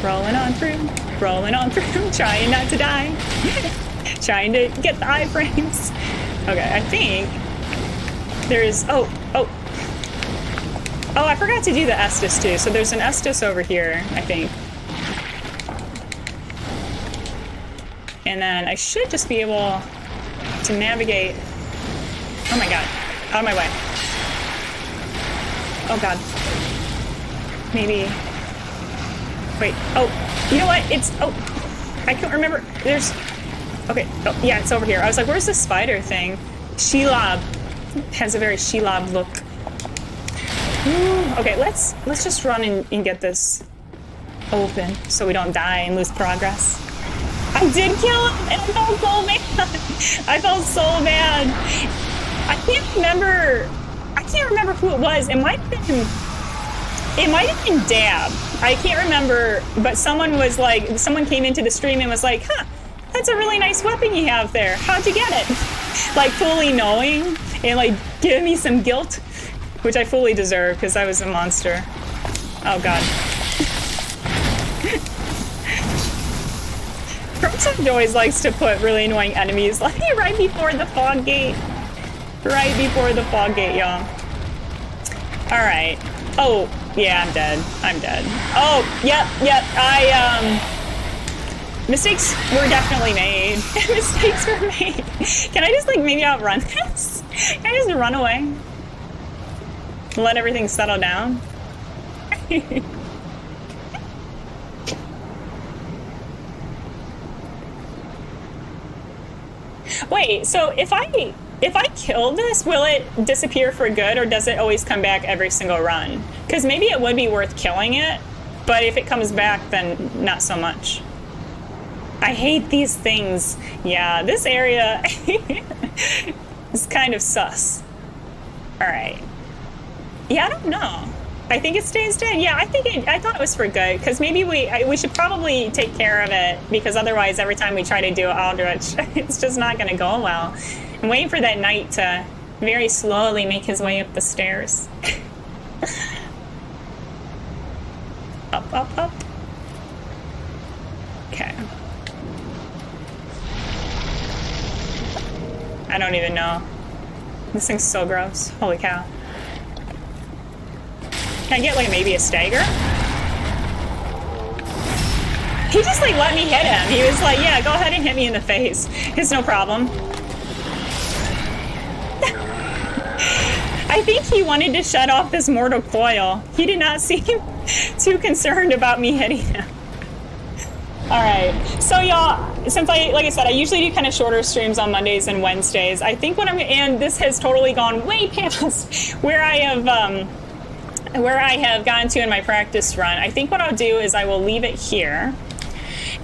Rolling on through, trying not to die. Trying to get the iframes. Okay, I think there's, oh, I forgot to do the Estus too. So there's an Estus over here, I think. And then I should just be able to navigate. Oh my God, out of my way. Oh God. Maybe. Wait, oh, you know what? It's, oh, I can't remember. There's, okay, oh, yeah, it's over here. I was like, where's the spider thing? Shelob. Has a very Shelob look. Ooh, okay, let's just run and get this open so we don't die and lose progress. I did kill him, and I felt so bad. I felt so bad. I can't remember who it was. It might have been Dab. I can't remember, but someone came into the stream and was like, huh, that's a really nice weapon you have there. How'd you get it? Like fully knowing and like giving me some guilt, which I fully deserve because I was a monster. Oh God. fromsoftware always likes to put really annoying enemies like right before the fog gate. Right before the fog gate, y'all. Alright. Oh, yeah, I'm dead. Oh, yep. Mistakes were definitely made. Mistakes were made. Can I just like maybe outrun this? Can I just run away? Let everything settle down? Wait, so if I kill this, will it disappear for good, or does it always come back every single run? Because maybe it would be worth killing it, but if it comes back, then not so much. I hate these things. Yeah, this area is kind of sus. All right. Yeah, I don't know. I think it stays dead. Yeah, I thought it was for good, because maybe we should probably take care of it, because otherwise every time we try to do Aldrich, it's just not going to go well. I'm waiting for that knight to very slowly make his way up the stairs. Up. I don't even know. This thing's so gross. Holy cow. Can I get like maybe a stagger? He just like let me hit him. He was like, yeah, go ahead and hit me in the face. It's no problem. I think he wanted to shut off this mortal coil. He did not seem too concerned about me hitting him. All right, so y'all, since like I said, I usually do kind of shorter streams on Mondays and Wednesdays. I think what and this has totally gone way past where I have gotten to in my practice run. I think what I'll do is I will leave it here.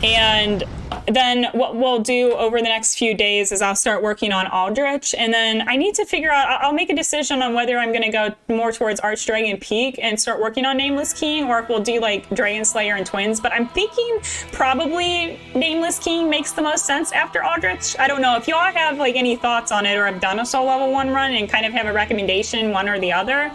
And then what we'll do over the next few days is I'll start working on Aldrich, and then I need to figure out, I'll make a decision on whether I'm going to go more towards Archdragon Peak and start working on Nameless King, or if we'll do like Dragon Slayer and Twins. But I'm thinking probably Nameless King makes the most sense after Aldrich. I don't know if y'all have like any thoughts on it, or have done a Soul Level 1 run and kind of have a recommendation, one or the other.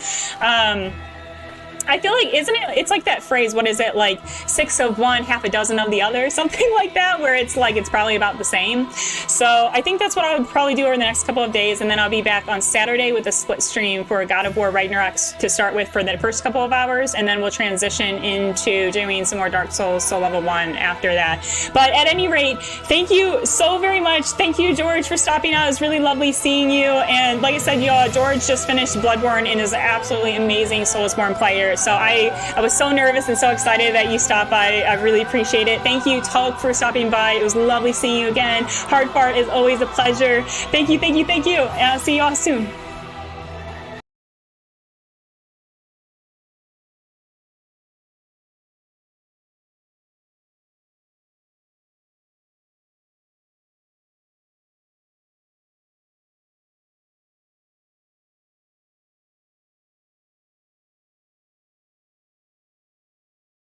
I feel like, isn't it, it's like that phrase, what is it, like 6 of one, half a dozen of the other, something like that, where it's like, it's probably about the same. So I think that's what I would probably do over the next couple of days, and then I'll be back on Saturday with a split stream for God of War Ragnarok to start with for the first couple of hours, and then we'll transition into doing some more Dark Souls, Soul Level 1 after that. But at any rate, thank you so very much. Thank you, George, for stopping out. It was really lovely seeing you. And like I said, y'all, George just finished Bloodborne and is an absolutely amazing Soulsborne player. So I was so nervous and so excited that you stopped by. I really appreciate it. Thank you, Tulk, for stopping by. It was lovely seeing you again. Hard Fart is always a pleasure. Thank you, thank you, thank you. And I'll see you all soon.